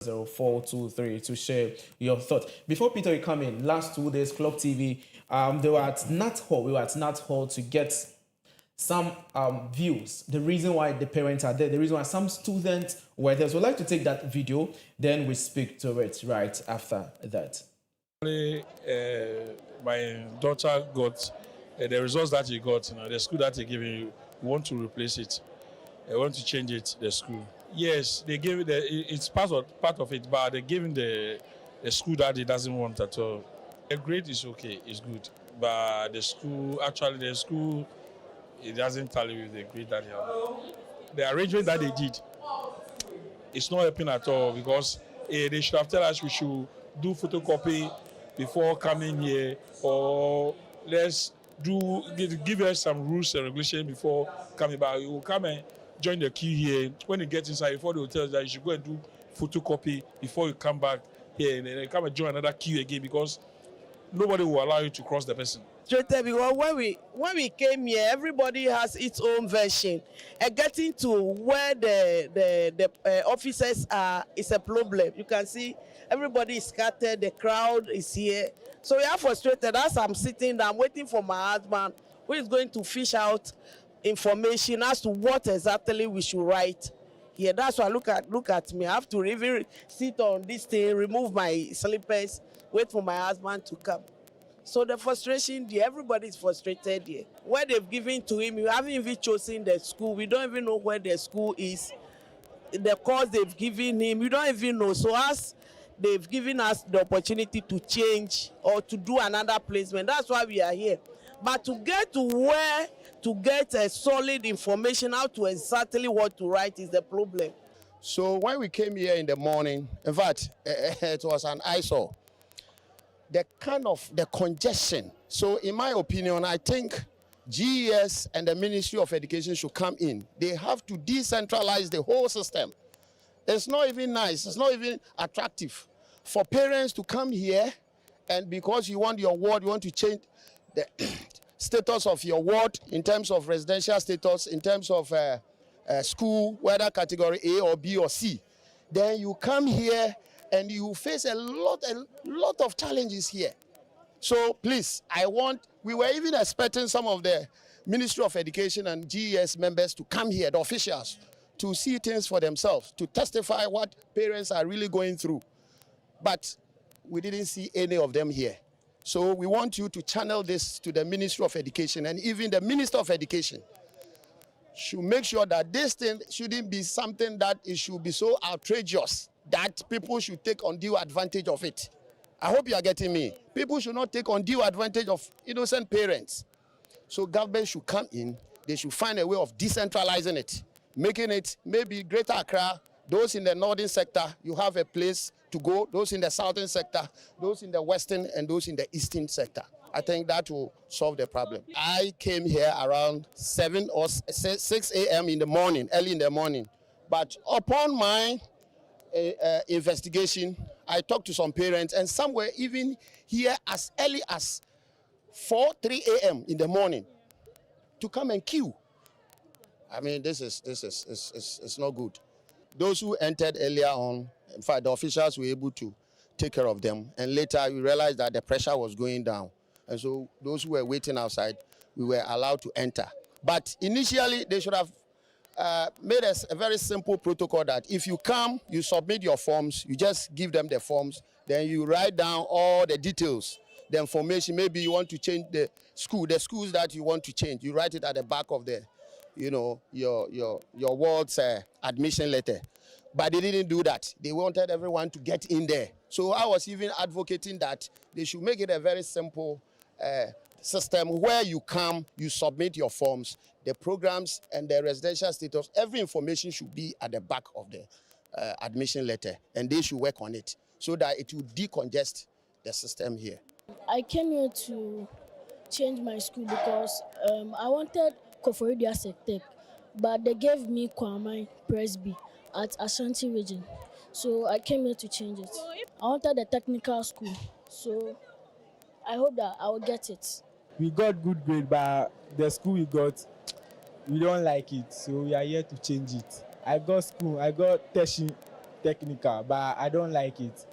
0423 to share your thoughts. Before Peter, you come in, last 2 days, Club TV, they were at Nat Hall. We were at Nat Hall to get some views. The reason why the parents are there, the reason why some students were there. So I'd like to take that video, then we speak to it right after that. My daughter got the results that he got, the school that he gave you, we want to replace it. I want to change it, the school. Yes, they gave it, it's part of it, but they gave him the school that he doesn't want at all. The grade is okay, it's good, but the school, it doesn't tally with the grade that he has. The arrangement that they did, it's not helping at all because they should have told us we should do photocopy before coming here, or let's give us some rules and regulations before coming back. You will come and join the queue here. When you get inside, before they will tell us that you should go and do photocopy before you come back here, and then come and join another queue again because nobody will allow you to cross the person. Because when we came here, everybody has its own version, and getting to where the officers are is a problem. You can see everybody is scattered, the crowd is here, so we are frustrated. As I'm sitting down waiting for my husband, who is going to fish out information as to what exactly we should write here. That's why look at me. I have to even sit on this thing, remove my slippers, wait for my husband to come. So the frustration there, everybody is frustrated here. Where they've given to him, you haven't even chosen the school. We don't even know where the school is. The course they've given him, we don't even know. So as they've given us the opportunity to change or to do another placement, that's why we are here. But to get to where to get a solid information how to exactly what to write is the problem. So when we came here in the morning, in fact, it was an eyesore. The congestion. So in my opinion, I think GES and the Ministry of Education should come in. They have to decentralize the whole system. It's not even nice. It's not even attractive for parents to come here, and because you want your ward, you want to change the status of your ward in terms of residential status, in terms of school, whether category A or B or C. Then you come here and you face a lot of challenges here. So please, we were even expecting some of the Ministry of Education and GES members to come here, the officials, to see things for themselves, to testify what parents are really going through. But we didn't see any of them here. So we want you to channel this to the Ministry of Education, and even the Minister of Education should make sure that this thing shouldn't be something that it should be so outrageous that people should take undue advantage of it. I hope you are getting me. People should not take undue advantage of innocent parents. So government should come in. They should find a way of decentralizing it, making it maybe Greater Accra. Those in the northern sector, you have a place to go. Those in the southern sector, those in the western, and those in the eastern sector. I think that will solve the problem. I came here around 7 or 6 a.m. in the morning, early in the morning. But upon my investigation, I talked to some parents, and some were even here as early as 3 a.m. in the morning to come and queue. I mean, this is not good. Those who entered earlier on, in fact, the officials were able to take care of them, and later we realized that the pressure was going down, and so those who were waiting outside, we were allowed to enter. But initially, they should have made us a very simple protocol that if you come, you submit your forms, you just give them the forms, then you write down all the details, the information. Maybe you want to change the schools that you want to change, you write it at the back of the, your ward's admission letter. But they didn't do that. They wanted everyone to get in there. So I was even advocating that they should make it a very simple system where you come, you submit your forms, the programs and the residential status, every information should be at the back of the admission letter, and they should work on it so that it will decongest the system here. I came here to change my school because I wanted Koforidia Sectec, but they gave me Kwamai Presby at Ashanti region. So I came here to change it. I wanted the technical school, so I hope that I will get it. We got good grade, but the school we got, we don't like it, so we are here to change it. I got school, I got Teshi technical, but I don't like it.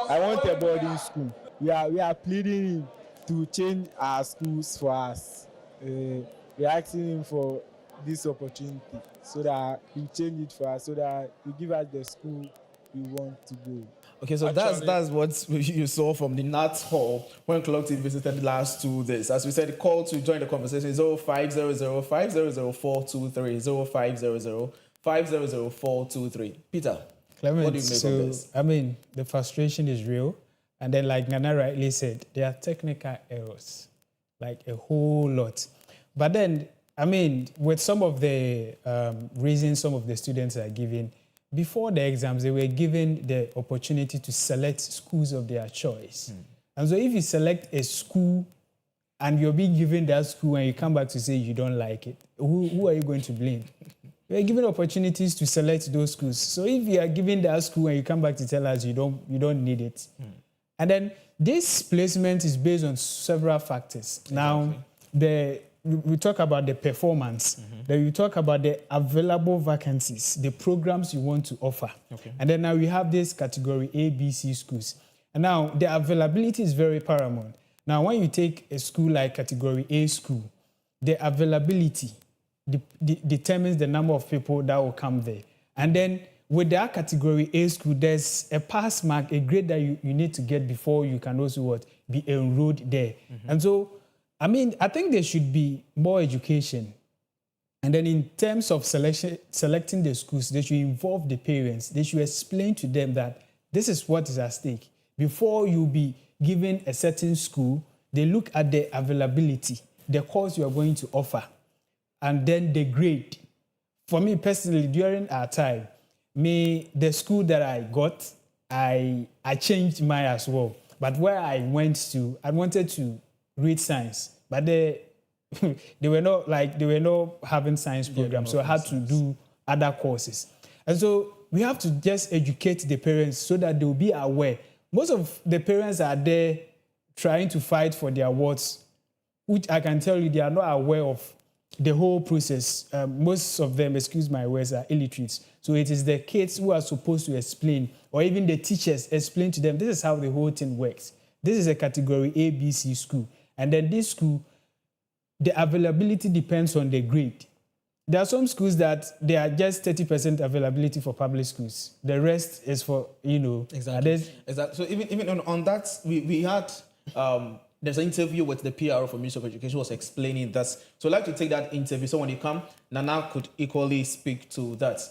I want a boarding school. We are pleading him to change our schools for us. We are asking him for this opportunity so that he change it for us, so that he give us the school we want to go. Okay, so Actually- that's what you saw from the Nats Hall when Clock TV visited last 2 days. As we said, the call to join the conversation is 0500 500 423 0500 500 423. Peter, Clement, what do you make of this? I mean, the frustration is real. And then, like Nana rightly said, there are technical errors, like a whole lot. But then, I mean, with some of the reasons some of the students are giving, before the exams, they were given the opportunity to select schools of their choice. And so if you select a school and you're being given that school and you come back to say you don't like it, who are you going to blame? We are given opportunities to select those schools. So if you are given that school and you come back to tell us you don't need it, and then this placement is based on several factors. Now, we talk about the performance. Then we talk about the available vacancies, the programs you want to offer. And then now we have this category A, B, C schools. And now the availability is very paramount. Now, when you take a school like category A school, the availability determines the number of people that will come there. And then with that category A school, there's a pass mark, a grade that you need to get before you can also be enrolled there. And so, I mean, I think there should be more education. And then in terms of selecting the schools, they should involve the parents. They should explain to them that this is what is at stake. Before you be given a certain school, they look at the availability, the course you are going to offer, and then the grade. For me personally, during our time, the school that I got, I changed mine as well. But where I went to, I wanted to read science, but they were not having science programs, so I had to do other courses. And so we have to just educate the parents so that they will be aware. Most of the parents are there trying to fight for their wards, which I can tell you they are not aware of the whole process. Most of them, excuse my words, are illiterate. So it is the kids who are supposed to explain, or even the teachers explain to them, this is how the whole thing works. This is a category A, B, C school. And then this school, the availability depends on the grade. There are some schools that they are just 30% availability for public schools. The rest is for, Exactly. So even on that, we had there's an interview with the PRO for Ministry of Education was explaining that. So I'd like to take that interview. So when you come, Nana could equally speak to that.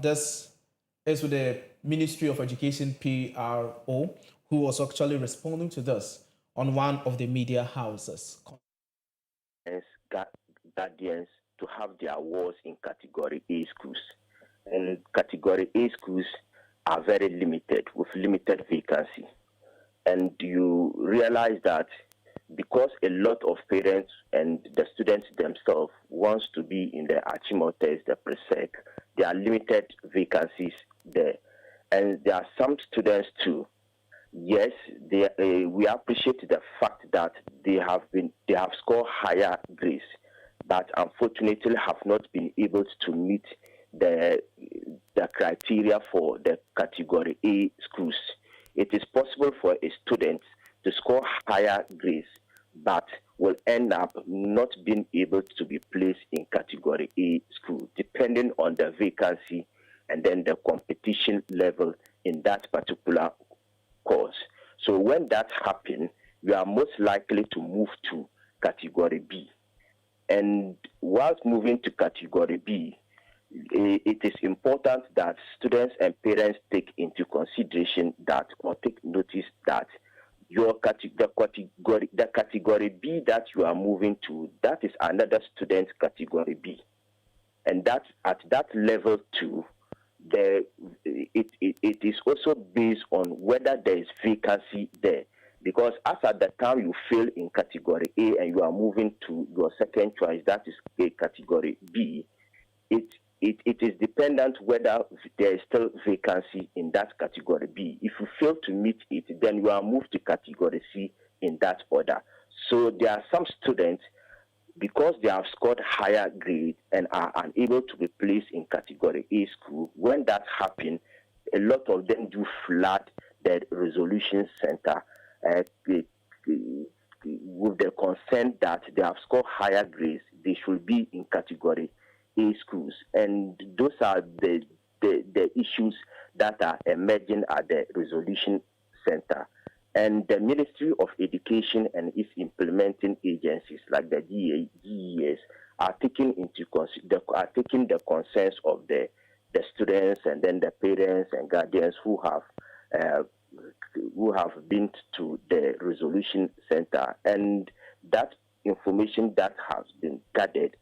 This is with the Ministry of Education PRO, who was actually responding to this on one of the media houses. Guardians to have their awards in category A schools. And category A schools are very limited, with limited vacancy. And you realize that because a lot of parents and the students themselves wants to be in the Achimoters, the Presec, there are limited vacancies there. And there are some students too. Yes, we appreciate the fact that they have scored higher grades, but unfortunately have not been able to meet the criteria for the category A schools. It is possible for a student to score higher grades, but will end up not being able to be placed in category A school, depending on the vacancy and then the competition level in that particular course. So when that happens, you are most likely to move to category B. And whilst moving to category B, it is important that students and parents take into consideration that, or take notice that the category B that you are moving to, that is another student category B. And that at that level too, it is also based on whether there is vacancy there. Because as at the time you fail in category A and you are moving to your second choice, that is a category B, it is dependent whether there is still vacancy in that category B. If you fail to meet it, then you are moved to category C in that order. So there are some students, because they have scored higher grades and are unable to be placed in category A school, when that happens, a lot of them do flood the resolution center with the concern that they have scored higher grades, they should be in category A schools. And those are the issues that are emerging at the resolution center. And the Ministry of Education and its implementing agencies like the GES are taking the concerns of the students and then the parents and guardians who have been to the resolution center, and that information that has been gathered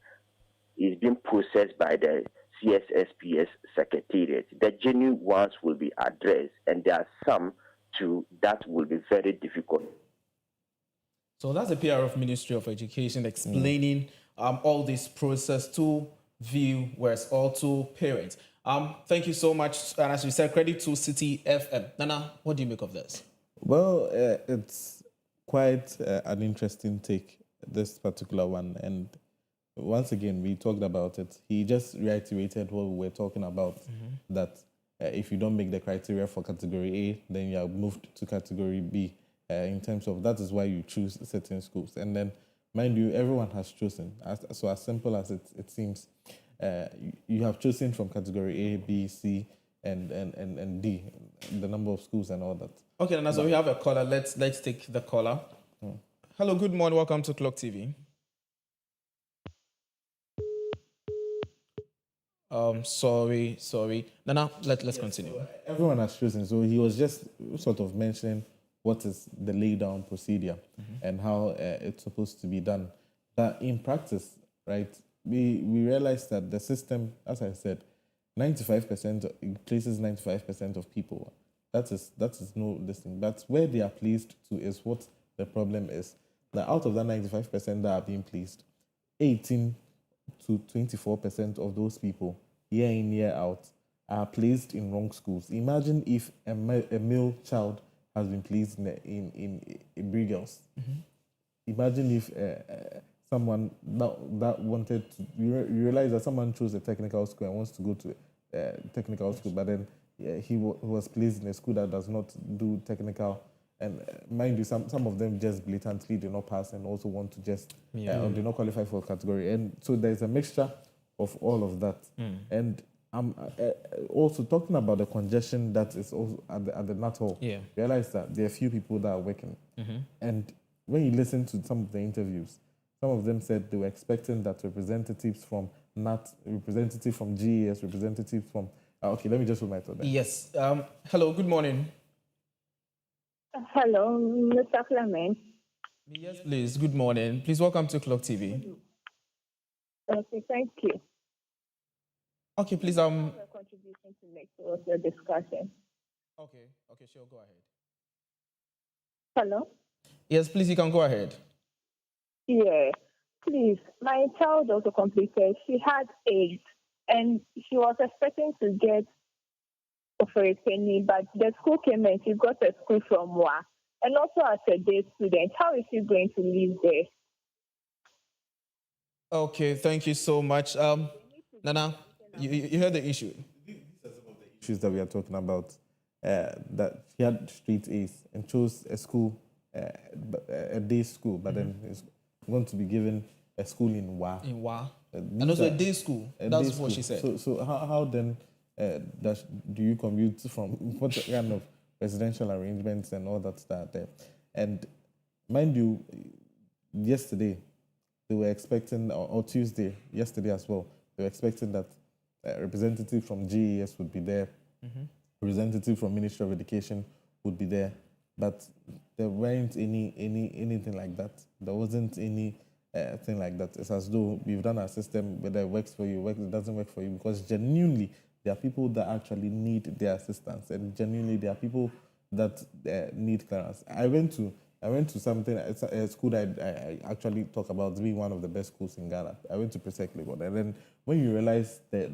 is being processed by the CSSPS Secretariat. The genuine ones will be addressed, and there are some that will be very difficult. So that's the PR of Ministry of Education explaining all this process to viewers or to parents. Thank you so much. And as you said, credit to City FM. Nana, what do you make of this? Well, it's quite an interesting take, this particular one. And once again, we talked about it. He just reiterated what we were talking about, that if you don't make the criteria for category A, then you are moved to category B in terms of that is why you choose certain schools. And then, mind you, everyone has chosen. So as simple as it seems, you have chosen from category A, B, C, and D, the number of schools and all that. Okay, and so we have a caller. Let's take the caller. Hello, good morning. Welcome to Clock TV. Sorry. Nana, let's continue. Everyone has chosen. So he was just sort of mentioning what is the lay down procedure and how it's supposed to be done. But in practice, right, we realized that the system, as I said, 95% places 95% of people. That is no this thing. But where they are pleased to is what the problem is. Now, out of that 95% that are being pleased, 18 to 24% of those people, year in, year out, are placed in wrong schools. Imagine if a male child has been placed in Briggles. Imagine if someone that wanted to, you realize that someone chose a technical school and wants to go to technical school, but then he was placed in a school that does not do technical. And mind you, some of them just blatantly do not pass and also want to just or do not qualify for category. And so there's a mixture of all of that. And I'm also talking about the congestion that is also at the NAT hall. Realize that there are few people that are working. And when you listen to some of the interviews, some of them said they were expecting that representatives from NAT, representative from GES, representatives from... okay, let me just hold my thought there. Yes. Hello, good morning. Hello, Mr. Clement. Yes, please. Good morning. Please welcome to Clock TV. Okay, thank you. Okay, please. I have a contribution to make towards the discussion. Okay, sure. Go ahead. Hello? Yes, please, you can go ahead. Yeah, please. My child also completed. She had 8, and she was expecting to get for a penny, but the school came and she got a school from WA. And also as a day student, how is she going to live there? Okay, thank you so much. Nana, you heard the issue. These are some of the issues that we are talking about. That she had straight A's and chose a school, a day school, but then is going to be given a school in WA. In WA. And also a day school. That's what she said. So how then do you commute from? What kind of residential arrangements and all that stuff there? And mind you, yesterday they were expecting, or Tuesday, yesterday as well, they were expecting that a representative from GES would be there, representative from Ministry of Education would be there, but there weren't anything like that. There wasn't any thing like that. It's as though we've done our system, whether it works for you, it doesn't work for you, because genuinely there are people that actually need their assistance, and genuinely there are people that need clearance. I went to something, it's a school that I actually talk about being one of the best schools in Ghana. I went to Presec Legon, and then when you realize the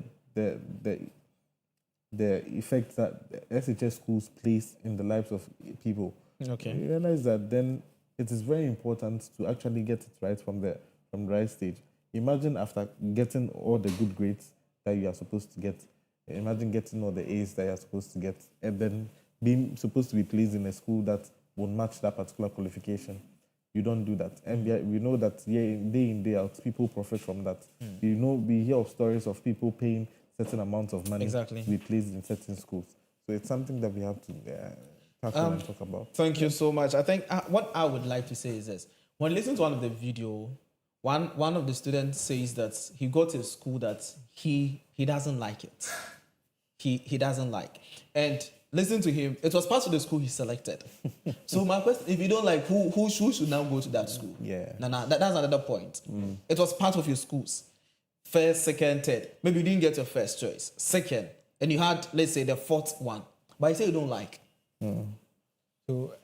effect that SHS schools place in the lives of people, you realize that then it is very important to actually get it right from the right stage. Imagine after getting all the good grades that you are supposed to get, Imagine getting all the A's that you're supposed to get and then being supposed to be placed in a school that will match that particular qualification. You don't do that. And we know that day in, day out, people profit from that. You know, we hear of stories of people paying certain amounts of money to be placed in certain schools. So it's something that we have to tackle and talk about. Thank you so much. I think what I would like to say is this. When listening to one of the video, one of the students says that he got to a school that he doesn't like it. He doesn't like. And listen to him, it was part of the school he selected. So my question, if you don't like, who should now go to that school? Yeah. No, that's another point. It was part of your schools. First, second, third. Maybe you didn't get your first choice. Second, and you had, let's say, the fourth one. But you say you don't like. So,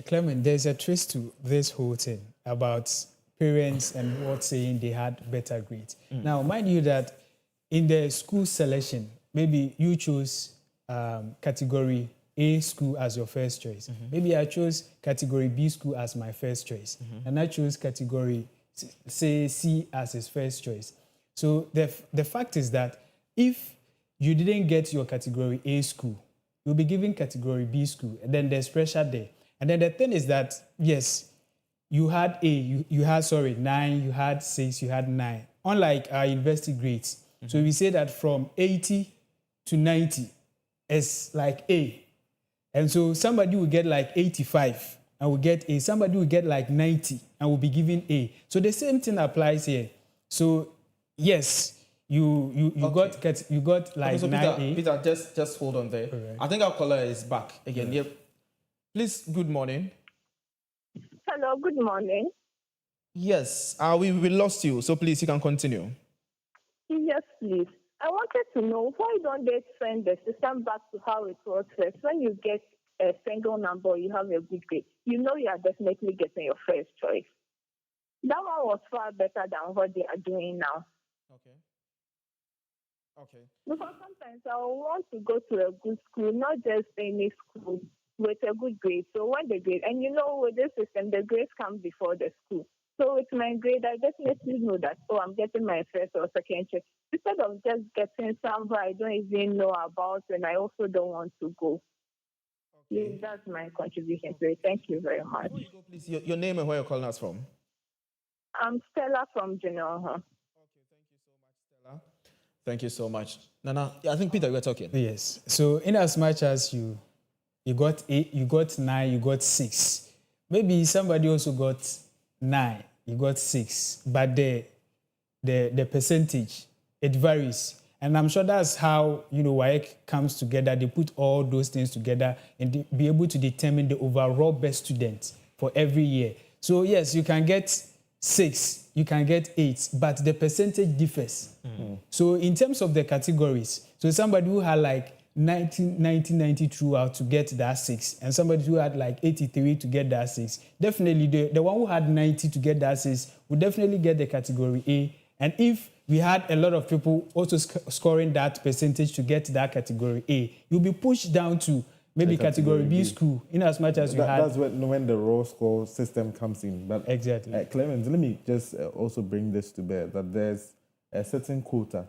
Clement, there's a twist to this whole thing about parents and what saying they had better grades. Now, mind you that in the school selection, maybe you chose category A school as your first choice. Maybe I chose category B school as my first choice. And I chose category, say, C as his first choice. So the fact is that if you didn't get your category A school, you'll be given category B school, and then there's pressure there. And then the thing is that, yes, you had A, you had 9, you had 6, you had 9. Unlike our university grades. So we say that from 80 to 90 is like A. And so somebody will get like 85 and will get A. Somebody will get like 90 and will be given A. So the same thing applies here. So yes, you got like So 9A. Peter, just hold on there. Right. I think our caller is back again. Yep. Please, good morning. Hello, good morning. Yes, we lost you, so please, you can continue. Yes, please. I wanted to know why don't they send the system back to how it was first? When you get a single number, you have a good grade. You know you are definitely getting your first choice. That one was far better than what they are doing now. Okay. Because sometimes I want to go to a good school, not just any school with a good grade. So when the grade, and you know, with this system, the grades come before the school. So with my grade, I definitely know that, I'm getting my first or second choice. Instead of just getting somewhere I don't even know about and I also don't want to go. Please, that's my contribution to it. Thank you very much. Before you go, please, your name and where you're calling us from. I'm Stella from Genoa. Thank you so much. Nana, I think, Peter, you were talking. Yes. So in as much as you got 8, you got 9, you got 6. Maybe somebody also got 9, you got 6. But the percentage, it varies. And I'm sure that's how, WAEC comes together. They put all those things together and be able to determine the overall best student for every year. So yes, you can get 6, you can get 8, but the percentage differs. So in terms of the categories, so somebody who had like 90 throughout to get that 6, and somebody who had like 83 to get that 6, definitely the one who had 90 to get that 6 would definitely get the category A. And if we had a lot of people also scoring that percentage to get that category A, you'll be pushed down to maybe category B school, in as much as you had. That's when the raw score system comes in. But exactly. Clement, let me just also bring this to bear, that there's a certain quota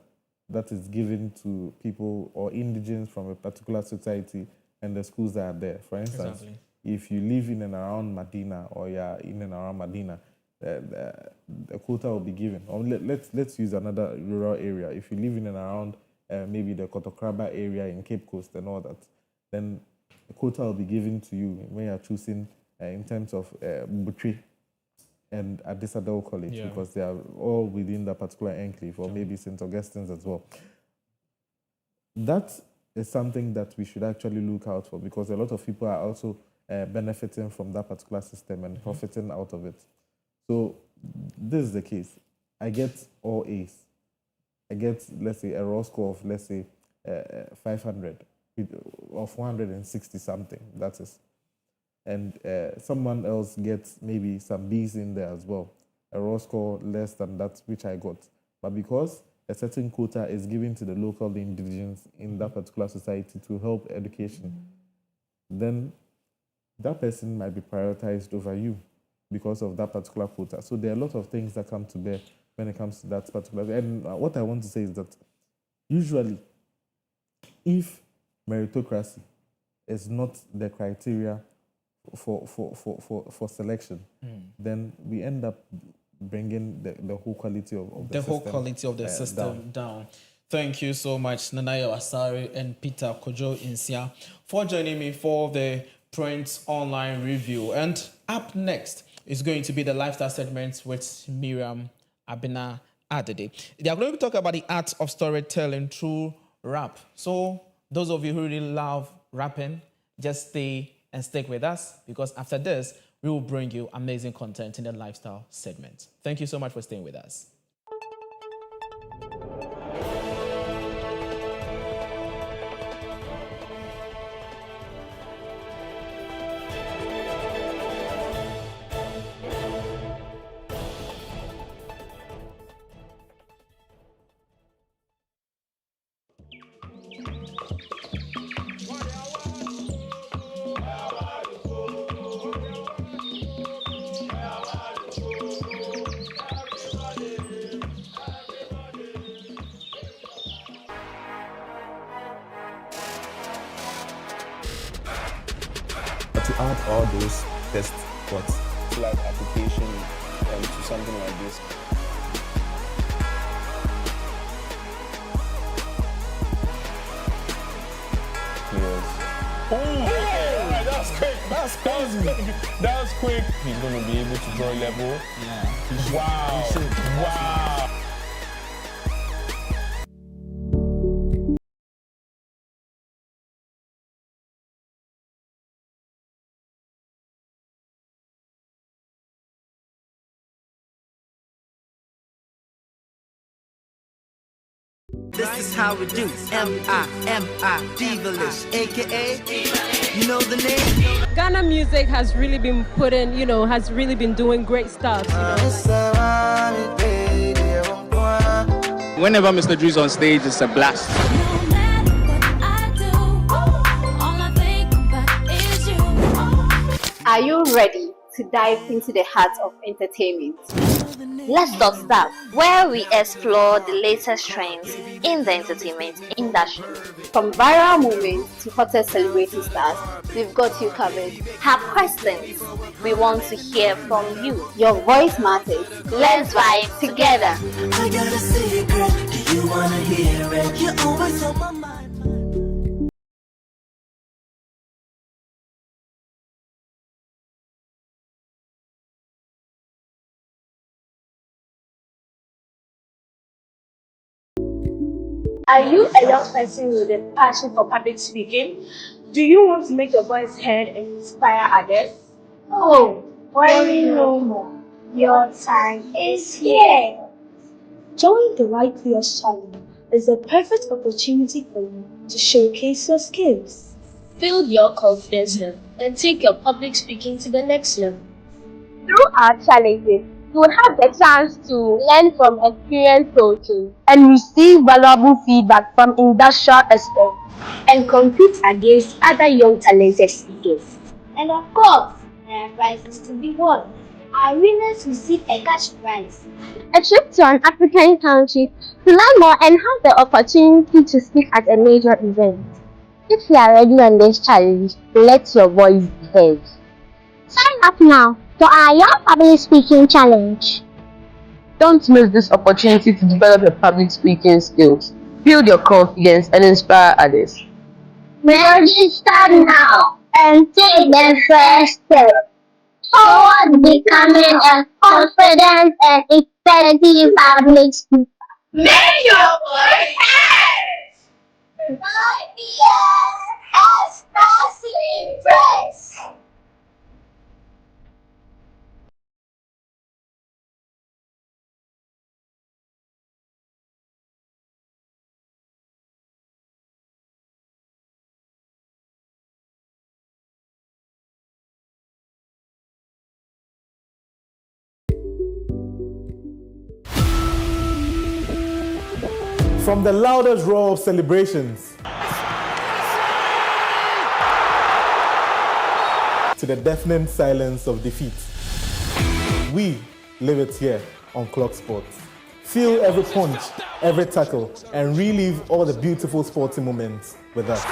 that is given to people or indigents from a particular society and the schools that are there. For instance, if you live in and around Medina or you're in and around Medina, the quota will be given. Or let's use another rural area. If you live in and around maybe the Kotokraba area in Cape Coast and all that, then a quota will be given to you when you're choosing in terms of Butri and Adisadel College, because they are all within that particular enclave, or maybe St. Augustine's as well. That is something that we should actually look out for, because a lot of people are also benefiting from that particular system and profiting out of it. So this is the case. I get all A's. I get, let's say, a raw score of, let's say, 500 or 460 something, that is. And someone else gets maybe some B's in there as well, a raw score less than that which I got. But because a certain quota is given to the local individuals in that particular society to help education, then that person might be prioritized over you because of that particular quota. So there are a lot of things that come to bear when it comes to that particular. And what I want to say is that usually if meritocracy is not the criteria for selection, then we end up bringing the whole quality of the whole system, quality of the system down. Thank you so much, Nanayo Asari and Peter Kojo Insia, for joining me for the Print Online Review. And up next is going to be the lifestyle segment with Miriam Abena Adede. They are going to talk about the art of storytelling through rap. So those of you who really love rapping, just stay and stick with us, because after this, we will bring you amazing content in the lifestyle segment. Thank you so much for staying with us. To add all those test pots to like application to something like this. Yes. Oh, that's quick. That's crazy. That was quick. He's going to be able to draw a level. Yeah. Wow. Wow. This is how we do. M-I, Devilish, aka, you know the name? Ghana music has really been has really been doing great stuff. Whenever Mr. Drew's on stage, it's a blast. Are you ready to dive into the heart of entertainment? Let's start where we explore the latest trends in the entertainment industry. From viral moments to hottest celebrity stars, we've got you covered. Have questions? We want to hear from you. Your voice matters. Let's vibe together. I got a secret. Do you wanna hear it? You're always on my mind. Are you a young person with a passion for public speaking? Do you want to make your voice heard and inspire others? Oh, worry no more. Your time is here. Join the Right Players Challenge is a perfect opportunity for you to showcase your skills. Build your confidence level and take your public speaking to the next level. Through our challenges, you will have the chance to learn from experienced coaches and receive valuable feedback from industrial experts and compete against other young talented speakers. And of course, there are prizes to be won. Our winners receive a cash prize, a trip to an African country to learn more, and have the opportunity to speak at a major event. If you are ready on this challenge, let your voice be heard. Sign up now to our Young Public Speaking Challenge. Don't miss this opportunity to develop your public speaking skills, build your confidence, and inspire others. Register now and take the first step toward becoming a confident and effective public speaker. Make your voice heard! 9 p.m. Ecstasy Press. From the loudest roar of celebrations to the deafening silence of defeat, we live it here on Clock Sports. Feel every punch, every tackle, and relive all the beautiful sporting moments with with us.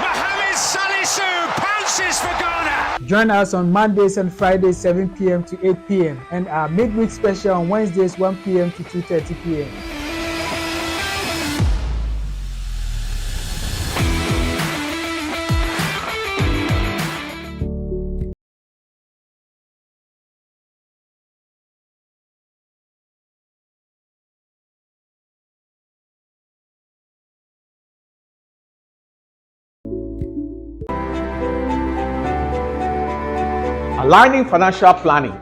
Mohamed Salisu pounces for Ghana. Join us on Mondays and Fridays 7 p.m. to 8 p.m. and our midweek special on Wednesdays 1 p.m. to 2:30 p.m. Aligning financial planning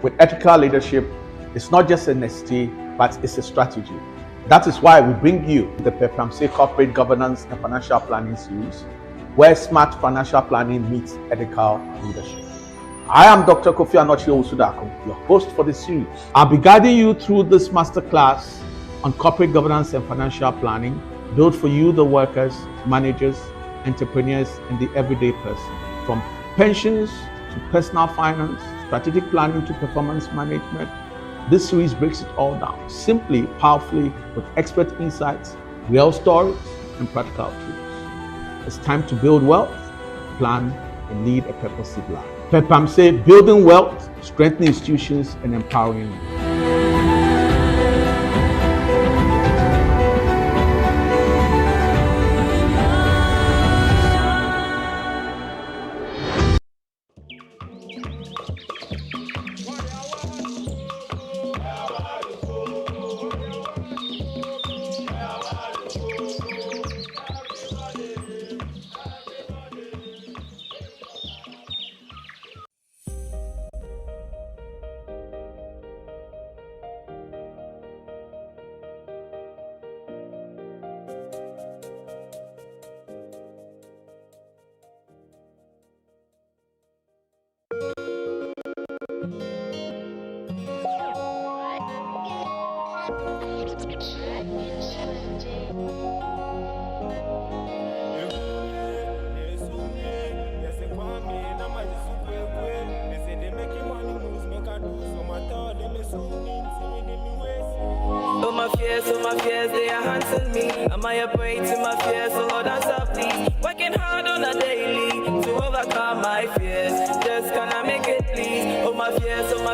with ethical leadership is not just a necessity, but it's a strategy. That is why we bring you the PEPAMSE Corporate Governance and Financial Planning series, where smart financial planning meets ethical leadership. I am Dr. Kofi Anochie Osudako, your host for the series. I'll be guiding you through this masterclass on corporate governance and financial planning, built for you, the workers, managers, entrepreneurs, and the everyday person. From pensions to personal finance, strategic planning to performance management, this series breaks it all down, simply, powerfully, with expert insights, real stories, and practical tools. It's time to build wealth, plan, and lead a purposive life. PEPAMSE, building wealth, strengthening institutions, and empowering you. So my fears, they are haunting me. Am I a prey to my fears? So Lord, answer please. Working hard on a daily to overcome my fears. Just can I make it please? Oh my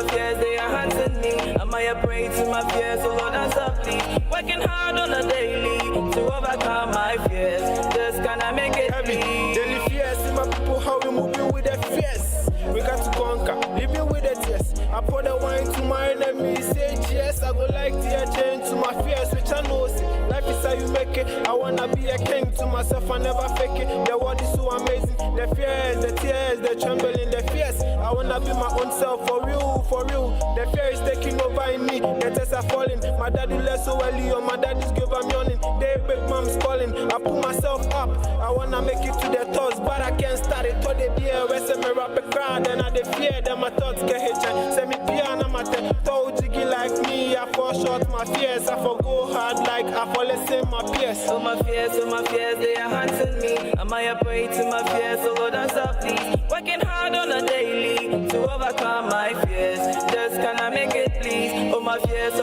fears, they are haunting me. Am I a prey to my fears? So Lord, answer please. Working hard on a daily to overcome my fears. Just can I make it please? Daily fears, see my people how we moving with the fears. We got to conquer, living with the tears. I pour the wine to my enemies, say yes. I go like the change to my fears, which I know. See, life is how you make it. I wanna be a king to myself, I never fake it. The world is so amazing. The fears, the tears, the trembling, the fears. I wanna be my own self for real, for real. The fear is taking over in me. The tests are falling. My daddy left so early, or my daddy's give I'm yawning. They big mom's calling. I pull myself up. I wanna make it to the tops, but I can't start it. Thought they be a rest of me rap a crowd, and I they fear that my thoughts get hit. Send me piano, my toe jiggy like me. I fall short my fears. I forgo hard like I fall in my peers. So my fears, they are haunting me. Am I a prey to my fears? So Lord, answer please. Working hard on a daily to overcome my fears. Just can I make it please? Oh my fears,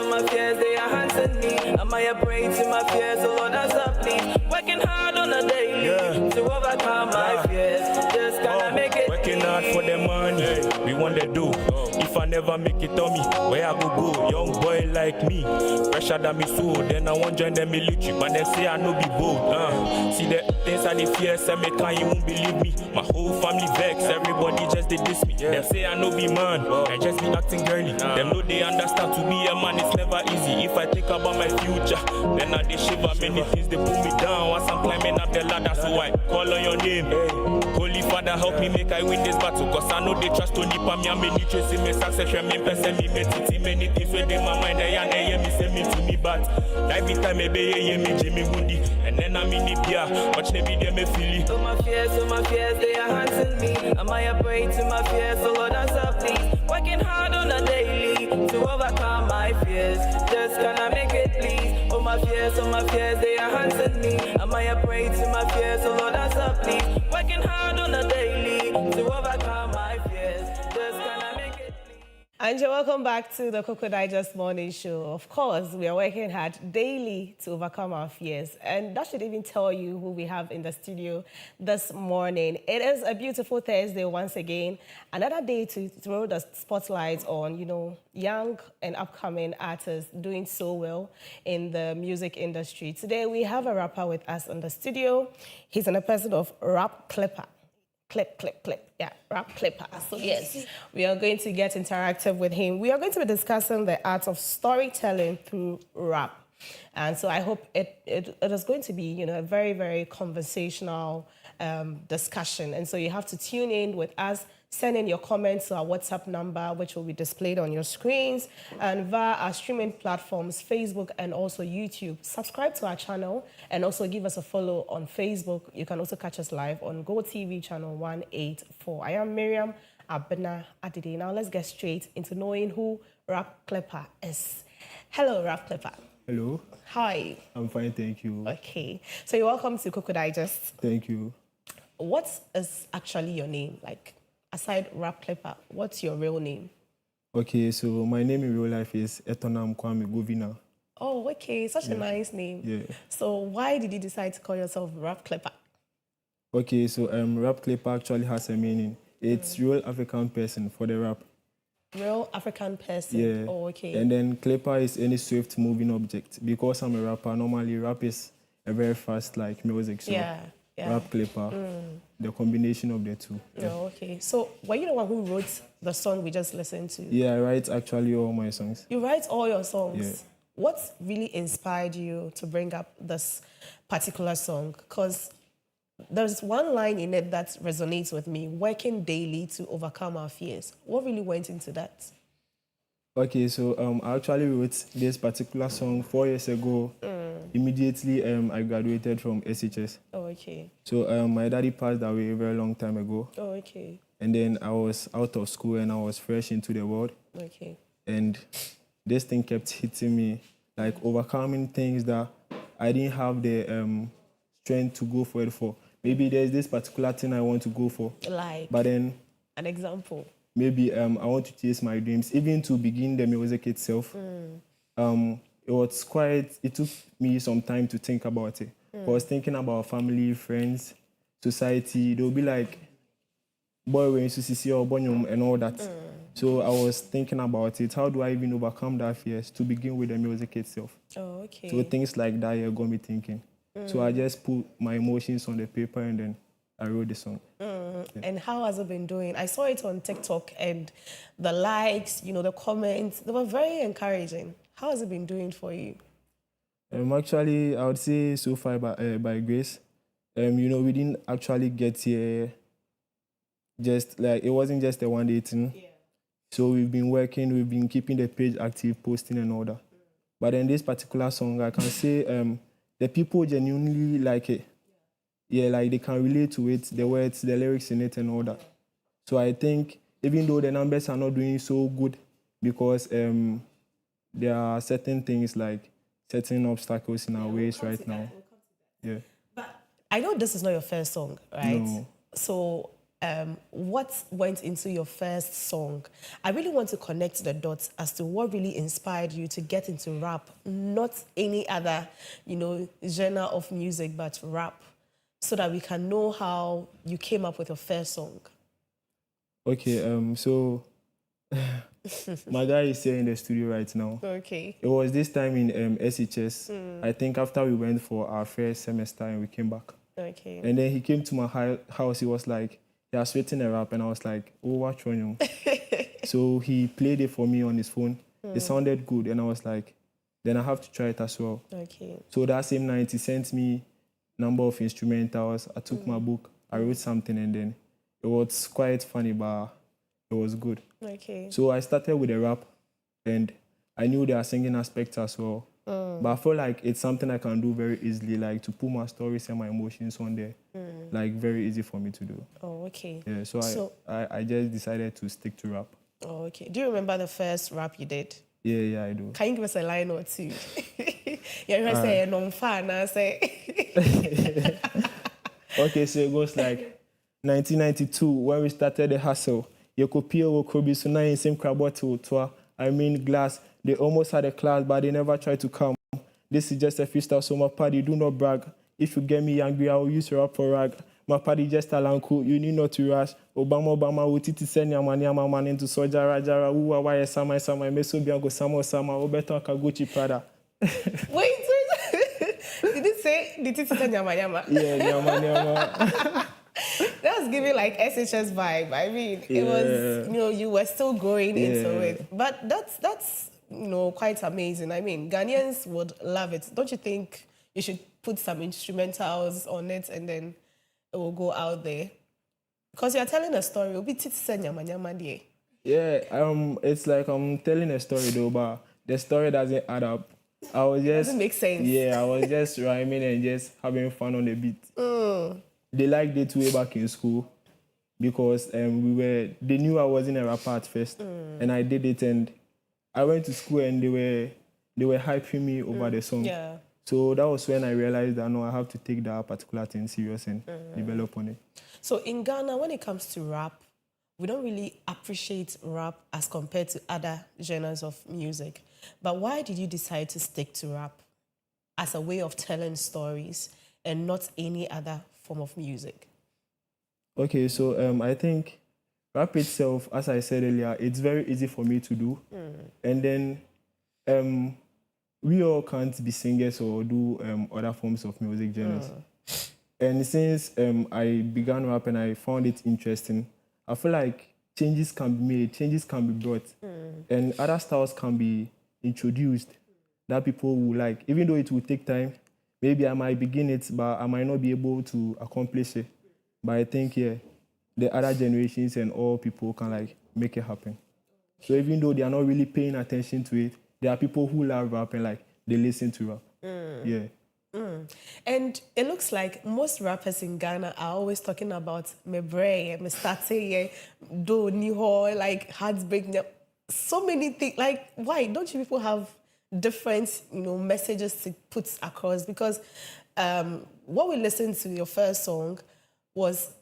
they are haunting me. Am I a prey to my fears? So Lord, answer please. Working hard on a daily to overcome my fears. Just can I make it working please? hard for the money, we want to do. If I never make it on me, where I go? Young boy like me, pressure than me so. Then I won't join the military, but they say I no be bold. See the things I they fear, say me can you won't believe me. My whole family vex, everybody just they diss me. Them say I no be man, I just be acting girly. Them know they understand to be a man it's never easy. If I think about my future, then I they shiver. Many things they pull me down as I'm climbing up the ladder. So I call on your name, Holy Father, help me make I win this battle. Cause I know they trust to nip me and many chasing me success. Me person me meditating many things within my mind. I hear me say me to me but every time I be me Jimmy Woody. And then I'm in the beer, watch the video me feel it. So my fears, they are haunting me. Am I a prey to my fears? So Lord, answer please. Working hard on a daily to overcome my fears. Just can I make it please? Oh my fears, they are haunting me. Am I a prey to my fears? So Lord, answer please. Working hard on a daily to overcome my fears. Just can I make it please? And you're welcome back to the Koko Digest Morning Show. Of course, we are working hard daily to overcome our fears. And that should even tell you who we have in the studio this morning. It is a beautiful Thursday once again. Another day to throw the spotlight on, young and upcoming artists doing so well in the music industry. Today, we have a rapper with us in the studio. He's in a person of Rap Clipper. Clip. Yeah, Rap Clipper. So yes, we are going to get interactive with him. We are going to be discussing the art of storytelling through rap. And so I hope it is going to be, a very, very conversational discussion. And so you have to tune in with us. Send in your comments to our WhatsApp number, which will be displayed on your screens, and via our streaming platforms, Facebook and also YouTube. Subscribe to our channel and also give us a follow on Facebook. You can also catch us live on GoTV channel 184. I am Miriam Abena Adide. Now let's get straight into knowing who Rap Clipper is. Hello, Rap Clipper. Hello. Hi. I'm fine, thank you. Okay. So you're welcome to Koko Digest. Thank you. What is actually your name? Aside Rap Clipper, what's your real name? Okay, so my name in real life is Etonam Kwame Govina. Oh, okay. Such a nice name. Yeah. So why did you decide to call yourself Rap Clipper? Okay, so Rap Clipper actually has a meaning. It's real African person for the rap. Real African person? Yeah. Oh, okay. And then Clipper is any swift moving object. Because I'm a rapper, normally rap is a very fast music. So yeah. Rap Clipper, the combination of the two. Yeah. Oh, okay. So were you the one who wrote the song we just listened to? Yeah, I write actually all my songs. You write all your songs? Yeah. What really inspired you to bring up this particular song? Because there's one line in it that resonates with me, working daily to overcome our fears. What really went into that? Okay, so I actually wrote this particular song 4 years ago. Immediately, I graduated from SHS. Oh, okay. So my daddy passed away a very long time ago. Oh, okay. And then I was out of school and I was fresh into the world. Okay. And this thing kept hitting me, overcoming things that I didn't have the strength to go for it for. Maybe there's this particular thing I want to go for. But then... An example. Maybe I want to chase my dreams. Even to begin the music itself, it took me some time to think about it. I was thinking about family, friends, society. They'll be like, boy, when you see or bonyum and all that. So I was thinking about it. How do I even overcome that fears to begin with the music itself? Oh, okay. So things like that, you're going to be thinking. So I just put my emotions on the paper and then I wrote the song. Yeah. And how has it been doing? I saw it on TikTok and the likes, the comments, they were very encouraging. How has it been doing for you? Actually, I would say so far by grace. We didn't actually get here it wasn't just a one-day thing. Yeah. So we've been working, we've been keeping the page active, posting and all that. But in this particular song, I can say the people genuinely like it. Yeah, they can relate to it, the words, the lyrics in it and all that. So I think even though the numbers are not doing so good because there are certain things certain obstacles in our ways right now. Yeah. But I know this is not your first song, right? No. So what went into your first song? I really want to connect the dots as to what really inspired you to get into rap, not any other, genre of music, but rap, so that we can know how you came up with your first song. Okay, so my guy is here in the studio right now. Okay. It was this time in SHS. I think after we went for our first semester and we came back. Okay. And then he came to my house. He was like, he has written a rap, and I was like, oh, what's wrong? So he played it for me on his phone. It sounded good, and I was like, then I have to try it as well. Okay. So that same night, he sent me number of instrumentals. I took my book, I wrote something, and then it was quite funny, but it was good. Okay. So I started with the rap, and I knew there are singing aspects as well. But I feel like it's something I can do very easily, to put my stories and my emotions on there. Very easy for me to do. Oh, okay. Yeah, so I just decided to stick to rap. Oh, okay. Do you remember the first rap you did? Yeah, I do. Can you give us a line or two? You're say non-fan, I say. Okay, so it goes like 1992, when we started the hustle. you copy or Kobe, so now in same crab bottle to I mean glass. They almost had a class, but they never tried to come. This is just a freestyle, so my party, do not brag. If you get me angry, I will use your rap for rag. My party just a lanku, you need not to rush. Obama, Utiti send your man into Sojara, Jara, Uwa, Sama, Meso Bianco, Sama, Obeto, Kaguchi, Prada. Wait. Did it say, did it say Nyama? Yeah, Nyama. That was giving like SHS vibe. I mean, it was, you were still growing into it. But that's quite amazing. I mean, Ghanaians would love it. Don't you think you should put some instrumentals on it and then it will go out there? Because you're telling a story. It'll be yeah, it's like I'm telling a story though, but the story doesn't add up. I was just doesn't make sense. Yeah, I was just rhyming and just having fun on the beat. They liked it way back in school because they knew I wasn't a rapper at first, and I did it, and I went to school and they were hyping me over the song. Yeah. So that was when I realized that no, I have to take that particular thing serious and develop on it. So in Ghana, when it comes to rap, we don't really appreciate rap as compared to other genres of music. But why did you decide to stick to rap as a way of telling stories and not any other form of music? Okay, so I think rap itself, as I said earlier, it's very easy for me to do. And then we all can't be singers or do other forms of music genres. And since I began rap and I found it interesting, I feel like changes can be made, changes can be brought, and other styles can be introduced that people will like. Even though it will take time, maybe I might begin it, but I might not be able to accomplish it. But I think, the other generations and all people can like make it happen. So even though they are not really paying attention to it, there are people who love rap and like they listen to rap. Yeah. And it looks like most rappers in Ghana are always talking about me brain, me starting, do niho, like heartbreak. So many things. Like, why don't you people have different, messages to put across? Because what we listened to your first song was,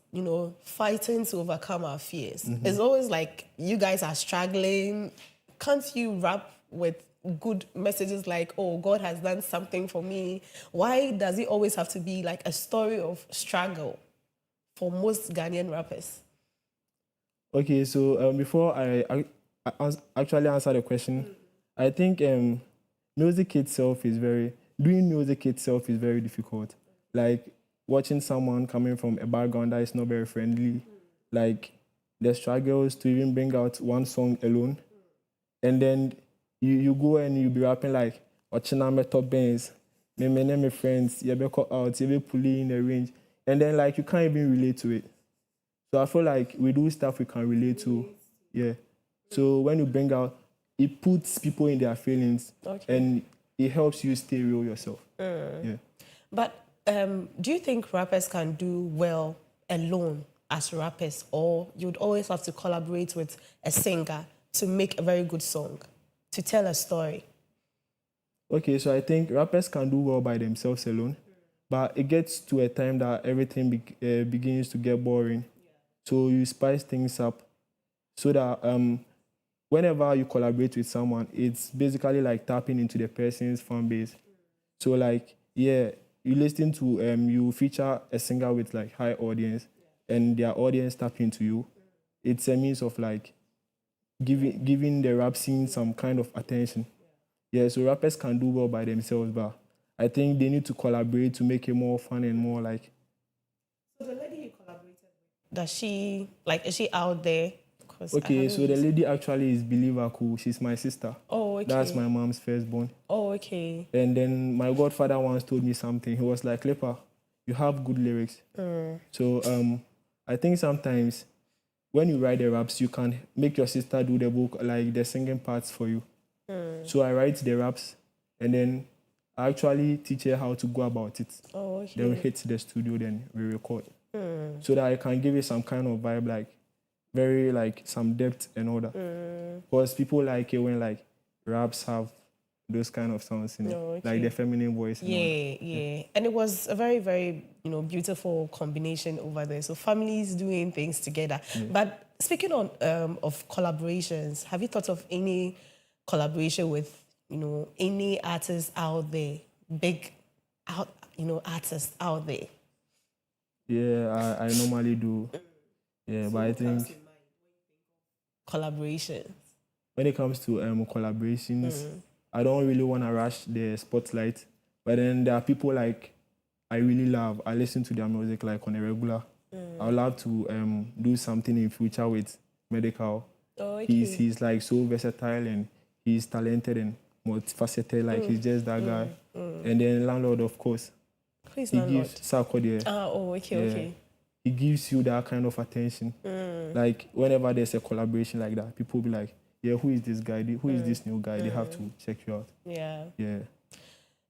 fighting to overcome our fears. It's always like you guys are struggling. Can't you rap with good messages like, oh, God has done something for me? Why does it always have to be like a story of struggle for most Ghanaian rappers? Okay, so before I actually answer the question, I think doing music itself is very difficult. Like watching someone coming from a background that is not very friendly, like the struggles to even bring out one song alone, and then you go and you be rapping like, "Ochina me top bands, me friends, you be cut out, you be pulling in the range," and then like you can't even relate to it. So I feel like we do stuff we can relate to, yeah. So when you bring out, it puts people in their feelings, and it helps you stay real yourself. Yeah. But do you think rappers can do well alone as rappers, or you'd always have to collaborate with a singer to make a very good song, to tell a story? Okay, so I think rappers can do well by themselves alone, but it gets to a time that everything begins to get boring. So you spice things up so that whenever you collaborate with someone, it's basically like tapping into the person's fan base. So like, yeah, you listen to, you feature a singer with like high audience and their audience tap into you. It's a means of like giving the rap scene some kind of attention. Yeah, so rappers can do well by themselves, but I think they need to collaborate to make it more fun and more like. So the lady you collaborated with, is she out there? Okay, so the lady actually is Believer Cool. She's my sister. Oh, okay. That's my mom's firstborn. Oh, okay. And then my godfather once told me something. He was like, "Clipper, you have good lyrics." So I think sometimes when you write the raps, you can make your sister do the book, like the singing parts for you. So I write the raps, and then I actually teach her how to go about it. Oh, okay. Then we hit the studio, then we record. So that I can give it some kind of vibe, like very like some depth and all that. Because people like it when like raps have those kind of sounds in it, like the feminine voice. Yeah. And it was a very, very beautiful combination over there. So families doing things together. But Speaking on of collaborations, have you thought of any collaboration with, any artists out there, artists out there? Yeah, I normally do. Yeah, So but I what comes think to mind collaborations? when it comes to collaborations, I don't really want to rush the spotlight. But then there are people like I really love. I listen to their music like on a regular. I would love to do something in future with Medical. Oh, okay. He's like so versatile and he's talented and multifaceted. Like he's just that guy. And then Landlord, of course. Who is He Landlord? gives Sarkodie. Okay. He gives you that kind of attention. Like whenever there's a collaboration like that, people be like, yeah, who is this guy? Who is this new guy? They have to check you out. Yeah.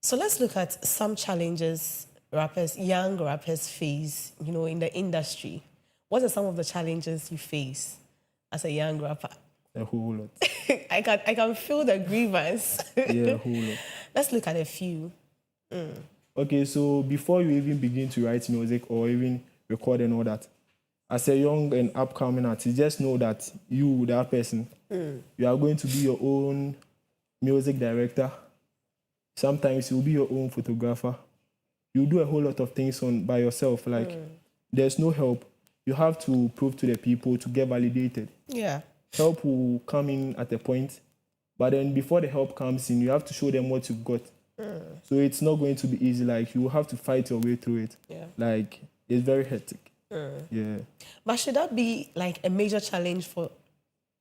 So let's look at some challenges young rappers face, in the industry. What are some of the challenges you face as a young rapper? A whole lot. I can feel the grievance. Yeah, a whole lot. Let's look at a few. Okay, so before you even begin to write music or even record and all that, as a young and upcoming artist, just know that you, that person, you are going to be your own music director. Sometimes you'll be your own photographer. You do a whole lot of things by yourself. Like, there's no help. You have to prove to the people to get validated. Yeah. Help will come in at a point, but then before the help comes in, you have to show them what you've got. So it's not going to be easy. Like, you have to fight your way through it. Yeah. Like, it's very hectic. Yeah. But should that be like a major challenge for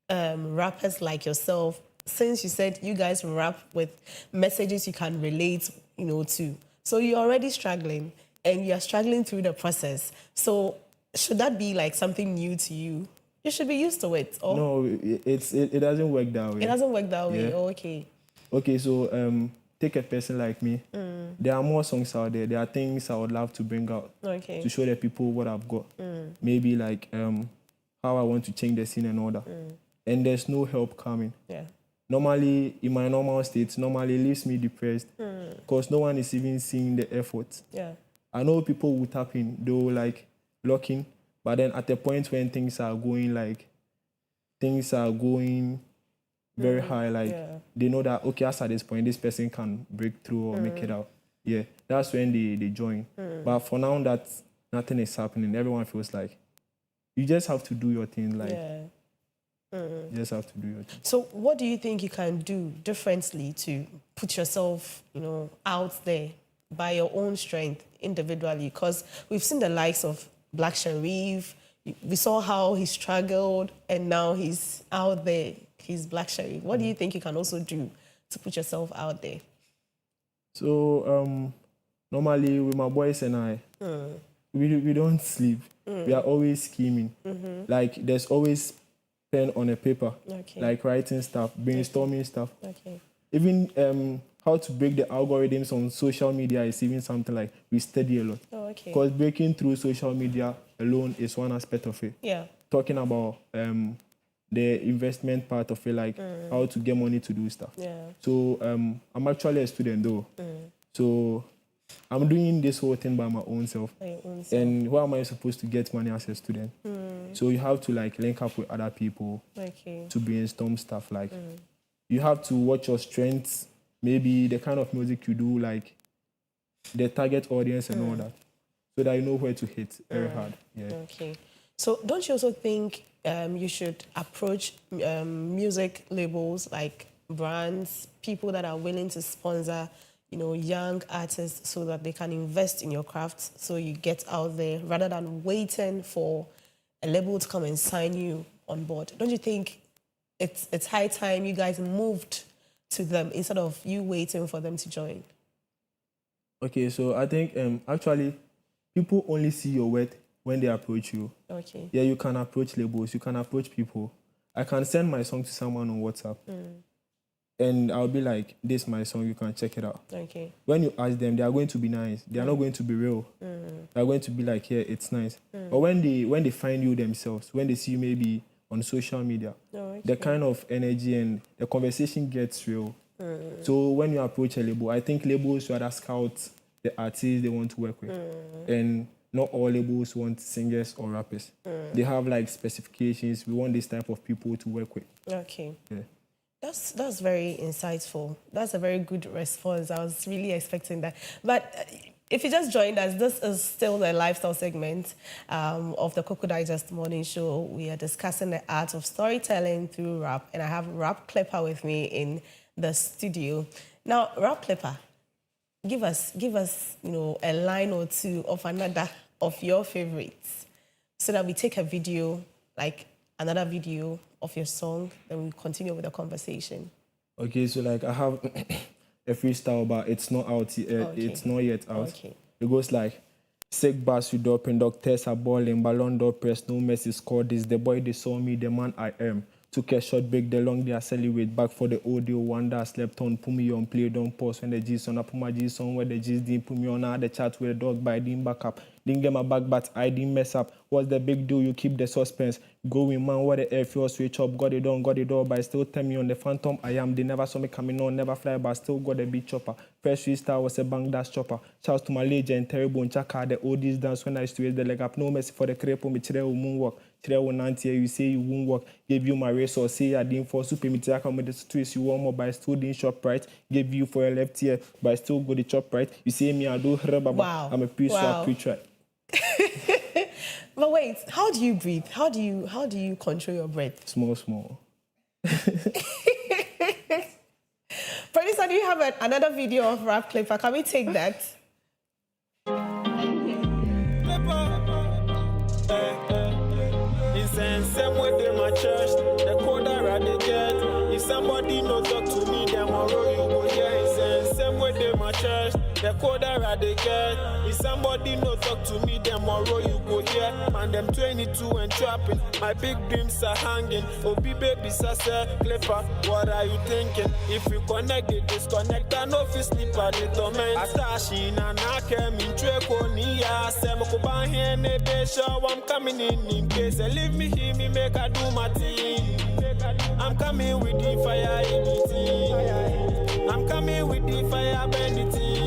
rappers like yourself? Since you said you guys rap with messages you can relate, to. So you're already struggling and you're struggling through the process. So should that be like something new to you? You should be used to it. Or No, it doesn't work that way. it doesn't work that way. Yeah. Oh, okay. Okay, so take a person like me. There are more songs out there. There are things I would love to bring out Okay. to show the people what I've got. Maybe like how I want to change the scene and all that. And there's no help coming. Yeah. Normally, in my normal state, normally it leaves me depressed because no one is even seeing the effort. Yeah. I know people will tap in, they will like lock in, but then at the point when things are going very high, like they know that, okay, as at this point, this person can break through or make it out. Yeah, that's when they join. But for now that nothing is happening, everyone feels like you just have to do your thing, like you just have to do your thing. So what do you think you can do differently to put yourself, out there by your own strength individually? Because we've seen the likes of Black Sharif. We saw how he struggled and now he's out there. He's Black Sharif. What do you think you can also do to put yourself out there? So normally with my boys and I, we don't sleep. We are always scheming. Like there's always pen on a paper, like writing stuff, brainstorming stuff. Okay. Even how to break the algorithms on social media is even something like we study a lot. Oh, okay. Because breaking through social media alone is one aspect of it. Yeah. Talking about the investment part of it, like how to get money to do stuff. Yeah. So I'm actually a student though. So I'm doing this whole thing by my own self. And where am I supposed to get money as a student? So you have to like link up with other people to brainstorm stuff. Like you have to watch your strengths, maybe the kind of music you do, like the target audience and all that, so that you know where to hit very hard. Yeah. Okay. So don't you also think you should approach music labels like brands, people that are willing to sponsor, young artists so that they can invest in your craft so you get out there rather than waiting for a label to come and sign you on board? Don't you think it's high time you guys moved to them instead of you waiting for them to join? Okay, so I think actually people only see your worth when they approach you. Okay. Yeah, you can approach labels, you can approach people. I can send my song to someone on WhatsApp. And I'll be like, this is my song, you can check it out. Okay. When you ask them, they are going to be nice. They are not going to be real. They are going to be like, yeah, it's nice. But when they find you themselves, when they see you maybe on social media, the kind of energy and the conversation gets real. So when you approach a label, I think labels rather scout the artists they want to work with. And not all labels want singers or rappers. They have like specifications. We want this type of people to work with. Okay. Yeah. That's very insightful. That's a very good response. I was really expecting that. But if you just joined us, this is still the lifestyle segment of the Koko Digest Morning Show. We are discussing the art of storytelling through rap, and I have Rap Clipper with me in the studio. Now, Rap Clipper, give us, a line or two of another of your favorites, so that we take a video, like another video of your song, then we continue with the conversation. Okay, so like I have a freestyle, but it's not out yet. It's not yet out. Okay. It goes like, sick bass with open doctors are balling, ballon d'or press, no mercy scored this. The boy they saw me, the man I am. Took a short break, the long they accelerate back for the audio. One that slept on, put me on play, don't pause when the G's on. I put my G's on where the G's didn't put me on. I had the chat with the dog, but I didn't back up. Didn't get my back, but I didn't mess up. What's the big deal? You keep the suspense. Going, man, what the F your switch up. Got it on, but still tell me on the phantom I am. They never saw me coming on, never fly, but still got a big chopper. First freestyle was a bang dash chopper. Shouts to my legend, terrible and Chaka. The oldies dance when I used to raise the leg up. No mercy for the cripple, me today will moonwalk. Today will not hear you say you won't work. Gave you my race or say I didn't fall. Super me to come with the twist you want more, but I still didn't shop right. Gave you for your left ear, but I still got the chop right. You say me, I do rubber. Wow. I'm a piece of preach right. But wait, how do you breathe? How do you control your breath? Small. Producer, do you have another video of Rap Clipper? Can we take that? Same way they my church, the coder I they get. If somebody no talk to me, them tomorrow you go hear. Same way they my church, the coder I they get. If somebody no talk to me, them tomorrow you go hear. Man, them 22 and trapping, my big dreams are hanging. Obi baby sasa Clipper, what are you thinking? If you connect, they disconnect. I know if you sleep at the torment. Asashi na nake min treko niya. Semoko bahene be show I'm coming in case they leave me here. Me make I do my thing. I'm coming with the fire in the team. I'm coming with the fire bandity.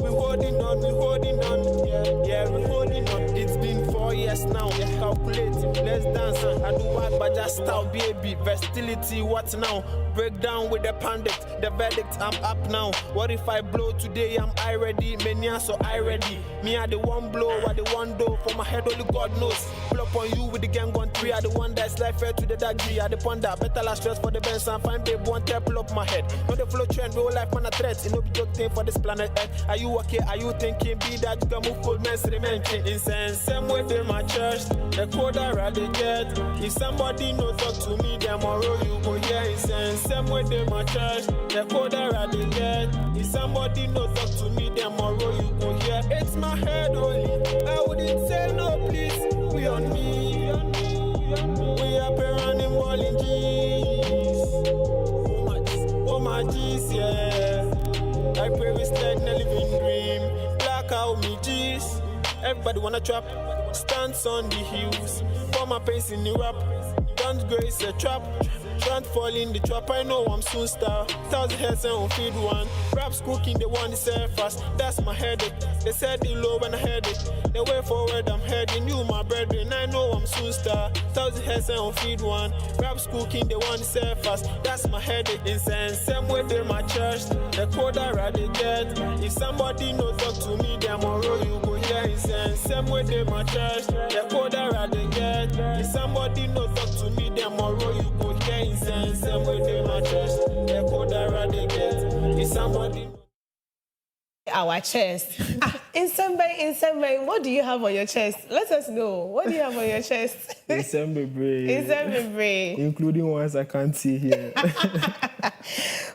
We holding on, yeah, we holding on. It's been 4 years now. Calculating, let's dance. I do what, but just style, baby. Versatility, what now? Break down with the pandit, the verdict. I'm up now. What if I blow today? Am I ready? Mania, so I ready. Me are the one blow, I the one door. For my head, only God knows. Pull up on you with the gang on 3. I the one that's life fair to the daggy. I the ponder, better last stress for the Benz and find babe one tap pull up my head. Not the flow trend, real life man a threat. You know be joke thing for this planet Earth. Are you okay? Are you thinking? Be that you can move cold men mention incense. Same way they my church, the coder I they get. If somebody no talk to me, them tomorrow you go hear incense. Same way they my church, the coder I they get. If somebody no talk to me, them tomorrow you go hear. It's my head only. I wouldn't say no, please. We on me. We up and running balling G's. Oh my G's, yeah. I pray we slide in a living dream. Black out me G's. Everybody wanna trap. Stance on the hills. For my pace in the rap. Don't grace a trap. Don't fall in the trap, I know I'm soon star. 1,000 heads and on feed one. Raps cooking, they want to say fast. That's my headache. They said the low when I heard it. The way forward I'm heading, you my brethren, I know I'm soon star. 1,000 heads and on feed one. Raps cooking, they want to say fast. That's my headache. Incense, same way they my church. The coder I they get. If somebody no talk to me, them tomorrow you go hear incense. Same way they my church. The coder I they get. If somebody no talk to me, them tomorrow you go hear. Same way they my chest, the coder they get. Is somebody our chest? In some way, what do you have on your chest? Let us know. What do you have on your chest? Including ones I can't see here.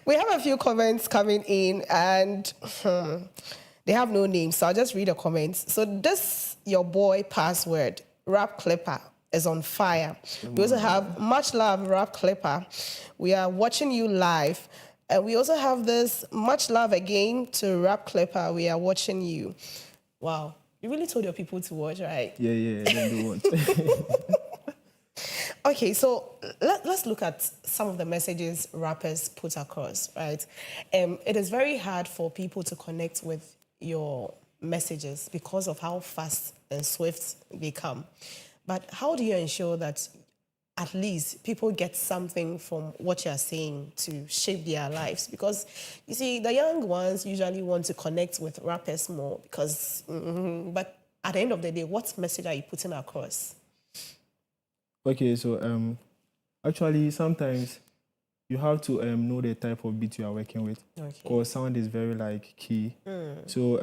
We have a few comments coming in, and they have no names, so I'll just read the comments. So this, your boy password, Rap Clipper, is on fire. We also have much love, Rap Clipper. We are watching you live. And we also have this much love again to Rap Clipper. We are watching you. Wow. You really told your people to watch, right? Yeah, then do watch. Okay, so let's look at some of the messages rappers put across, right? It is very hard for people to connect with your messages because of how fast and swift they come. But how do you ensure that at least people get something from what you're saying to shape their lives? Because you see, the young ones usually want to connect with rappers more because, but at the end of the day, what message are you putting across? Okay, so actually sometimes you have to know the type of beat you are working with. Okay. Because sound is very like key. So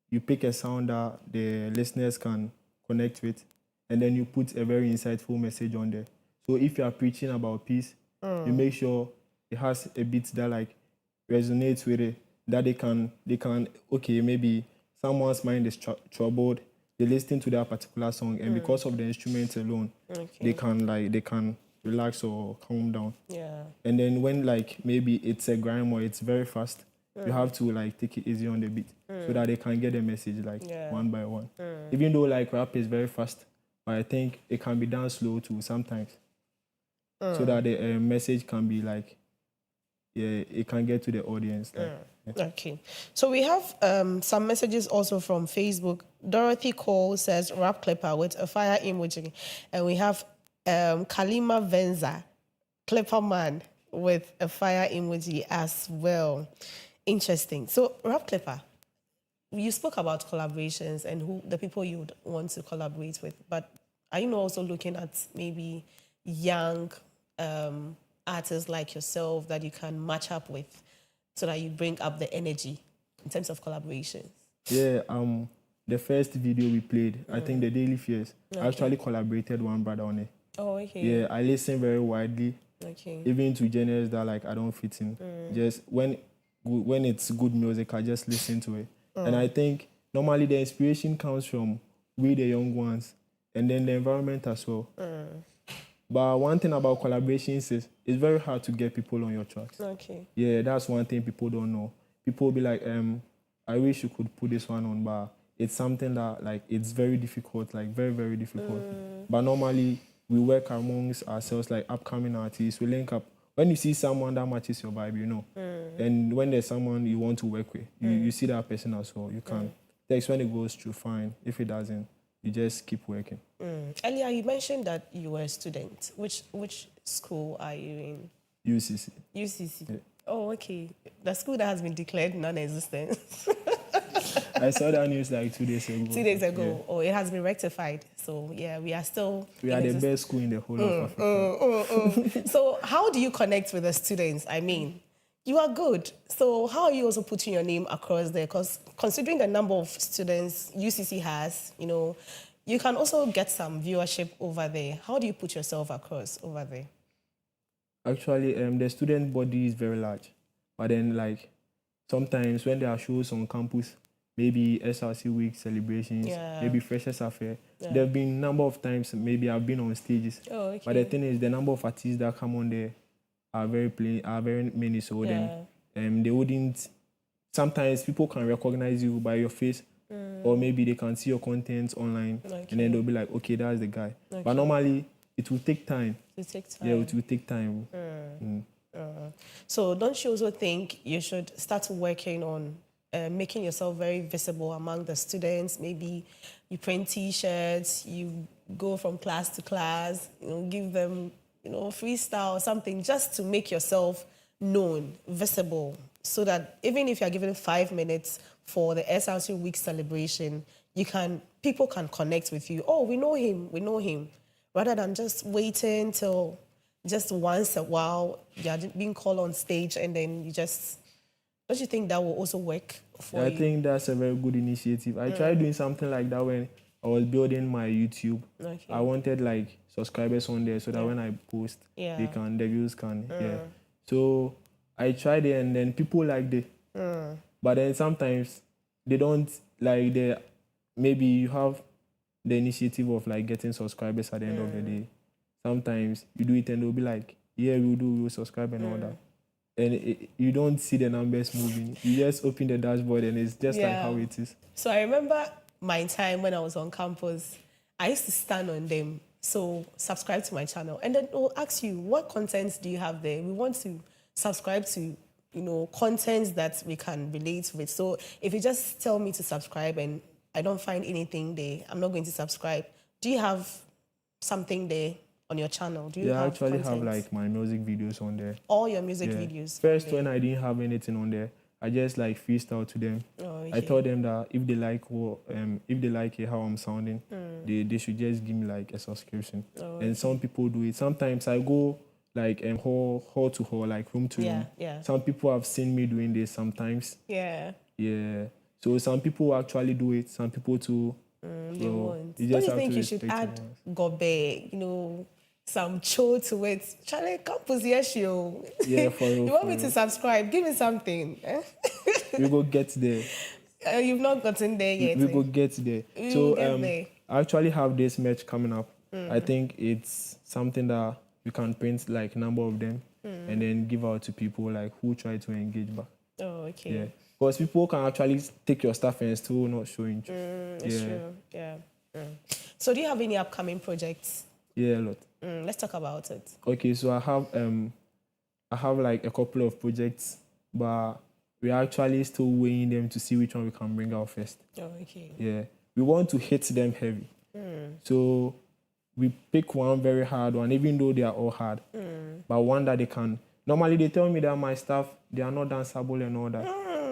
you pick a sound that the listeners can connect with, and then you put a very insightful message on there. So if you are preaching about peace, you make sure it has a beat that like resonates with it, that they can okay, maybe someone's mind is troubled, they listen to that particular song, and because of the instruments alone, they can relax or calm down. Yeah. And then when like maybe it's a grime or it's very fast, you have to like take it easy on the beat so that they can get the message like one by one. Even though like rap is very fast, but I think it can be done slow too sometimes, so that the message can be like, it can get to the audience. Okay. So we have some messages also from Facebook. Dorothy Cole says rap clipper with a fire emoji. And we have Kalima Venza, clipper man with a fire emoji as well. Interesting. So rap clipper, you spoke about collaborations and who the people you would want to collaborate with, but are you also looking at maybe young artists like yourself that you can match up with so that you bring up the energy in terms of collaborations? Yeah, the first video we played, I think the Daily Fears, I actually collaborated one brother on it. Oh, okay. Yeah, I listen very widely, even to genres that like I don't fit in. Just when it's good music, I just listen to it. And I think normally the inspiration comes from we the young ones and then the environment as well. But one thing about collaborations is it's very hard to get people on your tracks. Okay. Yeah, that's one thing people don't know. People will be like, I wish you could put this one on, but it's something that like it's very difficult, like very, very difficult. But normally we work amongst ourselves, like upcoming artists, we link up. When you see someone that matches your vibe, you know. And when there's someone you want to work with, you see that person as well. You can text when it goes through, fine. If it doesn't, you just keep working. Earlier, you mentioned that you were a student. Which school are you in? UCC. UCC. Yeah. Oh, okay. The school that has been declared non-existent. I saw that news like 2 days ago. 2 days ago. Yeah. Oh, it has been rectified. So, yeah, we are still... We are the best school in the whole of Africa. So, how do you connect with the students? I mean, you are good. So, how are you also putting your name across there? Because considering the number of students UCC has, you know, you can also get some viewership over there. How do you put yourself across over there? Actually, the student body is very large. But then, like, sometimes when there are shows on campus, maybe SRC week celebrations, maybe Freshers Affair, there have been a number of times maybe I've been on stages. Oh, okay. But the thing is, the number of artists that come on there are very many. So then they wouldn't. Sometimes people can recognize you by your face, or maybe they can see your content online, and then they'll be like, okay, that's the guy. But normally, it will take time. It takes time. Yeah, it will take time. So don't you also think you should start working on making yourself very visible among the students? Maybe you print T-shirts, you go from class to class, you know, give them, you know, freestyle or something just to make yourself known, visible, so that even if you're given 5 minutes for the SRC week celebration, people can connect with you. Oh, we know him, rather than just waiting till just once a while you're being called on stage and then you just... Don't you think that will also work for you? I think that's a very good initiative. I tried doing something like that when I was building my YouTube. Okay. I wanted like subscribers on there so that when I post, the views can, So I tried it and then people liked it. But then sometimes they don't like maybe you have the initiative of like getting subscribers at the end of the day. Sometimes you do it and they'll be like, yeah, we'll subscribe and all that. And you don't see the numbers moving. You just open the dashboard and it's just like how it is. So I remember my time when I was on campus, I used to stand on them. So subscribe to my channel. And then we'll ask you, what contents do you have there? We want to subscribe to contents that we can relate with. So if you just tell me to subscribe and I don't find anything there, I'm not going to subscribe. Do you have something there on your channel? Do you I have actually content? have like my music videos on there. All your music videos? First, when I didn't have anything on there, I just like freestyle to them. I told them that if they like how I'm sounding, they should just give me like a subscription. And some people do it. Sometimes I go like hall to hall, like room to room. Yeah. Some people have seen me doing this sometimes. Yeah. So some people actually do it. Some people too. They won't. You Don't just you have think to you should respect add gobe, some chill to it? Charlie, campus, yes, you. Yeah, for real. You want me to subscribe? Give me something. We go get there. You've not gotten there yet. We go get there. Get there. I actually have this merch coming up. I think it's something that we can print like number of them and then give out to people like who try to engage back. Oh, okay. Yeah. Because people can actually take your stuff and still not show interest. It's true. Yeah. So do you have any upcoming projects? Yeah, a lot. Let's talk about it. Okay, so I have like a couple of projects, but we're actually still weighing them to see which one we can bring out first. Oh, okay. Yeah. We want to hit them heavy. So we pick one very hard one, even though they are all hard. But one that they can. Normally they tell me that my stuff, they are not danceable and all that.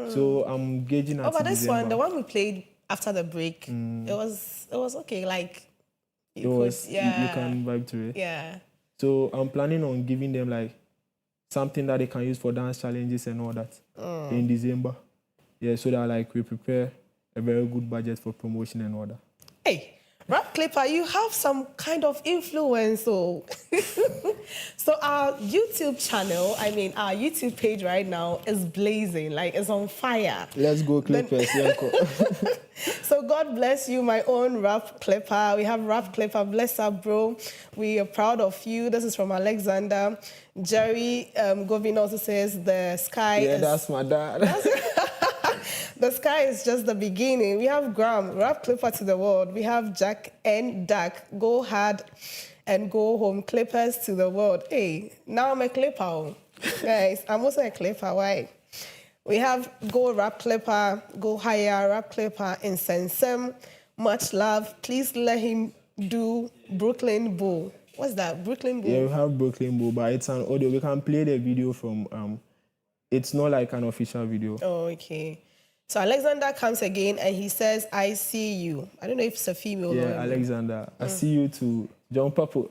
So I'm gauging at but this December. one, the one we played after the break, it was okay. Like you can vibe to it. Yeah. So I'm planning on giving them like something that they can use for dance challenges and all that in December. Yeah, so that like we prepare a very good budget for promotion and all that. Hey, Rap Clipper, you have some kind of influence. So our YouTube channel, our YouTube page right now is blazing, like it's on fire. Let's go, Clippers. So God bless you, my own Rap Clipper. We have Rap Clipper. Bless up, bro. We are proud of you. This is from Alexander. Jerry Govin also says the sky is... Yeah, that's my dad. The sky is just the beginning. We have Graham, Rap Clipper to the world. We have Jack and Dak, go hard and go home. Clippers to the world. Hey, now I'm a Clipper. Guys, I'm also a Clipper. Why? We have Go Rap Clipper, Go Higher, Rap Clipper, and Sensem. Much love. Please let him do Brooklyn Bull. What's that? Brooklyn Bull? Yeah, we have Brooklyn Bull, but it's an audio. We can play the video from... it's not like an official video. Oh, okay. So Alexander comes again and he says, I see you. I don't know if it's a female. Yeah, Alexander. I see you too. John Papo.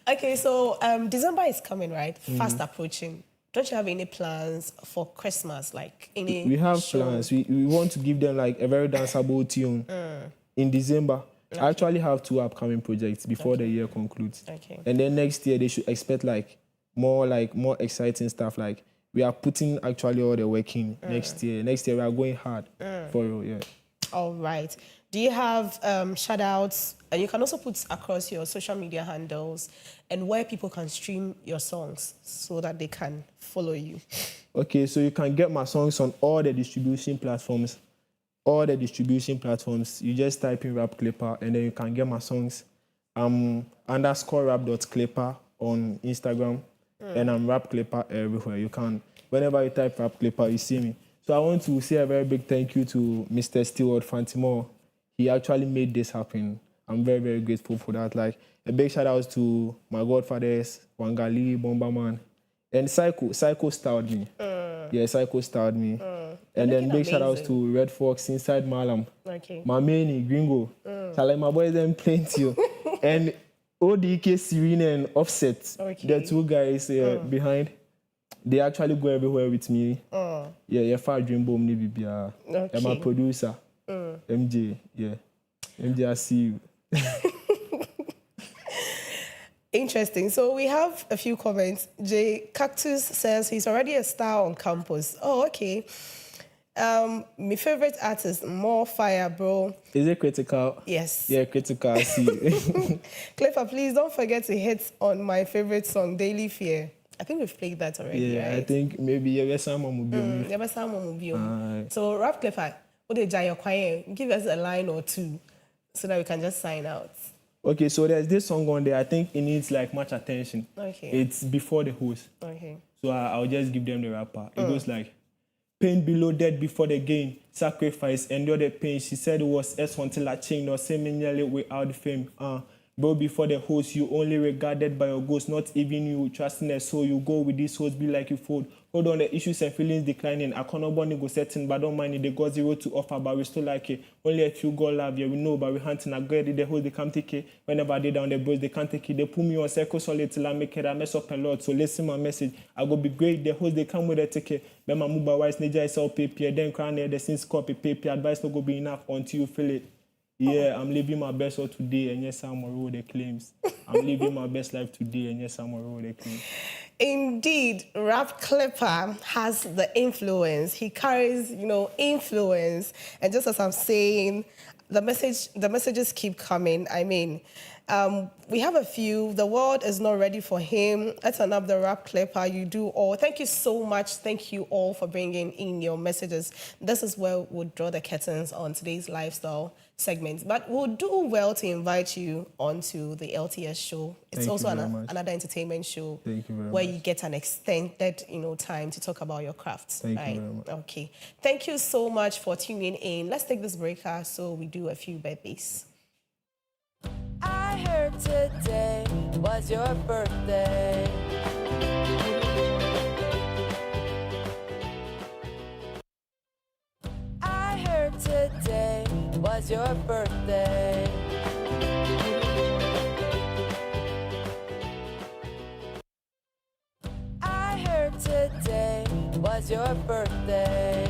Okay, so December is coming, right? Fast approaching. Don't you have any plans for Christmas? Like any We have show? plans. We want to give them like a very danceable tune in December. Okay. I actually have 2 upcoming projects before the year concludes. Okay. And then next year they should expect more exciting stuff. Like we are putting actually all the work in next year. Next year we are going hard for you. Yeah. All right. Do you have shout outs? And you can also put across your social media handles and where people can stream your songs so that they can follow you. Okay, so you can get my songs on all the distribution platforms. You just type in Rap Clipper and then you can get my songs. _rap.clipper on Instagram. And I'm Rap Clipper everywhere. You can, whenever you type Rap Clipper, you see me. So I want to say a very big thank you to Mr. Stewart Fantimore. He actually made this happen. I'm very, very grateful for that. Like a big shout out to my godfathers, Wangali, Bomberman, and Psycho styled me. Yeah, Psycho styled me. And then big shout outs to Red Fox, Inside Malam, Mameni, Gringo. So like my boys them plenty. And ODK, Serena, and Offset, the 2 guys behind, they actually go everywhere with me. Yeah, Far Dream Bomb, Nibibia. I'm a producer. MJ, yeah. MJ, I see you. Interesting. So we have a few comments. J Cactus says he's already a star on campus. Oh, okay. My favorite artist, more fire, bro. Is it Critical? Yes. Yeah, Critical, I see you. Clifford, please don't forget to hit on my favorite song, Daily Fear. I think we've played that already, yeah, right? I think maybe someone will be So, Rap Clifford, give us a line or 2 so that we can just sign out. Okay, so there's this song on there. I think it needs like much attention. Okay. It's before the host. Okay. So I'll just give them the rapper. It goes like, pain below death before the gain, sacrifice, endure the pain. She said it was S until I changed, or seemingly without the fame. Bro, before the host, you only regarded by your ghost, not even you trusting a soul. You go with this host, be like you fold. Hold on, the issues and feelings declining. I can't nobody go setting, but don't mind it. They got zero to offer, but we still like it. Only a few God love, yeah, we know, but we hunting. I get it, the host, they can't take it. Whenever they down the bros, they can't take it. They put me on circle solid till I make it. I mess up a lot, so listen my message. I go be great, the host, they come with a ticket. Then my move by wise, Naja is all paper. Then crown there, the since copy paper. Advice no go be enough until you feel it. Yeah, I'm living my best life today, and yes, I'm all the claims. I'm living my best life today, and yes, I'm all the claims. Indeed, Rap Clipper has the influence. He carries, influence. And just as I'm saying, the messages keep coming. I mean, we have a few. The world is not ready for him. Let's turn up the Rap Clipper. You do all. Thank you so much. Thank you all for bringing in your messages. This is where we'll draw the curtains on today's lifestyle segment. But we'll do well to invite you onto the LTS show. It's also another entertainment show. Thank you very where much. you get an extended, time to talk about your crafts. Thank right? you very much. Okay. Thank you so much for tuning in. Let's take this breaker so we do a few birthdays. I heard today was your birthday. I heard today was your birthday. I heard today was your birthday.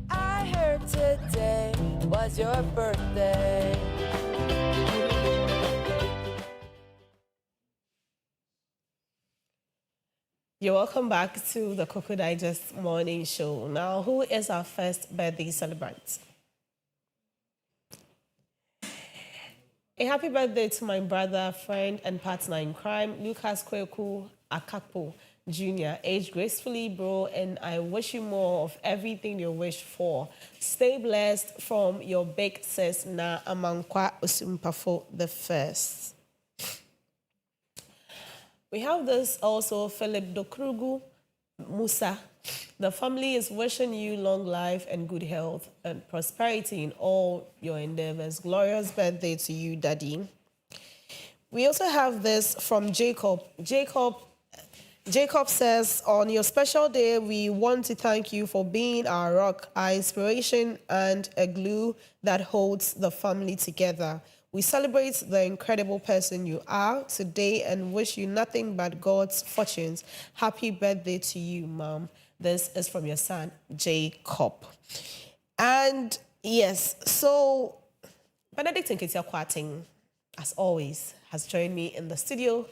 I heard today was your birthday. You're welcome back to the Koko Digest Morning Show. Now, who is our first birthday celebrant? A happy birthday to my brother, friend, and partner in crime, Lucas Kweku Akakpo Jr. Age gracefully, bro, and I wish you more of everything you wish for. Stay blessed from your big sis, Na Amankwa Osumpafo the first. We have this also, Philip Dokrugu Musa. The family is wishing you long life and good health and prosperity in all your endeavors. Glorious birthday to you, Daddy. We also have this from Jacob. Jacob says, on your special day, we want to thank you for being our rock, our inspiration, and a glue that holds the family together. We celebrate the incredible person you are today and wish you nothing but God's fortunes. Happy birthday to you, Mom. This is from your son, Jacob. And yes, so Benedict Nketia, as always, has joined me in the studio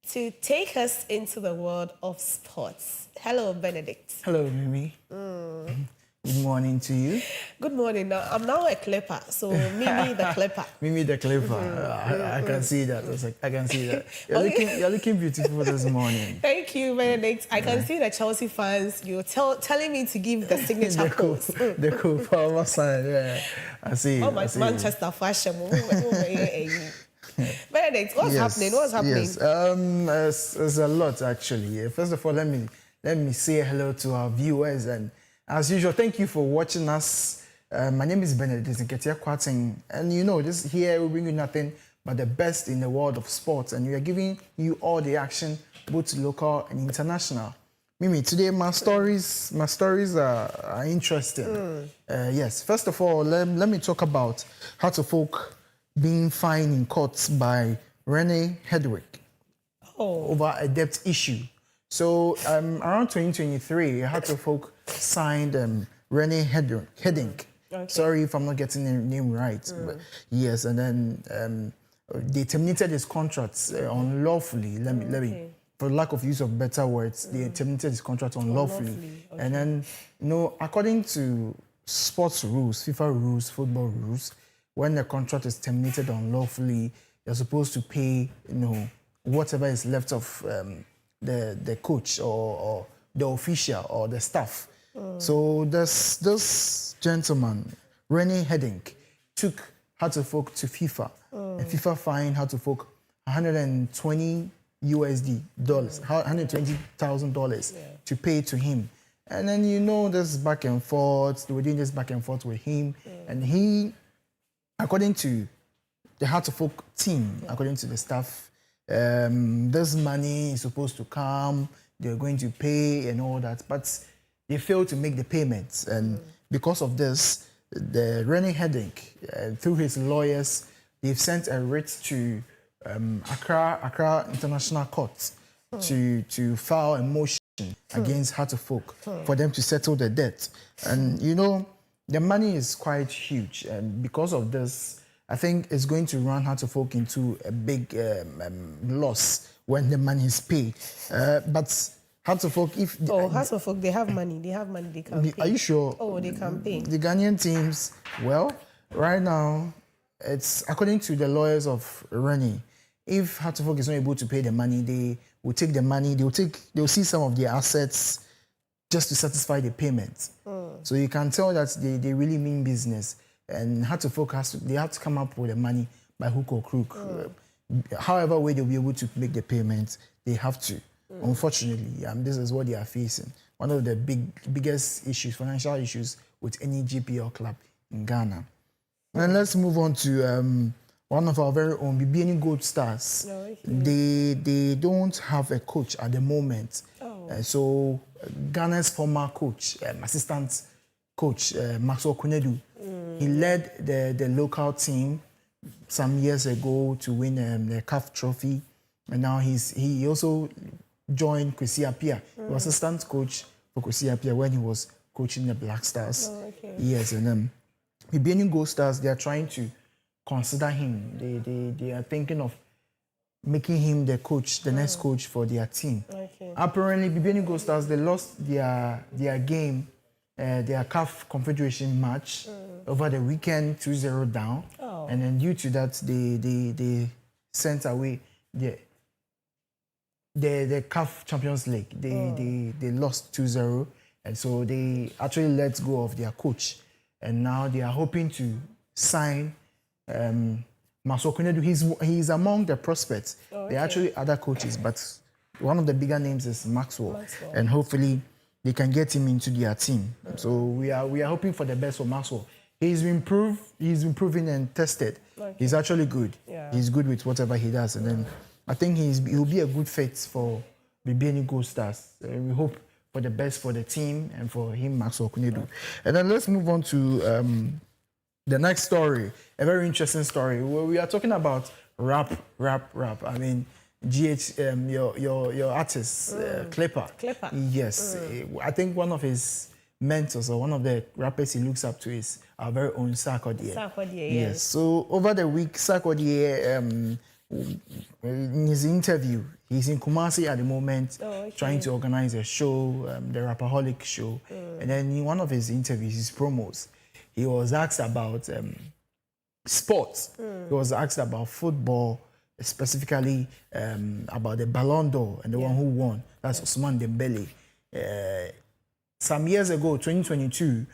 to take us into the world of sports. Hello, Benedict. Hello, Mimi. Good morning to you. Good morning. Now, I'm now a clipper, so Mimi the clipper. Mimi the clipper. I can see that. I can see that. You're looking beautiful this morning. Thank you, Benedict. I can see the Chelsea fans. You're telling me to give the signature pose. The cool power sign. Yeah, I see. Oh, my Manchester fashion. Benedict, what's happening? What's happening? Yes, there's a lot actually. First of all, let me say hello to our viewers, and as usual, thank you for watching us. My name is Benedict Nketia, and this here we bring you nothing but the best in the world of sports, and we are giving you all the action, both local and international. Mimi, today my stories are interesting. Yes, first of all, let me talk about how to folk being fined in courts by Rene Hedrick over a debt issue. So around 2023, Hartlefolk signed Rene Hedink. Okay. Sorry if I'm not getting the name right. But yes, and then they terminated his contracts unlawfully. Let me, for lack of use of better words, they terminated his contract unlawfully. Okay. And then, according to sports rules, FIFA rules, football rules, when the contract is terminated unlawfully, you're supposed to pay, whatever is left of the coach or the official or the staff. So this gentleman, Rene Heddink, took Hartlefolk to FIFA. And FIFA fined Hartlefolk $120 dollars, $120,000 to pay to him. And then this back and forth, they were doing this back and forth with him. And he, according to the Hartlefolk team, according to the staff, this money is supposed to come, they're going to pay and all that, but they failed to make the payments. And because of this, the Rene Heddink, through his lawyers, they've sent a writ to Accra International Court to file a motion against Hartlefolk for them to settle the debt. And the money is quite huge, and because of this, I think it's going to run Hartlefolk into a big loss when the money is paid. But Hartlefolk, Hartlefolk, they have money, they can pay. Are you sure? Oh, they can pay. The Ghanaian teams, well, right now, it's according to the lawyers of Rene. If Hartlefolk is not able to pay the money, they will take the money. They'll see some of their assets just to satisfy the payments. So you can tell that they really mean business. And Hartlefolk they have to come up with the money by hook or crook. However way they'll be able to make the payments, they have to. Unfortunately, this is what they are facing. One of the biggest issues, financial issues, with any GPL club in Ghana. And let's move on to one of our very own BBN Gold Stars. They don't have a coach at the moment. So Ghana's former coach, assistant coach, Maxwell Kunedu, he led the local team some years ago to win the CAF trophy. And now he also joined Kwesi Appiah. He was assistant coach for Kwesi Appiah when he was coaching the Black Stars. Yes, and BBN Gold Stars, they are trying to consider him. They are thinking of making him the coach, the next coach for their team. Apparently, BBN Gold Stars, they lost their game, their CAF Confederation match over the weekend, 2-0 down. And then due to that, they sent away the CAF Champions League. They lost 2-0, and so they actually let go of their coach. And now they are hoping to sign Maxwell Kunedu. He's among the prospects. There are actually other coaches, but one of the bigger names is Maxwell. And hopefully they can get him into their team. So we are hoping for the best for Maxwell. He's improving and tested. He's actually good. He's good with whatever he does, and then I think he'll be a good fit for BBN Gold Stars. We hope for the best for the team and for him, Maxwell Kunedu. And then let's move on to the next story, a very interesting story. Where we are talking about rap. I mean, your artist, Clipper. Yes, I think one of his mentors or one of the rappers he looks up to is our very own Sarkodie. Yes. So over the week, Sarkodie, in his interview, he's in Kumasi at the moment, trying to organize a show, the Rapaholic show. And then in one of his interviews, his promos, he was asked about sports. He was asked about football, specifically about the Ballon d'Or and the one who won. That's Ousmane Dembele. Some years ago, 2022,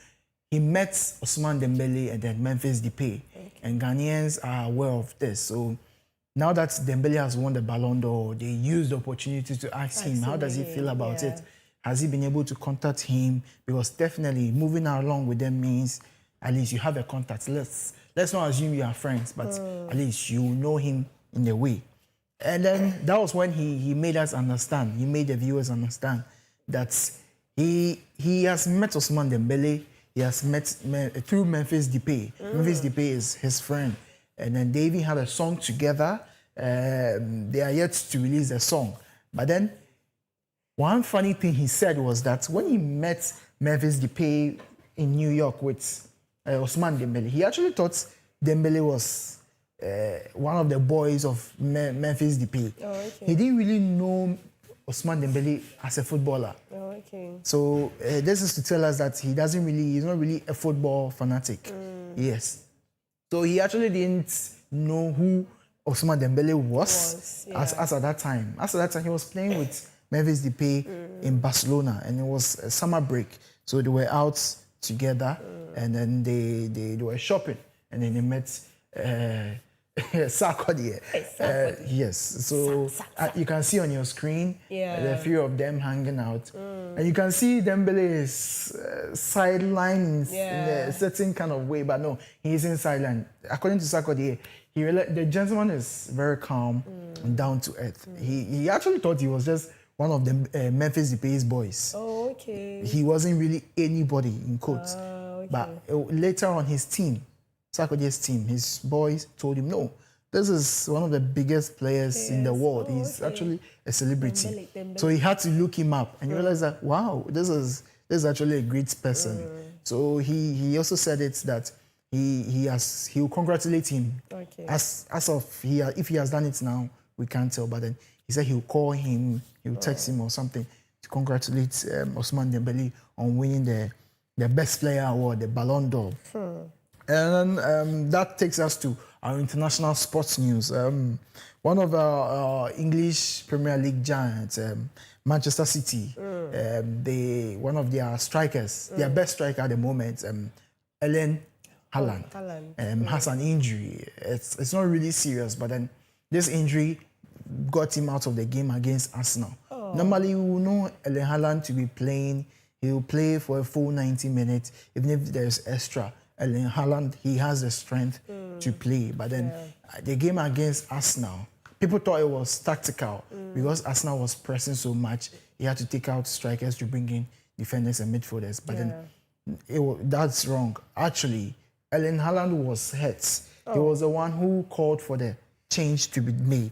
he met Ousmane Dembele and then Memphis Depay. And Ghanaians are aware of this. So now that Dembele has won the Ballon d'Or, they used the opportunity to ask him, how does he feel about it? Has he been able to contact him? Because definitely moving along with them means at least you have a contact. Let's not assume you are friends, but at least you know him in a way. And then that was when he made us understand, he made the viewers understand that he has met Ousmane Dembele, he has met through Memphis Depay. Memphis Depay is his friend. And then they even had a song together. They are yet to release a song. But then one funny thing he said was that when he met Memphis Depay in New York with Ousmane Dembele, he actually thought Dembele was one of the boys of Memphis Depay. He didn't really know Ousmane Dembele as a footballer. So this is to tell us that he's not really a football fanatic. Yes. So he actually didn't know who Ousmane Dembele was as at that time. As at that time, he was playing with Memphis Depay in Barcelona, and it was a summer break. So they were out together, and then they were shopping, and then they met Sarkodie. Yes, so you can see on your screen the three of them hanging out, and you can see Dembele's sideline in a certain kind of way, but no, he isn't sideline. According to Sarkodie, the gentleman is very calm and down to earth. He actually thought he was just one of the Memphis Depay's boys. Oh, okay. He wasn't really anybody in quotes. Okay. But later on his team, Sarkodie's team, his boys told him, no, this is one of the biggest players in the world. He's actually a celebrity. Dembele. So he had to look him up and he realized that, wow, this is actually a great person. So he also said it that he will congratulate him. Okay. As of if he has done it now, we can't tell. But then he said he'll call him, he'll text him or something to congratulate Ousmane Dembele on winning the best player award, the Ballon d'Or. And that takes us to our international sports news. One of our English Premier League giants, Manchester City, one of their strikers, their best striker at the moment, Erling Haaland, has an injury. It's not really serious, but then this injury got him out of the game against Arsenal. Normally, we will know Erling Haaland to be playing. He will play for a full 90 minutes, even if there's extra. Erling Haaland, he has the strength to play. But then the game against Arsenal, people thought it was tactical because Arsenal was pressing so much. He had to take out strikers to bring in defenders and midfielders. But then that's wrong. Actually, Erling Haaland was hurt. He was the one who called for the change to be made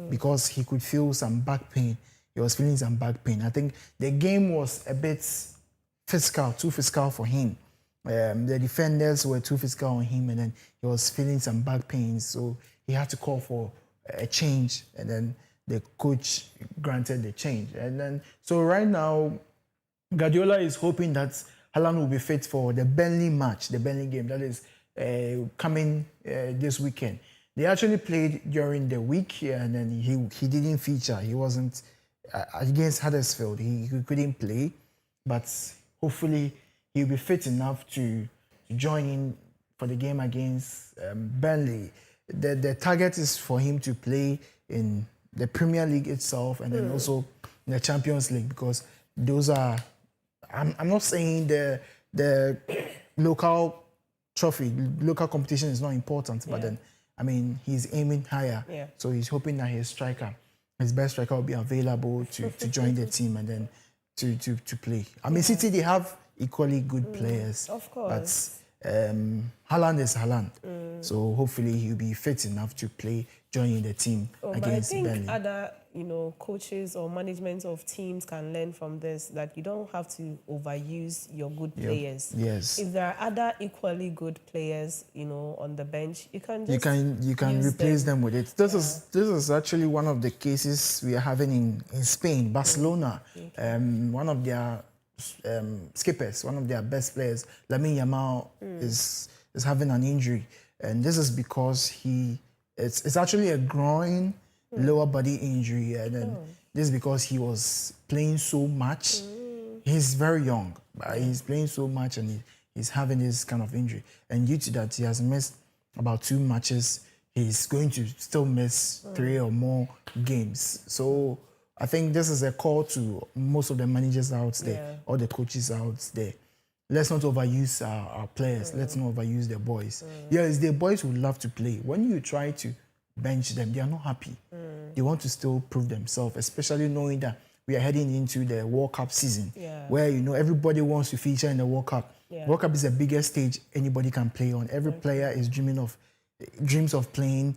because he could feel some back pain. He was feeling some back pain. I think the game was a bit physical, too physical for him. The defenders were too physical on him, and then he was feeling some back pains. So he had to call for a change, and then the coach granted the change. And then, so right now, Guardiola is hoping that Haaland will be fit for the Burnley match, the Burnley game that is coming this weekend. They actually played during the week, and then he didn't feature. He wasn't against Huddersfield. He couldn't play, but hopefully he'll be fit enough to join in for the game against Burnley. The target is for him to play in the Premier League itself and then also in the Champions League, because those are, I'm not saying the local trophy, local competition is not important, but then, I mean, he's aiming higher. So he's hoping that his best striker will be available to join the team and then to play. I mean, City, they have equally good players. Of course. But Haaland is Haaland. So hopefully he'll be fit enough to play, joining the team against Burnley. But I think other, coaches or management of teams can learn from this, that you don't have to overuse your good players. Yes. If there are other equally good players, on the bench, you can just you can replace them with it. This is actually one of the cases we are having in Spain, Barcelona. One of their skippers, one of their best players, Lamine Yamal, is having an injury, and this is because it's actually a groin lower body injury, and then this is because he was playing so much. He's very young, but he's playing so much and he's having this kind of injury, and due to that he has missed about 2 matches. He's going to still miss 3 or more games. So I think this is a call to most of the managers out there, or the coaches out there. Let's not overuse our players. Let's not overuse the boys. Yes, the boys would love to play. When you try to bench them, they are not happy. They want to still prove themselves, especially knowing that we are heading into the World Cup season, where everybody wants to feature in the World Cup. World Cup is the biggest stage anybody can play on. Every player is dreams of playing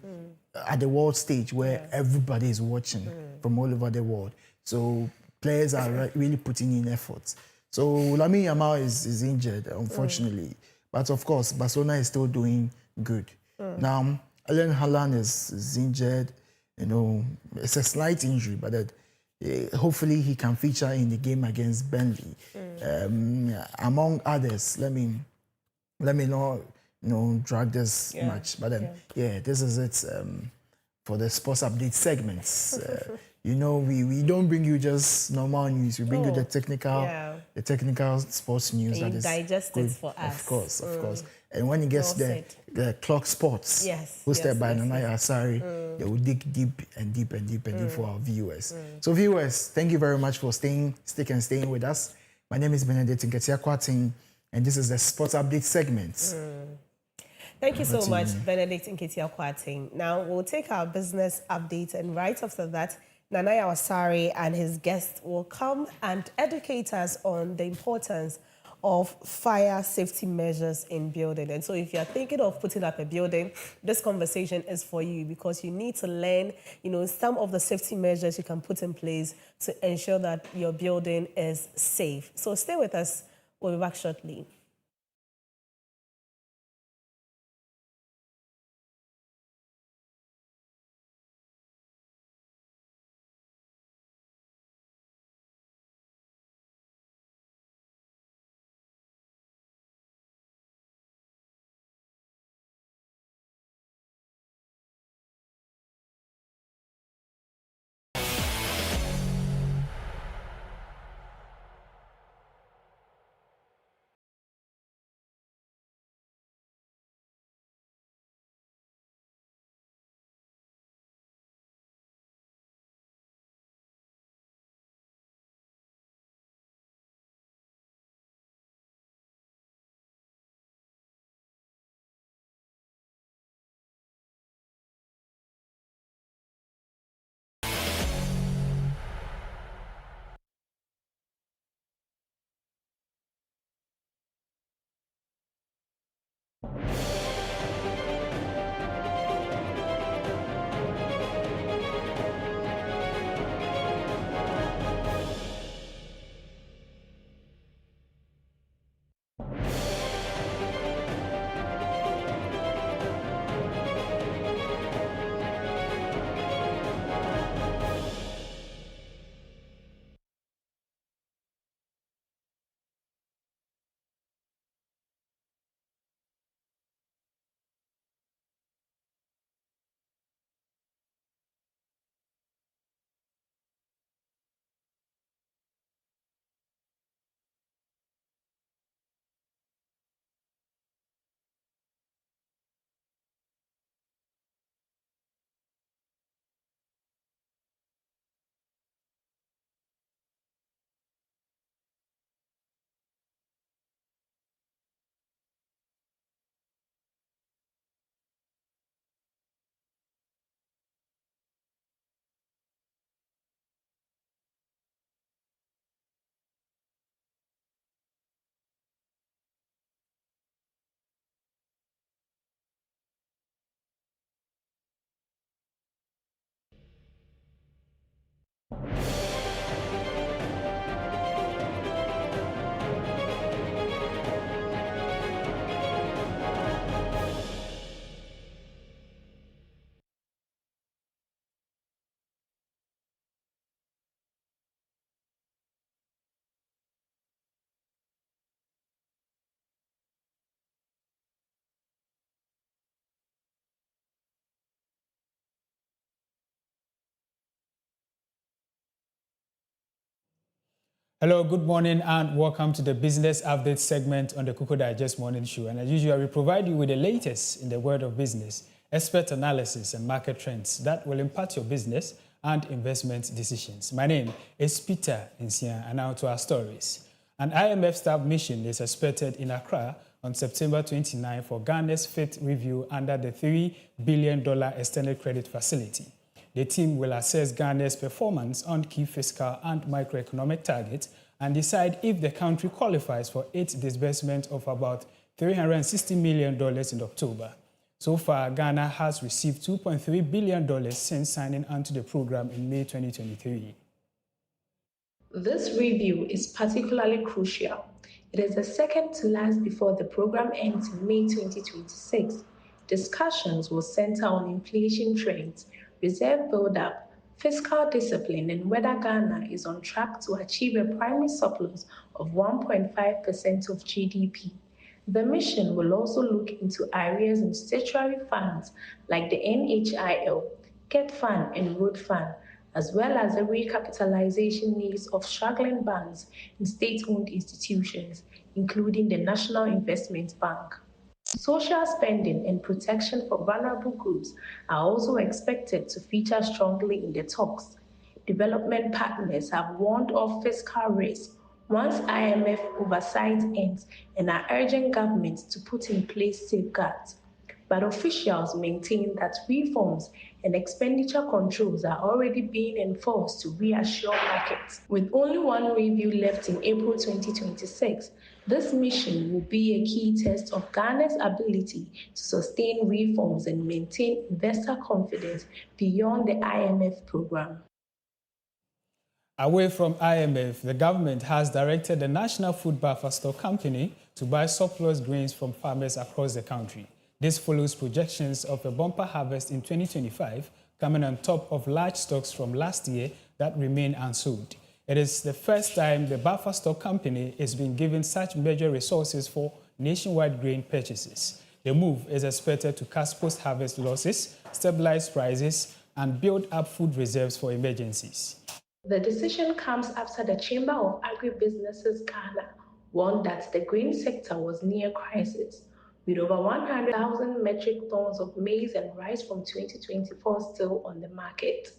at the world stage where everybody is watching from all over the world. So players are really putting in efforts. So Lamine Yamal is injured, unfortunately. But of course, Barcelona is still doing good. Now, Erling Haaland is injured. It's a slight injury, but hopefully he can feature in the game against Burnley. Among others, let me not drag this much, but then this is it for the sports update segments. we don't bring you just normal news. We bring you the technical sports news and that is digest good. it for us. Of course. And when it gets the clock sports, hosted by Nanaya Asari, they will dig deep and deep for our viewers. So viewers, thank you very much for staying with us. My name is Benedict Nketia-Kwating, and this is the Sports Update segment. Thank you so much, Benedict Nketia-Kwating. Now we'll take our business update, and right after that, Nanaya Asari and his guests will come and educate us on the importance of fire safety measures in building. And so if you're thinking of putting up a building, this conversation is for you, because you need to learn, some of the safety measures you can put in place to ensure that your building is safe. So stay with us. We'll be back shortly. Hello, good morning, and welcome to the Business Update segment on the Koko Digest Morning Show. And as usual, we provide you with the latest in the world of business, expert analysis, and market trends that will impact your business and investment decisions. My name is Peter Nsia, and now to our stories. An IMF staff mission is expected in Accra on September 29 for Ghana's fifth review under the $3 billion extended credit facility. The team will assess Ghana's performance on key fiscal and microeconomic targets and decide if the country qualifies for its disbursement of about $360 million in October. So far, Ghana has received $2.3 billion since signing onto the program in May 2023. This review is particularly crucial. It is the second to last before the program ends in May 2026. Discussions will center on inflation trends, reserve build-up, fiscal discipline, and whether Ghana is on track to achieve a primary surplus of 1.5% of GDP. The mission will also look into areas in statutory funds like the NHIL, Get Fund, and Road Fund, as well as the recapitalization needs of struggling banks and state-owned institutions, including the National Investment Bank. Social spending and protection for vulnerable groups are also expected to feature strongly in the talks. Development partners have warned of fiscal risk once IMF oversight ends and are urging governments to put in place safeguards. But officials maintain that reforms and expenditure controls are already being enforced to reassure markets. With only one review left in April 2026, this mission will be a key test of Ghana's ability to sustain reforms and maintain investor confidence beyond the IMF program. Away from IMF, the government has directed the National Food Buffer Stock Company to buy surplus grains from farmers across the country. This follows projections of a bumper harvest in 2025, coming on top of large stocks from last year that remain unsold. It is the first time the Buffer Stock Company is being given such major resources for nationwide grain purchases. The move is expected to cut post-harvest losses, stabilize prices, and build up food reserves for emergencies. The decision comes after the Chamber of Agribusinesses Ghana warned that the grain sector was near crisis, with over 100,000 metric tons of maize and rice from 2024 still on the market.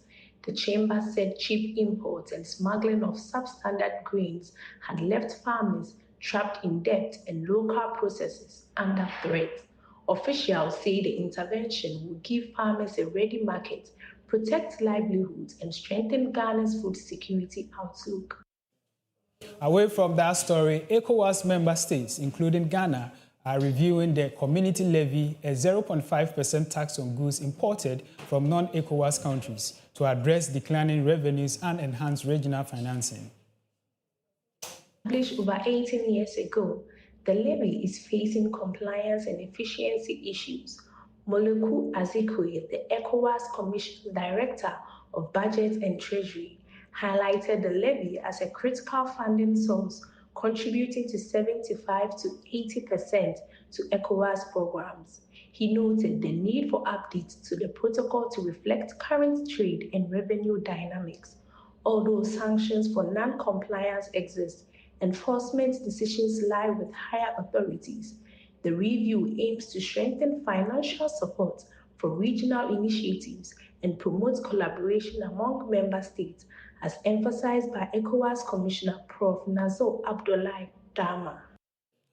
The chamber said cheap imports and smuggling of substandard grains had left farmers trapped in debt and local processes under threat. Officials say the intervention will give farmers a ready market, protect livelihoods, and strengthen Ghana's food security outlook. Away from that story, ECOWAS member states, including Ghana, are reviewing the community levy, a 0.5% tax on goods imported from non-ECOWAS countries, to address declining revenues and enhance regional financing. Established over 18 years ago, the levy is facing compliance and efficiency issues. Moleku Azikwe, the ECOWAS Commission Director of Budget and Treasury, highlighted the levy as a critical funding source, contributing to 75 to 80% to ECOWAS programs. He noted the need for updates to the protocol to reflect current trade and revenue dynamics. Although sanctions for non-compliance exist, enforcement decisions lie with higher authorities. The review aims to strengthen financial support for regional initiatives and promote collaboration among member states, as emphasized by ECOWAS Commissioner Prof. Nazo Abdoulaye Dama.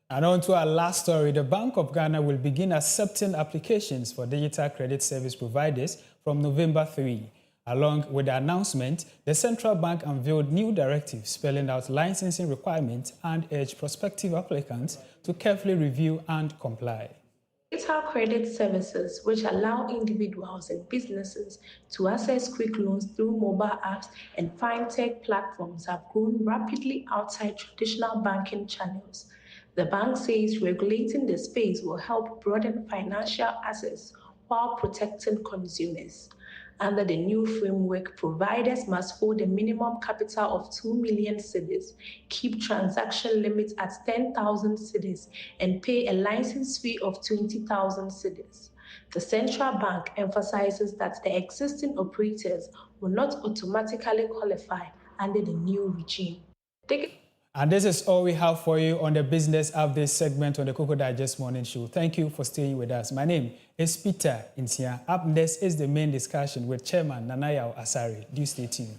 And on to our last story, the Bank of Ghana will begin accepting applications for digital credit service providers from November 3. Along with the announcement, the central bank unveiled new directives spelling out licensing requirements and urged prospective applicants to carefully review and comply. Digital credit services, which allow individuals and businesses to access quick loans through mobile apps and fintech platforms, have grown rapidly outside traditional banking channels. The bank says regulating the space will help broaden financial access while protecting consumers. Under the new framework, providers must hold a minimum capital of 2 million cedis, keep transaction limits at 10,000 cedis, and pay a license fee of 20,000 cedis. The central bank emphasizes that the existing operators will not automatically qualify under the new regime. And this is all we have for you on the Business Update segment on the Koko Digest Morning Show. Thank you for staying with us. My name is Peter Insia. Up next is the main discussion with Chairman Nanayao Asari. Do stay tuned.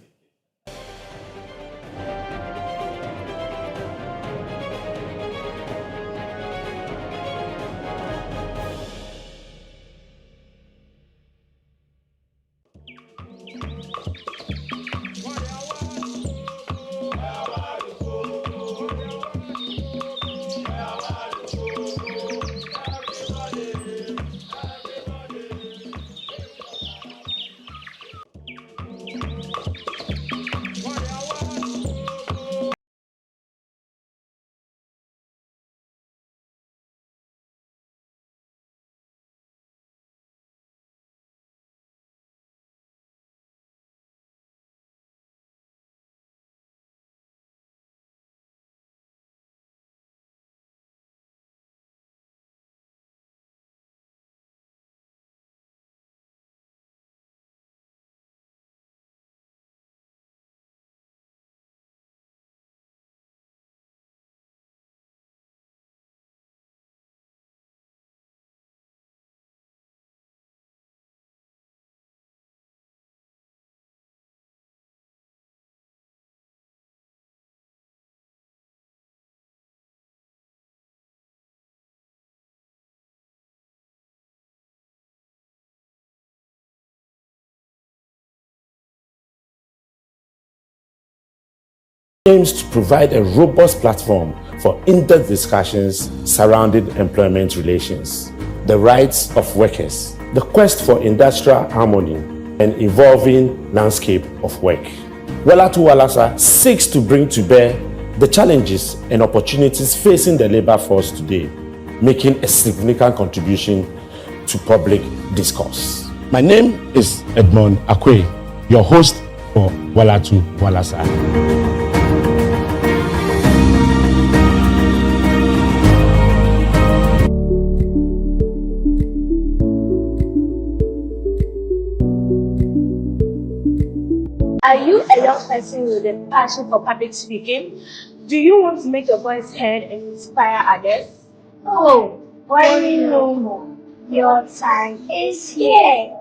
aims to provide a robust platform for in-depth discussions surrounding employment relations, the rights of workers, the quest for industrial harmony, and evolving landscape of work. Wala to Walasa seeks to bring to bear the challenges and opportunities facing the labor force today, making a significant contribution to public discourse. My name is Edmond Akwe, your host for Wala to Walasa. Are you a young person with a passion for public speaking? Do you want to make your voice heard and inspire others? Oh, worry no more. Your time is here.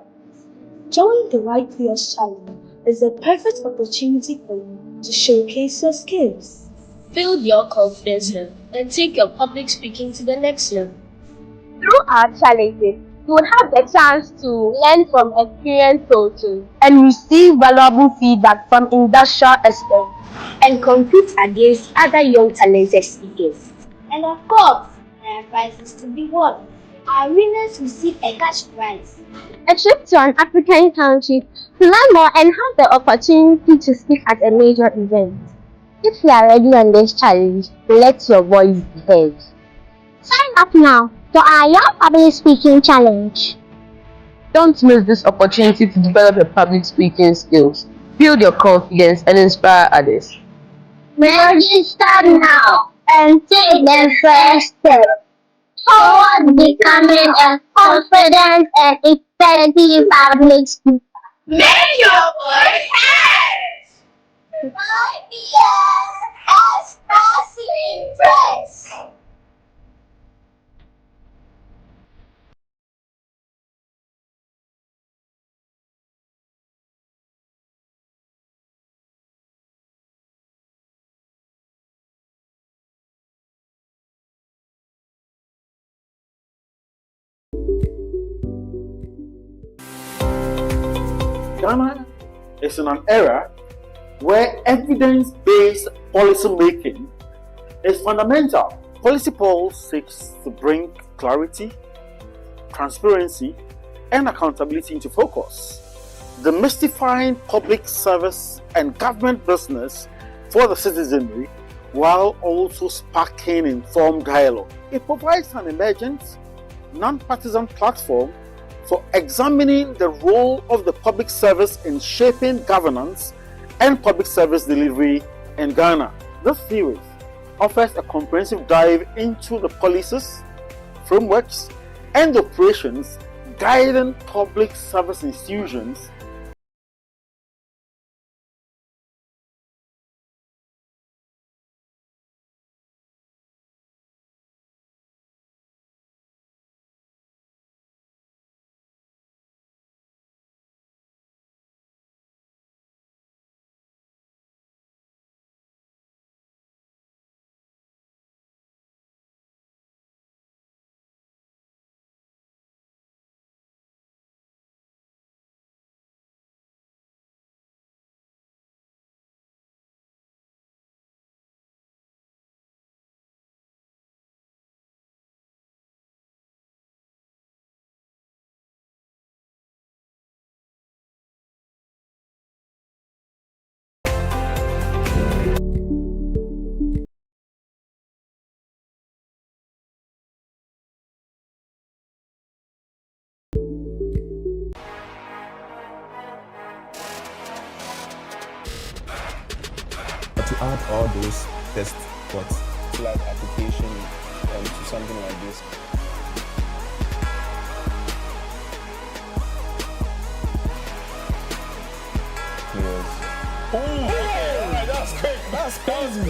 Join the Right Players Challenge is a perfect opportunity for you to showcase your skills. Build your confidence level and take your public speaking to the next level. Through our challenges, you will have the chance to learn from experienced coaches and receive valuable feedback from industrial experts and compete against other young talented speakers. And of course, there are prizes to be won. Our winners receive a cash prize, a trip to an African country to learn more and have the opportunity to speak at a major event. If you are ready on this challenge, let your voice be heard. Sign up now to our Young Public Speaking Challenge. Don't miss this opportunity to develop your public speaking skills, build your confidence, and inspire others. Register now and take the first step toward becoming a confident and effective public speaker. Make your voice heard! 5 years as passing press. Ghana is in an era where evidence-based policy making is fundamental. Policy polls seeks to bring clarity, transparency, and accountability into focus, demystifying public service and government business for the citizenry while also sparking informed dialogue. It provides an emergent, non-partisan platform for examining the role of the public service in shaping governance and public service delivery in Ghana. This series offers a comprehensive dive into the policies, frameworks, and operations guiding public service institutions to add all those test pots like application to something like this. Oh, okay. That's quick. That's crazy.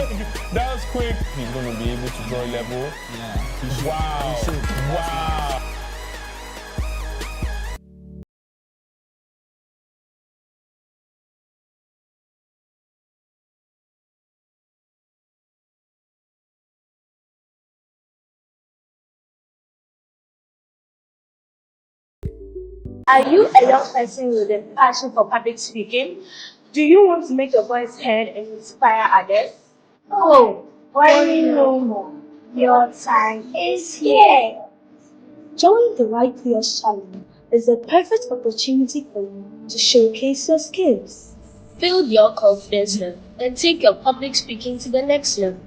That's quick. He's going to be able to draw a level. Yeah. Wow. Wow. Are you a young person with a passion for public speaking? Do you want to make your voice heard and inspire others? Oh, worry no more. Your time is here. Join the Right Players Challenge is a perfect opportunity for you to showcase your skills. Build your confidence level and take your public speaking to the next level.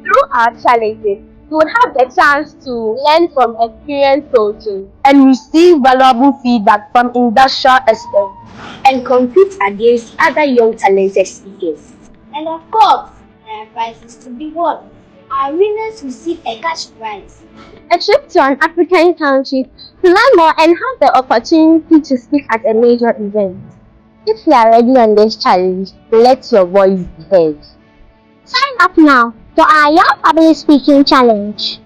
Through our challenges, you will have the chance to learn from experienced coaches and receive valuable feedback from industrial experts And compete against other young talented speakers. And of course, there are prizes to be won. Our winners receive a cash prize. A trip to an African country to learn more and have the opportunity to speak at a major event. If you are ready on this challenge, let your voice be heard. Sign up now to our Young Public Speaking Challenge.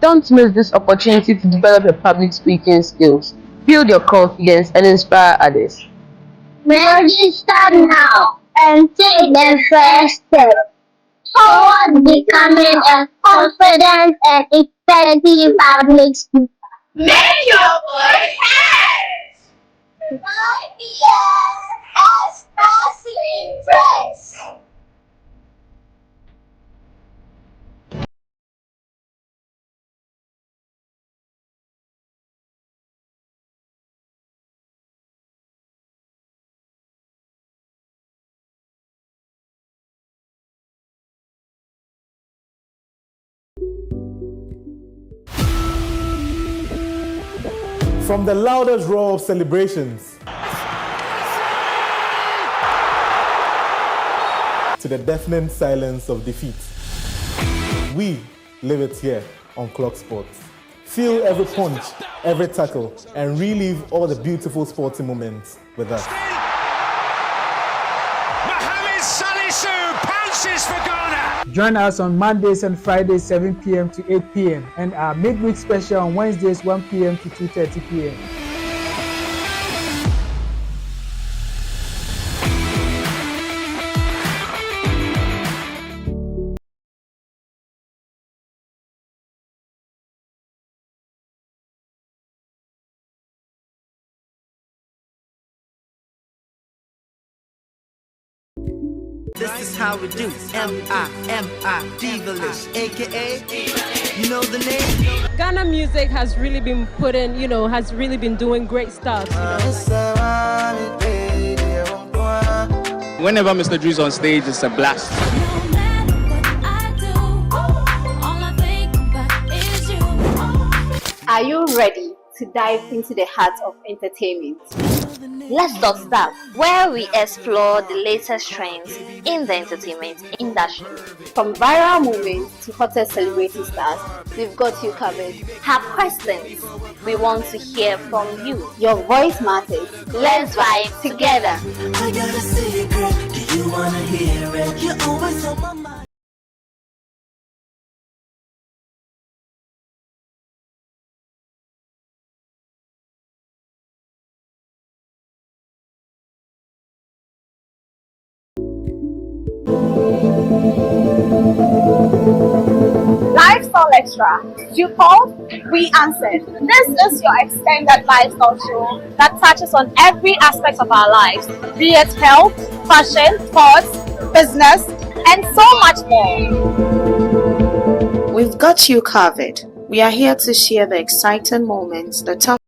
Don't miss this opportunity to develop your public speaking skills, build your confidence, and inspire others. Register now and take the first step toward becoming a confident and effective public speaker. Make your voice heard! 5 years as Press. From the loudest roar of celebrations to the deafening silence of defeat, we live it here on Clock Sports. Feel every punch, every tackle, and relive all the beautiful sporting moments with us. Pounces for Ghana. Join us on Mondays and Fridays 7 p.m. to 8 p.m. and our midweek special on Wednesdays 1 p.m. to 2:30 p.m. This is how we do. M-I-M-I, Divalish, aka, you know the name? Ghana music has really been putting, has really been doing great stuff. Whenever Mr. Drew's on stage, it's a blast. Are you ready to dive into the heart of entertainment? Let's start where we explore the latest trends in the entertainment industry. From viral moments to hottest celebrity stars, we've got you covered. Have questions? We want to hear from you. Your voice matters. Let's vibe together. I got a secret. Do you wanna hear it? You're always on my mind. Lifestyle Extra. You called, we answered. This is your extended lifestyle show that touches on every aspect of our lives, be it health, fashion, sports, business, and so much more. We've got you covered. We are here to share the exciting moments, the tough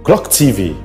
Clock TV.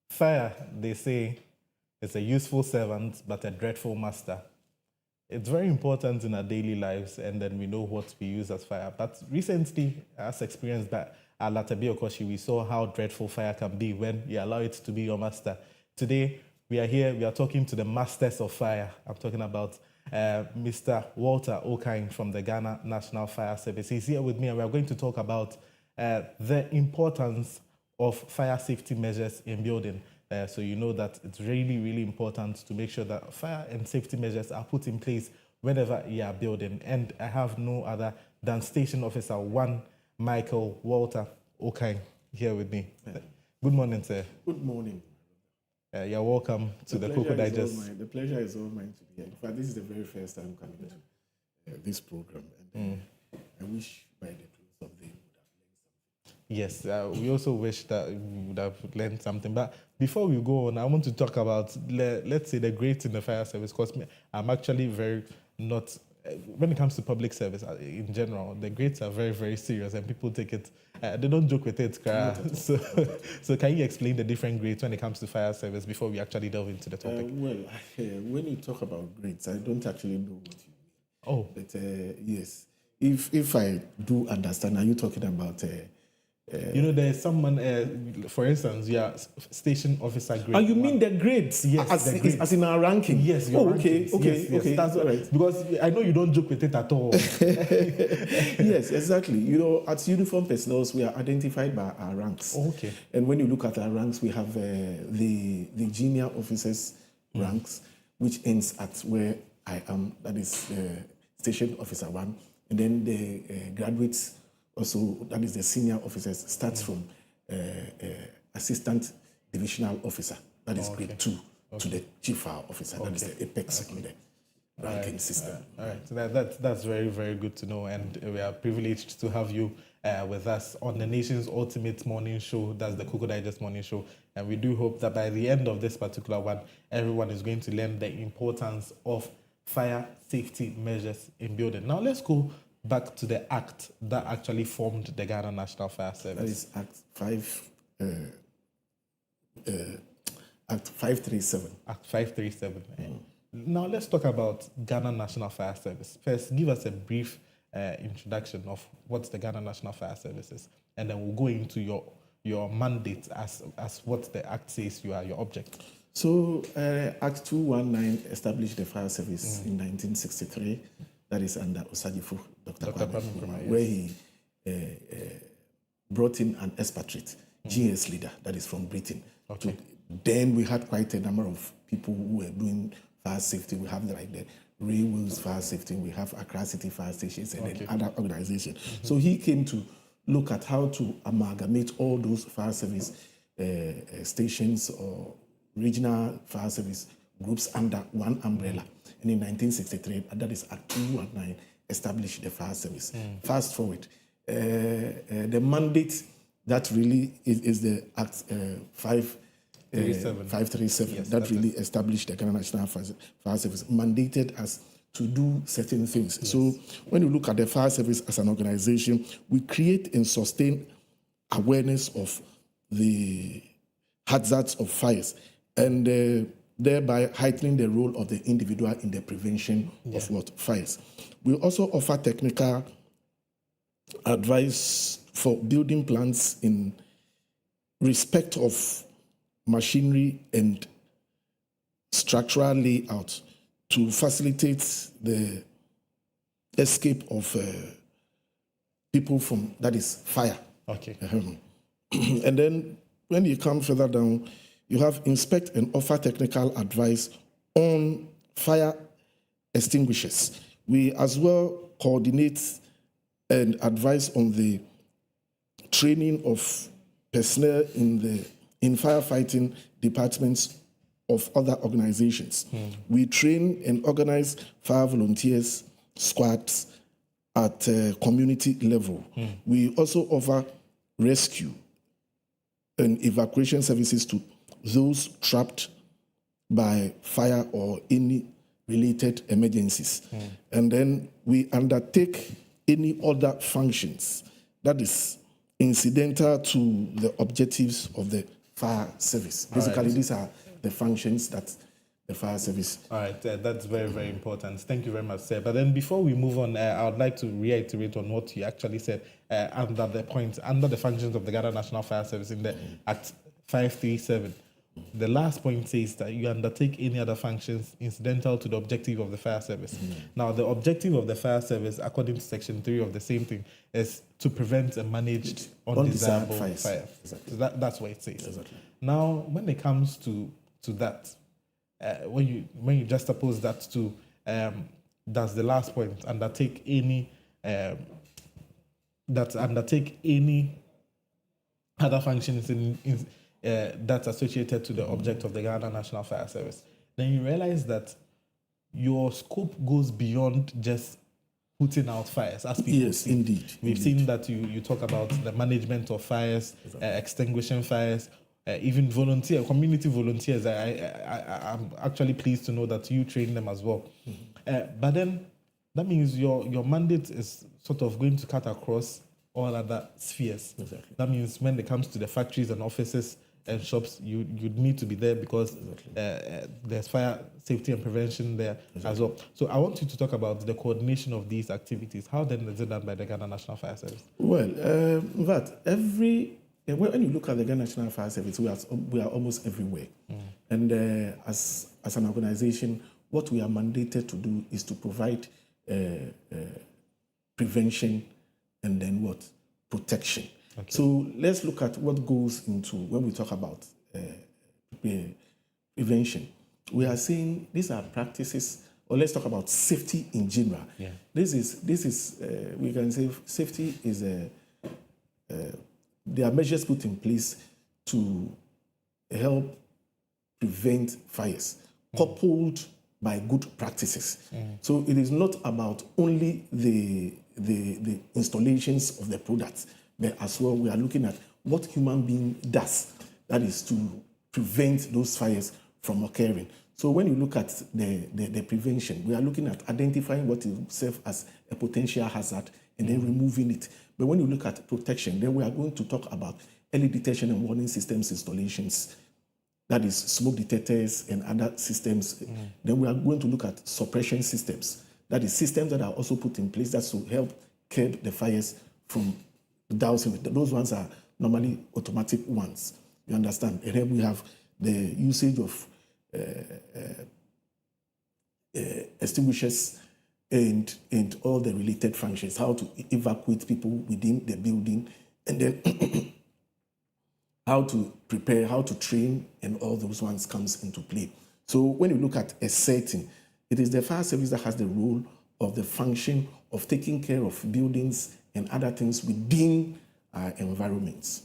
Fire, they say, is a useful servant but a dreadful master. It's very important in our daily lives, and then we know what we use as fire. But recently, as experienced by Alatabi Okoshi, we saw how dreadful fire can be when you allow it to be your master. Today, we are here, we are talking to the masters of fire. I'm talking about Mr. Walter Okine from the Ghana National Fire Service. He's here with me, and we are going to talk about the importance of fire safety measures in building. So you know that it's really, really important to make sure that fire and safety measures are put in place whenever you are building. And I have no other than Station Officer 1, Michael Walter Okine, here with me. Good morning, sir. Good morning. You're welcome to the Koko Digest. The pleasure is all mine to be here. In fact, this is the very first time coming to this program. And I wish by the close of the day, yes, we also wish that we would have learned something. But before we go on, I want to talk about, let's say, the greats in the fire service, because I'm actually very not, when it comes to public service in general, the greats are very, very serious, and people take it, they don't joke with it. So can you explain the different grades when it comes to fire service before we actually delve into the topic? When you talk about grades, I don't actually know what you mean. Oh. But yes, if I do understand, are you talking about... there's someone, for instance, you are station officer grade. Oh, you mean the grades? Yes, the grades. As in our ranking? Yes, okay. That's all right. Because I know you don't joke with it at all. Yes, exactly. As uniform personnel, we are identified by our ranks. Okay. And when you look at our ranks, we have the junior officers ranks, which ends at where I am, that is Station Officer 1. And then the graduates also, that is the senior officers, starts from assistant divisional officer, that is grade 2, to the chief fire officer, that is the apex in the ranking system. All right. So that's very, very good to know, and we are privileged to have you with us on the nation's ultimate morning show. That's the Koko Digest morning show, and we do hope that by the end of this particular one, everyone is going to learn the importance of fire safety measures in building. Now let's go back to the act that actually formed the Ghana National Fire Service. That is Act 537. Act 537. Now let's talk about Ghana National Fire Service. First, give us a brief introduction of what the Ghana National Fire Service is, and then we'll go into your mandate as what the Act says you are, your object. So Act 219 established the fire service in 1963. That is under Osajifo, Dr. Kwame Nkrumah, where he brought in an expatriate, GS leader, that is from Britain. Okay. Then we had quite a number of people who were doing fire safety. We have like the Railways Fire Safety, we have Accra City Fire Stations, and then other organizations. So he came to look at how to amalgamate all those fire service stations or regional fire service groups under one umbrella. And in 1963, that is Act 219, established the fire service. Fast forward, the mandate that really is the Act 537, yes, that really established the Ghana National Fire Service, mandated us to do certain things. Yes. So when you look at the fire service as an organization, we create and sustain awareness of the hazards of fires, and thereby heightening the role of the individual in the prevention of fires. We also offer technical advice for building plans in respect of machinery and structural layout to facilitate the escape of people from, that is, fire. Okay. And then when you come further down, you have inspect and offer technical advice on fire extinguishers. We as well coordinate and advise on the training of personnel in firefighting departments of other organizations. We train and organize fire volunteers squads at community level. We also offer rescue and evacuation services to those trapped by fire or any related emergencies. And then we undertake any other functions that is incidental to the objectives of the fire service. Basically, these are the functions that the fire service. All right, that's very, very important. Thank you very much, sir. But then before we move on, I would like to reiterate on what you actually said under the functions of the Ghana National Fire Service in the Act 537. The last point says that you undertake any other functions incidental to the objective of the fire service. Now, the objective of the fire service, according to Section 3 of the same thing, is to prevent and manage undesirable fires. Exactly. So that's what it says. Exactly. Now, when it comes to that, when you juxtapose that to that's the last point, undertake any other functions that's associated to the object of the Ghana National Fire Service, then you realize that your scope goes beyond just putting out fires, as people Yes, see. indeed. We've seen that you talk about the management of fires, extinguishing fires, even community volunteers. I'm actually pleased to know that you train them as well. But then that means your mandate is sort of going to cut across all other spheres. Exactly. That means when it comes to the factories and offices and shops, you need to be there because there's fire safety and prevention there as well. So I want you to talk about the coordination of these activities. How then is it done by the Ghana National Fire Service? Well, when you look at the Ghana National Fire Service, we are almost everywhere. And as an organization, what we are mandated to do is to provide prevention and then what? Protection. Okay. So let's look at what goes into when we talk about prevention. We are saying these are practices, or let's talk about safety in general. Yeah. This is we can say safety is there are measures put in place to help prevent fires, coupled by good practices. So it is not about only the installations of the products, but as well we are looking at what human being does, that is to prevent those fires from occurring. So when you look at the prevention, we are looking at identifying what will serve as a potential hazard and then removing it. But when you look at protection, then we are going to talk about early detection and warning systems installations, that is smoke detectors and other systems. Then we are going to look at suppression systems, That is systems that are also put in place that will help curb the fires from dousing. Those ones are normally automatic ones. You understand? And then we have the usage of extinguishers and all the related functions, how to evacuate people within the building, and then how to prepare, how to train, and all those ones comes into play. So when you look at a setting, it is the fire service that has the role of the function of taking care of buildings and other things within our environments.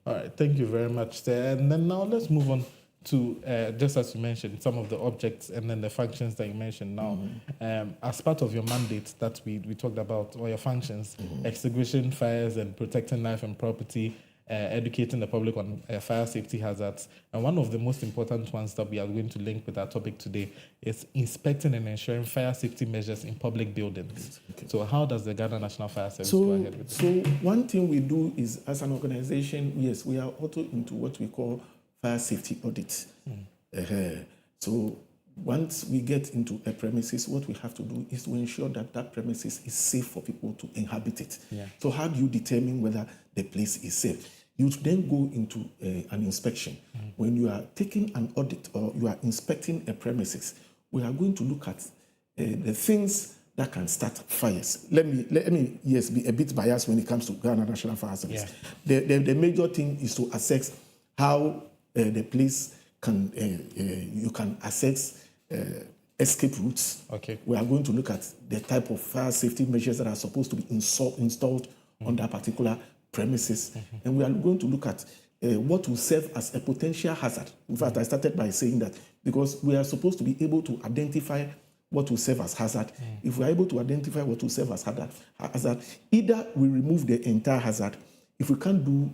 All right, thank you very much. And then now let's move on to, just as you mentioned, some of the objects and then the functions that you mentioned now. As part of your mandate that we talked about, or your functions, extinguishing fires and protecting life and property, educating the public on fire safety hazards. And one of the most important ones that we are going to link with our topic today is inspecting and ensuring fire safety measures in public buildings. Okay. So how does the Ghana National Fire Service go ahead with this? So one thing we do is, as an organization, yes, we are also into what we call fire safety audit. So once we get into a premises, what we have to do is to ensure that that premises is safe for people to inhabit it. So how do you determine whether the place is safe? You then go into an inspection. When you are taking an audit or you are inspecting a premises, we are going to look at the things that can start fires. Let me yes, be a bit biased when it comes to Ghana National Fire Service. The major thing is to assess how the place can, you can assess escape routes. Okay. We are going to look at the type of fire safety measures that are supposed to be installed on that particular premises. And we are going to look at what will serve as a potential hazard. In fact, I started by saying that because we are supposed to be able to identify what will serve as hazard. If we are able to identify what will serve as hazard, either we remove the entire hazard. If we can't do,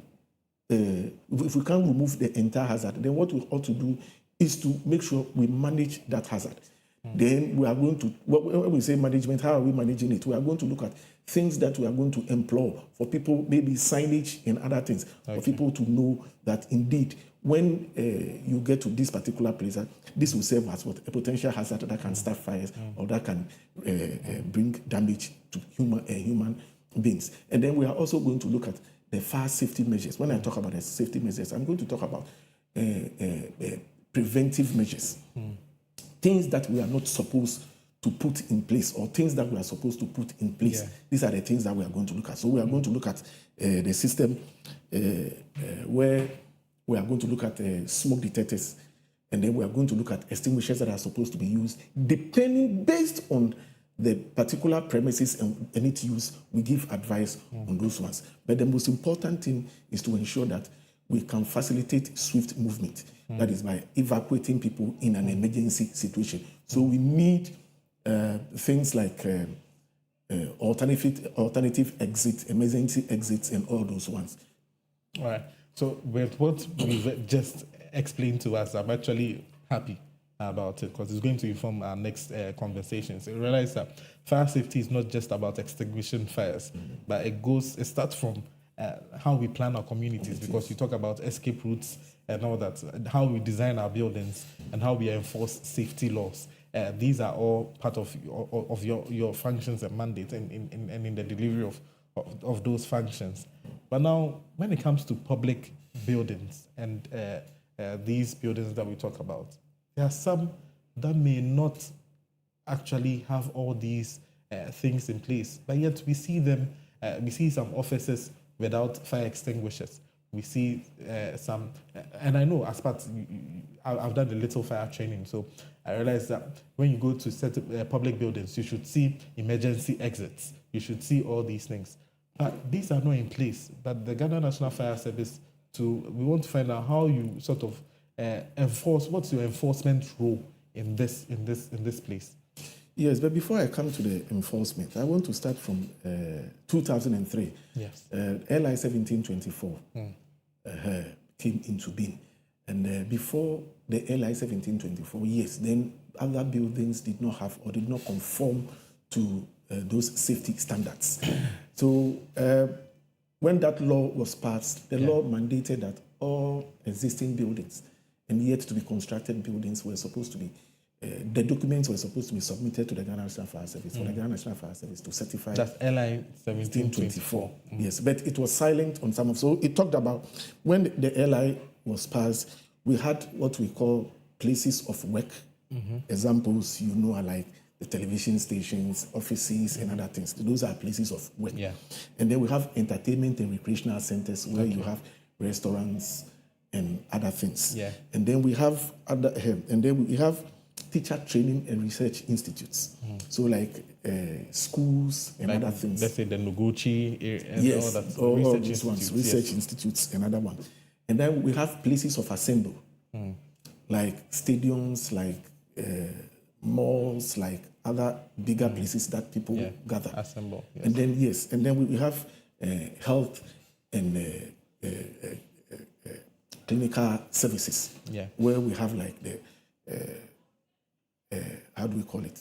if we can't remove the entire hazard, then what we ought to do is to make sure we manage that hazard. Then we are going to, when we say management, how are we managing it? We are going to look at things that we are going to employ for people, maybe signage and other things, for people to know that indeed, when you get to this particular place, this will serve as what, a potential hazard that can start fires or that can bring damage to human beings. And then we are also going to look at the fire safety measures. When I talk about the safety measures, I'm going to talk about preventive measures. Things that we are not supposed to put in place or things that we are supposed to put in place. These are the things that we are going to look at. So we are going to look at the system where we are going to look at smoke detectors, and then we are going to look at extinguishers that are supposed to be used. Depending, based on the particular premises and its use, we give advice on those ones. But the most important thing is to ensure that we can facilitate swift movement. That is by evacuating people in an emergency situation. So we need things like alternative exits, emergency exits, and all those ones. All right. So with what you've just explained to us, I'm actually happy about it because it's going to inform our next conversations. I realize that fire safety is not just about extinguishing fires, but it starts from how we plan our communities, because you talk about escape routes and all that, how we design our buildings and how we enforce safety laws. These are all part of your functions and mandates and in the delivery of those functions. But now, when it comes to public buildings and these buildings that we talk about, there are some that may not actually have all these things in place, but yet we see them. We see some offices without fire extinguishers. We see some, and I know as part, I've done a little fire training, so I realized that when you go to set public buildings, you should see emergency exits. You should see all these things. But these are not in place. But the Ghana National Fire Service, we want to find out how you sort of enforce. What's your enforcement role in this place? Yes, but before I come to the enforcement, I want to start from 2003. Yes. LI 1724 came into being. And before the LI 1724, yes, then other buildings did not have or did not conform to those safety standards. So when that law was passed, the law mandated that all existing buildings and yet to be constructed buildings were supposed to be the documents were supposed to be submitted to the Ghana National Fire Service for the Ghana National Fire Service to certify. That's LI 1724. Yes, but it was silent on some of. So it talked about when the LI was passed, we had what we call places of work. Examples, are like the television stations, offices, and other things. Those are places of work. Yeah. And then we have entertainment and recreational centers where you have restaurants and other things. Yeah. And then we have teacher training and research institutes. So like schools and like, other things. Let's say the Noguchi and Yes, all that. all Research these ones, institutes, research yes. institutes, another one. And then we have places of assembly, like stadiums, like malls, like other bigger places that people gather. Assemble. Yes. And then we have health and clinical services, where we have like the how do we call it?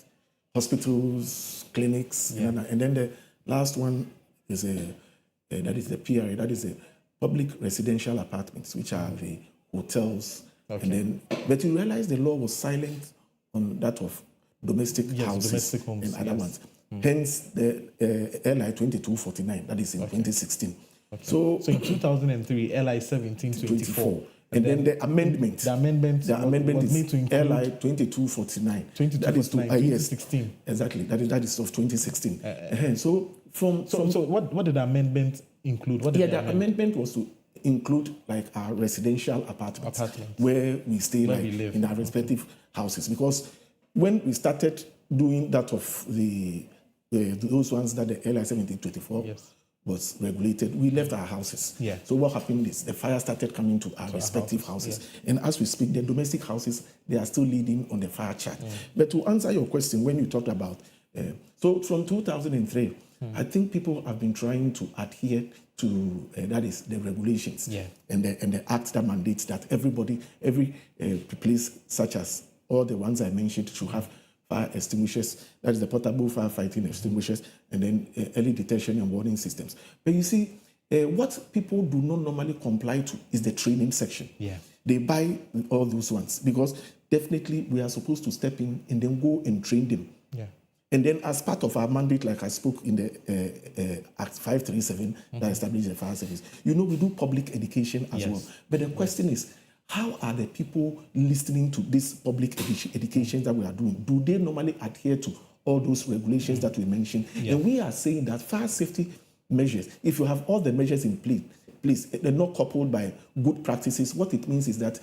Hospitals, clinics, and then the last one is that is the PRA, that is the public residential apartments, which are the hotels. Okay. And then, but you realize the law was silent on that of domestic houses domestic homes, and other ones. Hence the LI 2249, that is in 2016. Okay. So in 2003, LI 1724. And then the amendment. The amendment was made to include LI 2249. 2249, That is to 2016. Exactly. That is of 2016. So what did the amendment include? The amendment was to include like our residential apartments. Where we stay, Where like we live. in our respective houses. Because when we started doing that of those ones that the LI 1724 was regulated, we left our houses. Yeah. So what happened is the fire started coming to our respective houses. And as we speak, the domestic houses, they are still leading on the fire chart. But to answer your question, when you talked about, so from 2003, I think people have been trying to adhere to, that is the regulations and the act that mandates that every place such as all the ones I mentioned should have fire extinguishers, that is the portable firefighting extinguishers, and then early detection and warning systems. But you see, what people do not normally comply to is the training section. Yeah. They buy all those ones because definitely we are supposed to step in and then go and train them. Yeah. And then as part of our mandate, like I spoke in the Act 537 that established the fire service, we do public education as well. But the question is, how are the people listening to this public education that we are doing? Do they normally adhere to all those regulations that we mentioned? And we are saying that fire safety measures, if you have all the measures in place, they're not coupled by good practices. What it means is that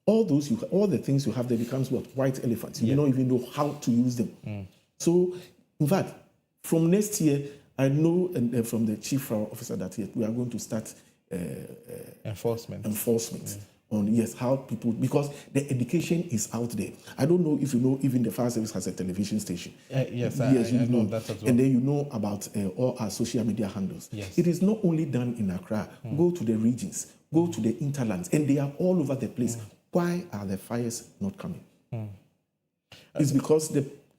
all the things you have, they becomes what? White elephants. You don't even know how to use them. So, in fact, from next year, I know from the chief fire officer that we are going to start enforcement on how people, because the education is out there. I don't know if you know, even the fire service has a television station. Yes, I know that as well. And then you know about all our social media handles. Yes. It is not only done in Accra. Go to the regions, go to the interlands, and they are all over the place. Why are the fires not coming? It's because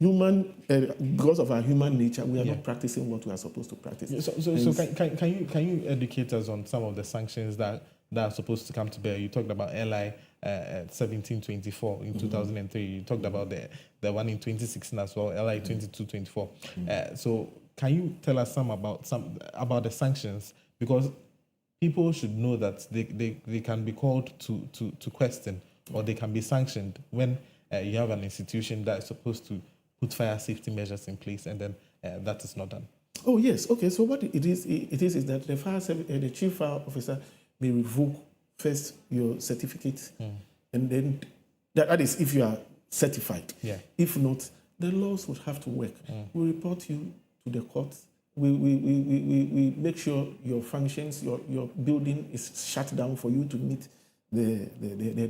because of our human nature, we are not practicing what we are supposed to practice. So can you educate us on some of the sanctions that are supposed to come to bear? You talked about LI 1724 in 2003. You talked about the one in 2016 as well, LI 2224. So can you tell us some about the sanctions? Because people should know that they can be called to question, or they can be sanctioned when you have an institution that is supposed to put fire safety measures in place, and then that is not done. Oh yes, okay. So what it is that the chief fire officer may revoke first your certificate, and then that is if you are certified. Yeah. If not, the laws would have to work. We report you to the court. We make sure your functions, your building is shut down for you to meet the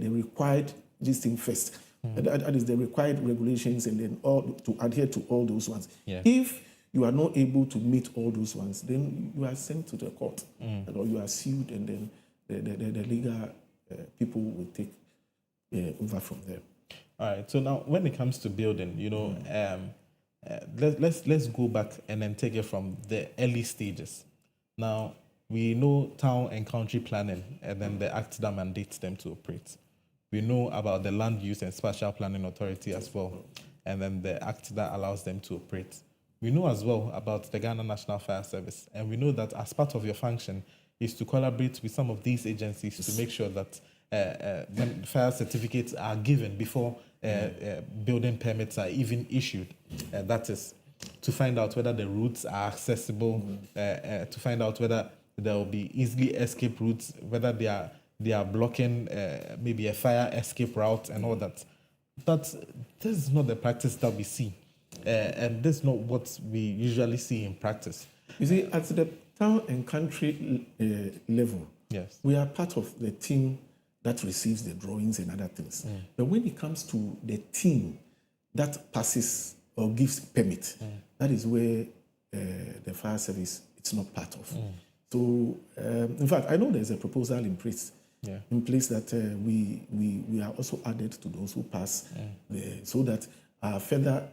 required this thing first. That is the required regulations, and then to adhere to all those ones. Yeah. If you are not able to meet all those ones, then you are sent to the court, or you are sued, and then the legal people will take over from there. All right. So now, when it comes to building, let's go back and then take it from the early stages. Now we know town and country planning, and then the act that mandates them to operate. We know about the Land Use and Spatial Planning Authority as well, and then the act that allows them to operate. We know as well about the Ghana National Fire Service, and we know that as part of your function is to collaborate with some of these agencies to make sure that when fire certificates are given before building permits are even issued, that is to find out whether the routes are accessible, to find out whether there will be easily escape routes, whether they are blocking maybe a fire escape route and all that. But this is not the practice that we see, and this is not what we usually see in practice. You see, at the town and country level, yes, we are part of the team that receives the drawings and other things. But when it comes to the team that passes or gives permit, that is where the fire service it's not part of. So, in fact, I know there's a proposal in place. In place that we are also added to those who pass, so that further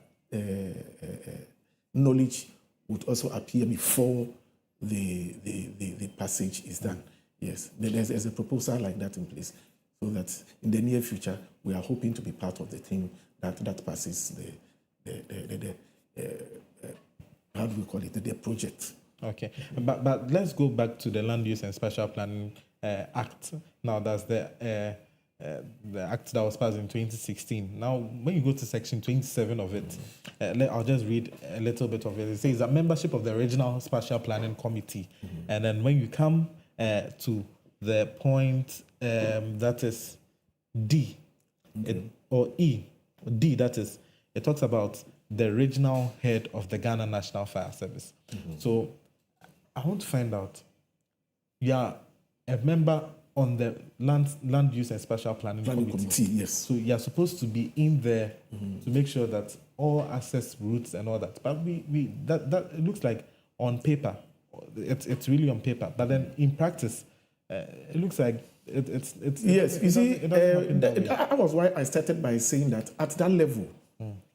knowledge would also appear before the passage is done. Yes, there's a proposal like that in place, so that in the near future we are hoping to be part of the team that passes the how do we call it, the project. Okay, but let's go back to the Land Use and Spatial Planning Act. Now that's the act that was passed in 2016. Now, when you go to section 27 of it, I'll just read a little bit of it. It says that membership of the Regional Spatial Planning Committee, and then when you come to the point that is D, or E, D, that is, it talks about the regional head of the Ghana National Fire Service. So I want to find out, you are a member on the land Use and Spatial Planning Committee. Yes. So you are supposed to be in there to make sure that all access routes and all that. But that it looks like on paper, it's really on paper. But then in practice, it looks like it's yes. You see, that was why I started by saying that at that level,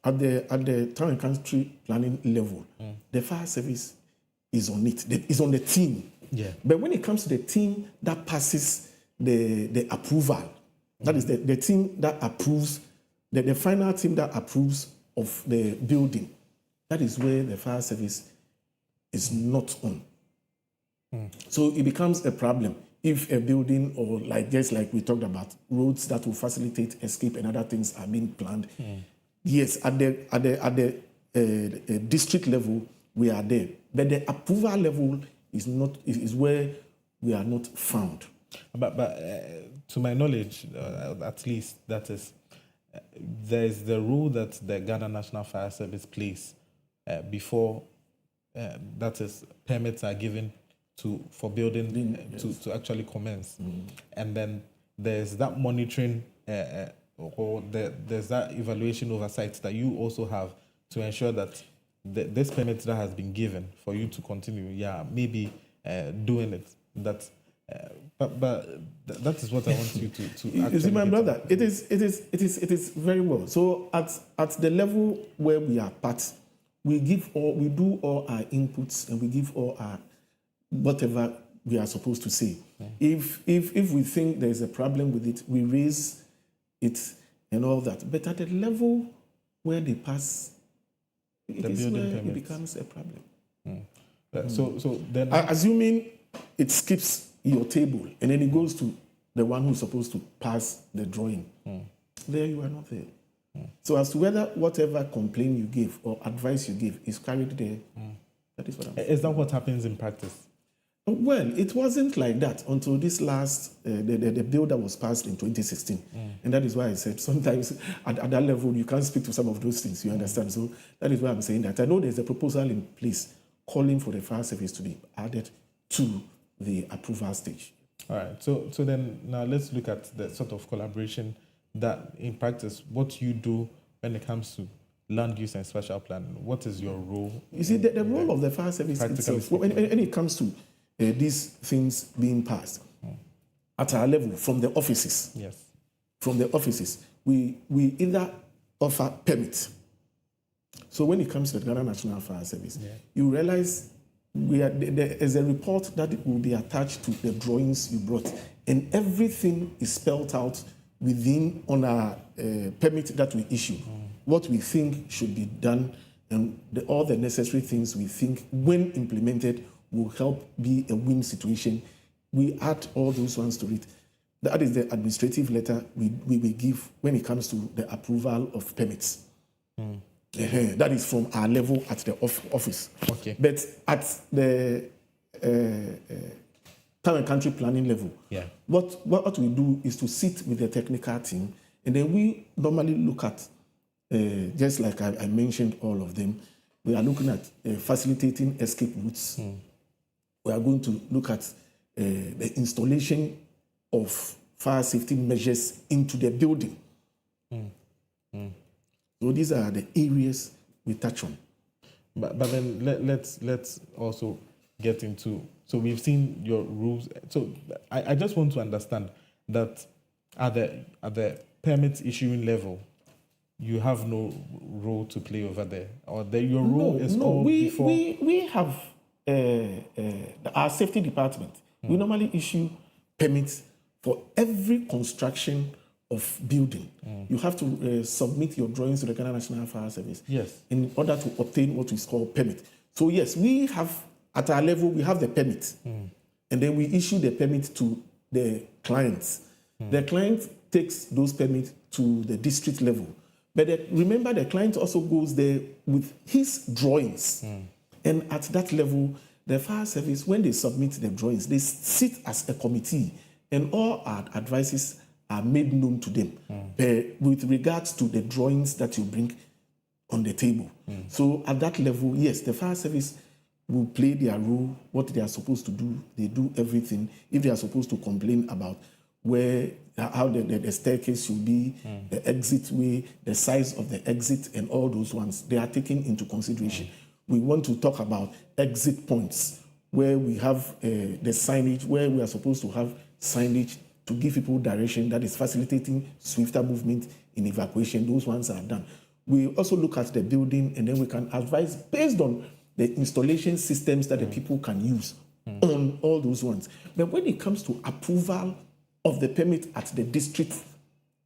at the town and country planning level, the fire service is on it. Is on the team. Yeah. But when it comes to the team that passes the approval, that is the team that approves, the final team that approves of the building, that is where the fire service is not on. So it becomes a problem if a building, or just like we talked about, roads that will facilitate escape and other things are being planned. Yes, at the district level, we are there. But the approval level is where we are not found. But to my knowledge, at least, that is, there is the rule that the Ghana National Fire Service plays before, that is, permits are given for building to actually commence. And then there's that monitoring or there's that evaluation oversight that you also have to ensure that this permit that has been given for you to continue, maybe doing it. But that is what I want you to you see, my brother, it is very well. So at the level where we are part, we do all our inputs and we give all our whatever we are supposed to say. If we think there is a problem with it, we raise it and all that. But at the level where they pass, it is where it becomes a problem. So then, assuming it skips your table and then it goes to the one who's supposed to pass the drawing, there you are not there. So as to whether whatever complaint you give or advice you give is carried there, that is what I'm saying. Is that what happens in practice? Well, it wasn't like that until this last, the bill that was passed in 2016. And that is why I said sometimes at that level, you can't speak to some of those things, you understand? So that is why I'm saying that. I know there's a proposal in place calling for the fire service to be added to the approval stage. All right. So then now let's look at the sort of collaboration that in practice, what you do when it comes to land use and spatial planning. What is your role? You see, the role of the fire service itself, when it comes to these things being passed at our level from the offices. Yes. From the offices, we either offer permit. So when it comes to the Ghana National Fire Service, you realize there is a report that will be attached to the drawings you brought, and everything is spelled out within on our permit that we issue, what we think should be done, and all the necessary things we think, when implemented, will help be a win situation. We add all those ones to it. That is the administrative letter we give when it comes to the approval of permits. That is from our level at the office. Okay. But at the town and country planning level, what we do is to sit with the technical team, and then we normally look at, just like I mentioned all of them, we are looking at facilitating escape routes. We are going to look at the installation of fire safety measures into the building. So these are the areas we touch on. But then let's also get into, so we've seen your rules. So I just want to understand that at the permit issuing level, you have no role to play over there, or your role is all before. We have our safety department. We normally issue permits for every construction of building. You have to submit your drawings to the Ghana National Fire Service in order to obtain what is called permit. So yes, we have, at our level, we have the permit. And then we issue the permit to the clients. The client takes those permits to the district level. But remember, the client also goes there with his drawings. And at that level, the fire service, when they submit the drawings, they sit as a committee, and all our advices are made known to them with regards to the drawings that you bring on the table. So at that level, yes, the fire service will play their role, what they are supposed to do. They do everything. If they are supposed to complain about how the staircase should be, the exit way, the size of the exit, and all those ones, they are taken into consideration. We want to talk about exit points where we have the signage, where we are supposed to have signage to give people direction that is facilitating swifter movement in evacuation. Those ones are done. We also look at the building, and then we can advise based on the installation systems that the people can use on all those ones. But when it comes to approval of the permit at the district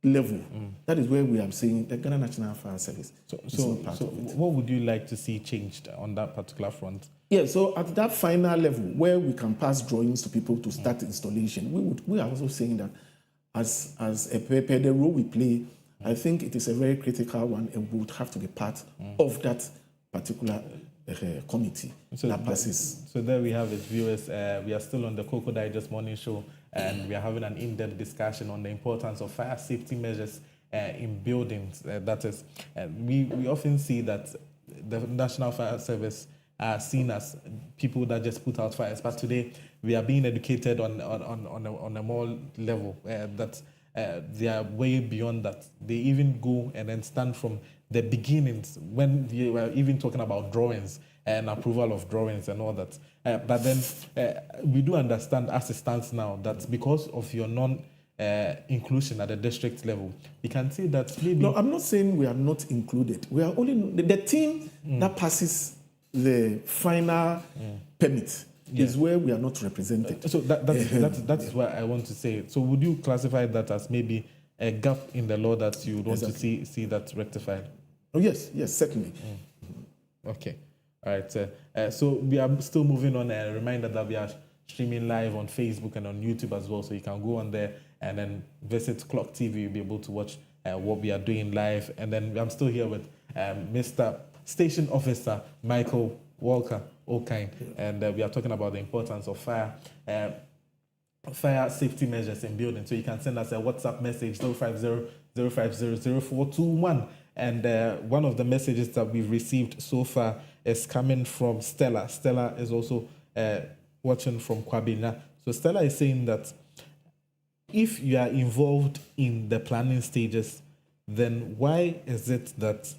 level, that is where we are saying the Ghana National Fire Service is not part of it. What would you like to see changed on that particular front? Yeah, so at that final level where we can pass drawings to people to start installation, we are also saying that as the role we play, I think it is a very critical one, and we would have to be part of that particular committee that passes. So there we have it, viewers. We are still on the Koko Digest Morning Show, and we are having an in-depth discussion on the importance of fire safety measures in buildings. That is, we often see that the National Fire Service are seen as people that just put out fires, but today we are being educated on a more level that they are way beyond that. They even go and then stand from the beginnings when we were even talking about drawings and approval of drawings and all that. But then we do understand as it stands now that because of your inclusion at the district level, you can say that maybe... No, I'm not saying we are not included. We are only... The team that passes the final permit is where we are not represented. So that is why I want to say it. So would you classify that as maybe a gap in the law that you would want to see that rectified? Oh, yes, certainly. Okay. All right. So we are still moving on. A reminder that we are streaming live on Facebook and on YouTube as well. So you can go on there and then visit Clock TV. You'll be able to watch what we are doing live. And then I'm still here with Mr. Station Officer Michael Walker O'Kine, and we are talking about the importance of fire safety measures in buildings. So you can send us a WhatsApp message 050-050-0421, and one of the messages that we've received so far is coming from Stella. Stella is also watching from Kwabena. So Stella is saying that if you are involved in the planning stages, then why is it that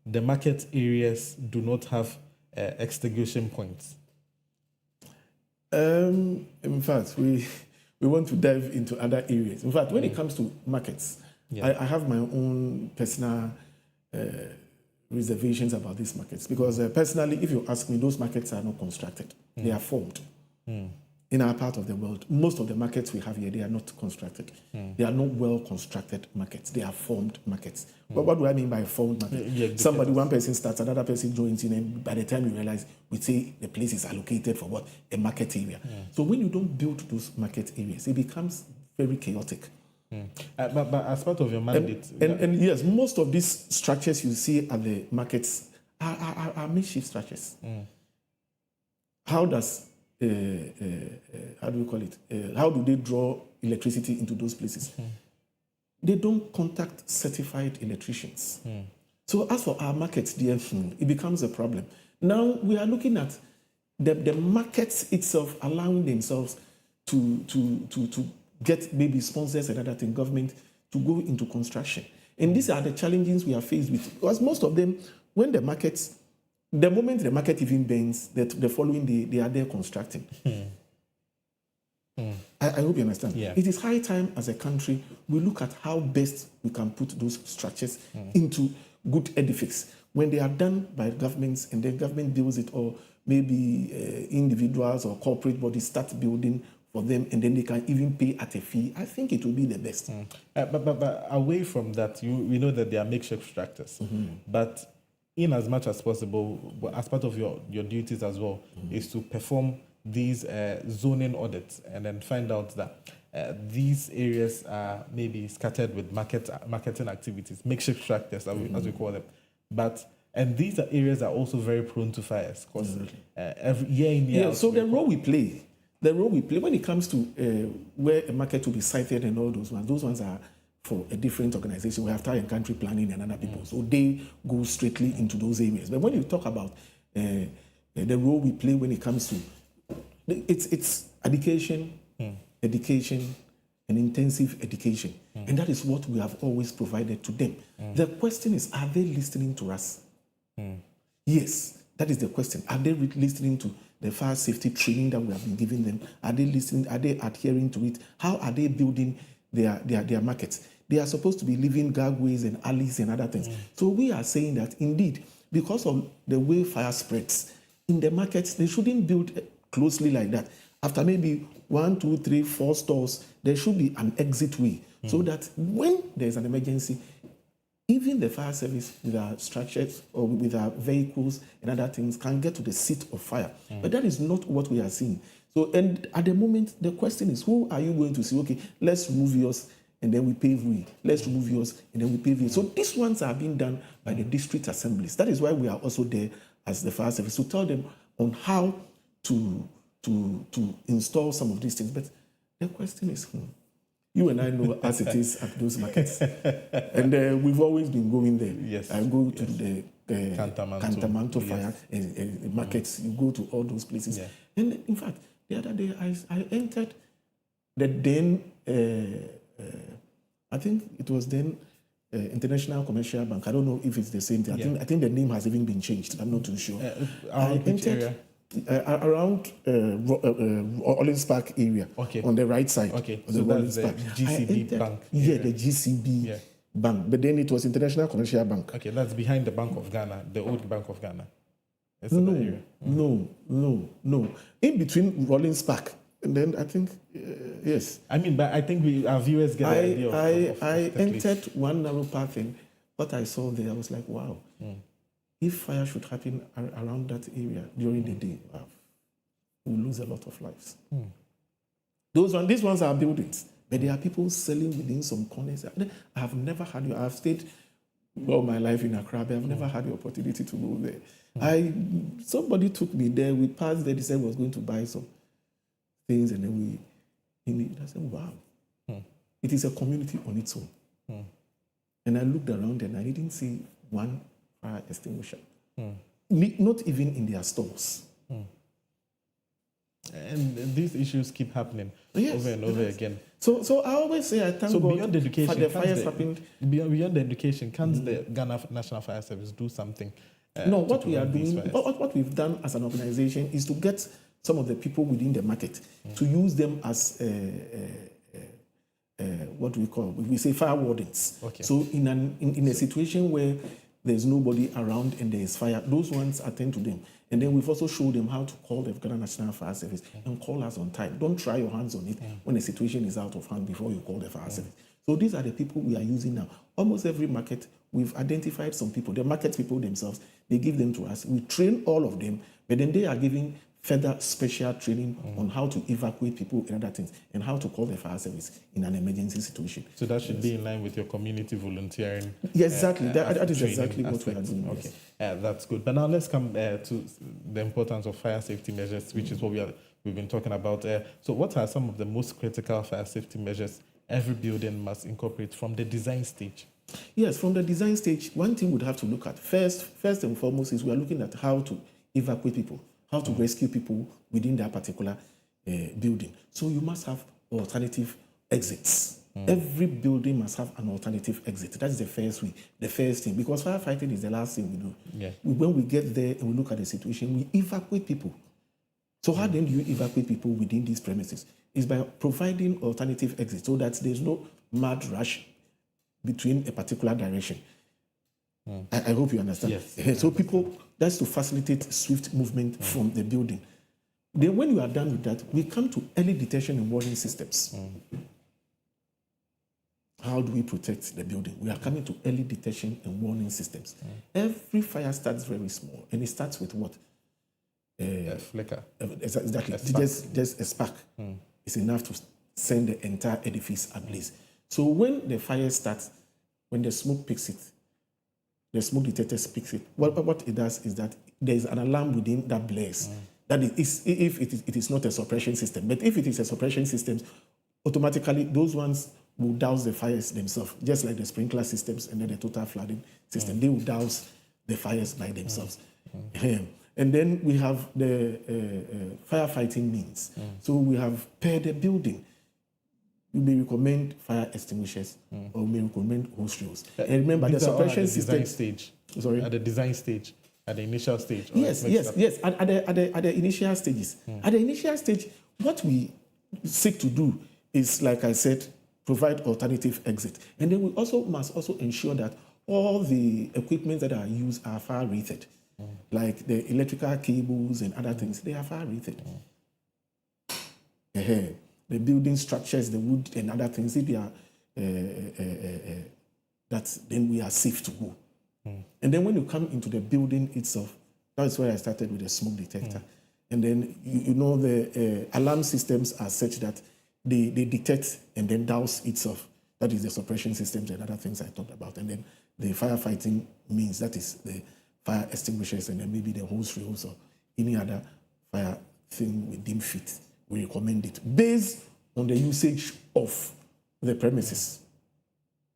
the market areas do not have extinguishing points? In fact, we want to dive into other areas. In fact, when it comes to markets, I have my own personal reservations about these markets because personally, if you ask me, those markets are not constructed. They are formed. in our part of the world, most of the markets we have here, they are not constructed. They are not well-constructed markets. They are formed markets. But what do I mean by formed market? One person starts, another person joins in, and by the time you realize, we say the place is allocated for what? A market area. So when you don't build those market areas, it becomes very chaotic. But as part of your mandate... And yes, most of these structures you see at the markets are makeshift structures. How does... how do we call it? How do they draw electricity into those places? They don't contact certified electricians. So as for our markets, it becomes a problem. Now we are looking at the markets itself allowing themselves to get maybe sponsors and other things, government, to go into construction. And these are the challenges we are faced with. Because most of them, when the moment the market even bends, the following day, they are there constructing. I hope you understand. Yeah. It is high time as a country we look at how best we can put those structures into good edifice. When they are done by governments and the government builds it, or maybe individuals or corporate bodies start building for them, and then they can even pay at a fee, I think it will be the best. But away from that, we know that they are makeshift structures. But in as much as possible, as part of your duties as well, is to perform these zoning audits and then find out that these areas are maybe scattered with marketing activities, makeshift structures, as we call them. And these are areas that are also very prone to fires, because every year in year out. So the role we play when it comes to where a market will be sited and all those ones are for a different organization. We have town and country planning and other people. So they go straightly into those areas. But when you talk about the role we play when it comes to, it's education, education, and intensive education. And that is what we have always provided to them. The question is, are they listening to us? Yes, that is the question. Are they listening to the fire safety training that we have been giving them? Are they listening? Are they adhering to it? How are they building their markets? They are supposed to be leaving guardrails and alleys and other things. So we are saying that indeed, because of the way fire spreads in the markets, they shouldn't build closely like that. After maybe 1, 2, 3, 4 stores, there should be an exit way, so that when there's an emergency, even the fire service with our structures or with our vehicles and other things can get to the seat of fire. But that is not what we are seeing. So, and at the moment, the question is, who are you going to say, okay, let's remove yours and then we pave way. Let's remove yours and then we pave way. So these ones are being done by the district assemblies. That is why we are also there as the fire service to tell them on how to install some of these things. But the question is, you and I know as it is at those markets. And we've always been going there. Yes. I go to the Cantamanto fire markets. You go to all those places. Yeah. And in fact, the other day I entered the then, I think it was then International Commercial Bank. I don't know if it's the same thing. I think the name has even been changed. I'm not too sure. I entered around Orleans Park area, on the right side. Okay, so that's Orleans the Park. GCB Bank. Yeah, the GCB Bank. But then it was International Commercial Bank. Okay, that's behind the Bank of Ghana, the old Bank of Ghana. No. In between Orleans Park. And then I think, yes. I mean, but I think our viewers get the idea of I entered one narrow path, and what I saw there, I was like, wow. If fire should happen around that area during the day, we'll lose a lot of lives. These ones are buildings, but there are people selling within some corners. I have never had I've stayed all my life in Accra, but I've never had the opportunity to go there. Somebody took me there. We passed there. They said we was going to buy some things, and then I said, wow. It is a community on its own. And I looked around and I didn't see one fire extinguisher. Not even in their stores. And these issues keep happening over and over again. So I always say I thank God beyond education, for the fires happened. Beyond the education, can't the Ghana National Fire Service do something? No, what we are doing, what we've done as an organization is to get some of the people within the market to use them as what we say fire wardens. So in a situation where there's nobody around and there is fire, those ones attend to them. And then we've also showed them how to call the Ghana National Fire Service and call us on time. Don't try your hands on it when the situation is out of hand before you call the fire service. So these are the people we are using now. Almost every market, we've identified some people. The market people themselves, they give them to us. We train all of them, but then they are giving further special training on how to evacuate people and other things, and how to call the fire service in an emergency situation. So that should be in line with your community volunteering. Yes, exactly. That is training exactly what we are aspects. doing. Okay, Yes. that's good. But now let's come to the importance of fire safety measures, which is what we've been talking about. So what are some of the most critical fire safety measures every building must incorporate from the design stage? Yes, from the design stage, one thing we'd have to look at first and foremost is we are looking at how to evacuate people, how to rescue people within that particular building. So you must have alternative exits. Every building must have an alternative exit. That's the first thing, because firefighting is the last thing we do. Yeah. When we get there and we look at the situation, we evacuate people. So how then do you evacuate people within these premises? Is by providing alternative exits so that there's no mad rush between a particular direction. I hope you understand. Yes. So people, that's to facilitate swift movement from the building. Then when you are done with that, we come to early detection and warning systems. How do we protect the building? We are coming to early detection and warning systems. Every fire starts very small, and it starts with what? A flicker. Exactly. A spark. Just a spark is enough to send the entire edifice ablaze. So when the fire starts, when the smoke picks it, the smoke detector picks it, what it does is that there is an alarm within that blaze. That is, if it is not a suppression system. But if it is a suppression system, automatically those ones will douse the fires themselves, just like the sprinkler systems and then the total flooding system. They will douse the fires by themselves. And then we have the firefighting means. So we have per the building. We may recommend fire extinguishers or we may recommend hose rails. And remember, the suppression system stage. Sorry? At the design stage, at the initial stage. Yes. At the initial stages. At the initial stage, what we seek to do is, like I said, provide alternative exit. And then we must also ensure that all the equipment that are used are fire rated. Like the electrical cables and other things, they are fire rated. The building structures, the wood and other things, if they are, then we are safe to go. And then when you come into the building itself, that's where I started with the smoke detector. And then, the alarm systems are such that they detect and then douse itself. That is the suppression systems and other things I talked about. And then the firefighting means, that is the fire extinguishers and then maybe the hose rails or any other fire thing within fit. We recommend it based on the usage of the premises.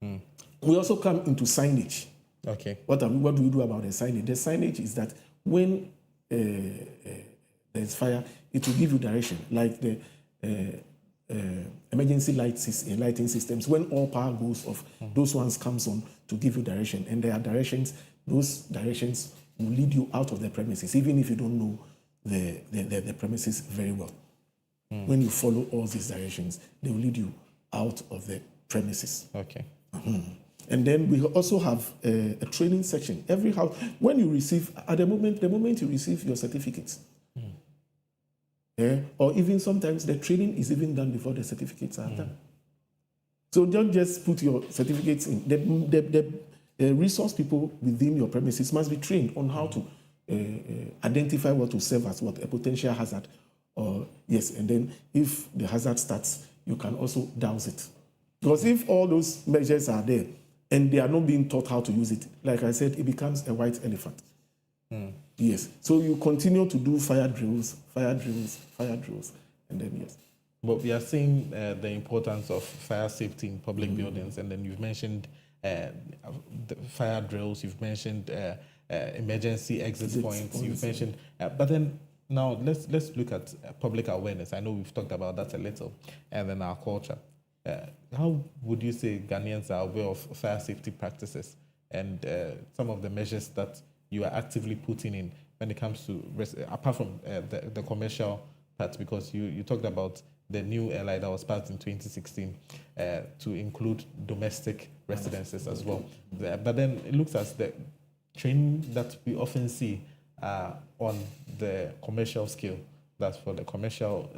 We also come into signage. Okay. What do we do about the signage? The signage is that when there's fire, it will give you direction, like the emergency lighting systems. When all power goes off, those ones comes on to give you direction, and there are directions. Those directions will lead you out of the premises, even if you don't know the premises very well. When you follow all these directions, they will lead you out of the premises. Okay. And then we also have a training section. Every house, when you receive, at the moment you receive your certificates, or even sometimes the training is even done before the certificates are done. So don't just put your certificates in. The resource people within your premises must be trained on how to identify what to serve as what a potential hazard. And then if the hazard starts, you can also douse it. Because if all those measures are there and they are not being taught how to use it, like I said, it becomes a white elephant. Yes. So you continue to do fire drills, and then yes. But we are seeing the importance of fire safety in public buildings, and then you've mentioned the fire drills, you've mentioned emergency exit points, you've mentioned, but then now let's look at public awareness. I know we've talked about that a little, and then our culture. How would you say Ghanaians are aware of fire safety practices and some of the measures that you are actively putting in when it comes to, apart from the commercial part, because you talked about the new LI that was passed in 2016 to include domestic residences as well. But then it looks as the training that we often see on the commercial scale. That's for the commercial.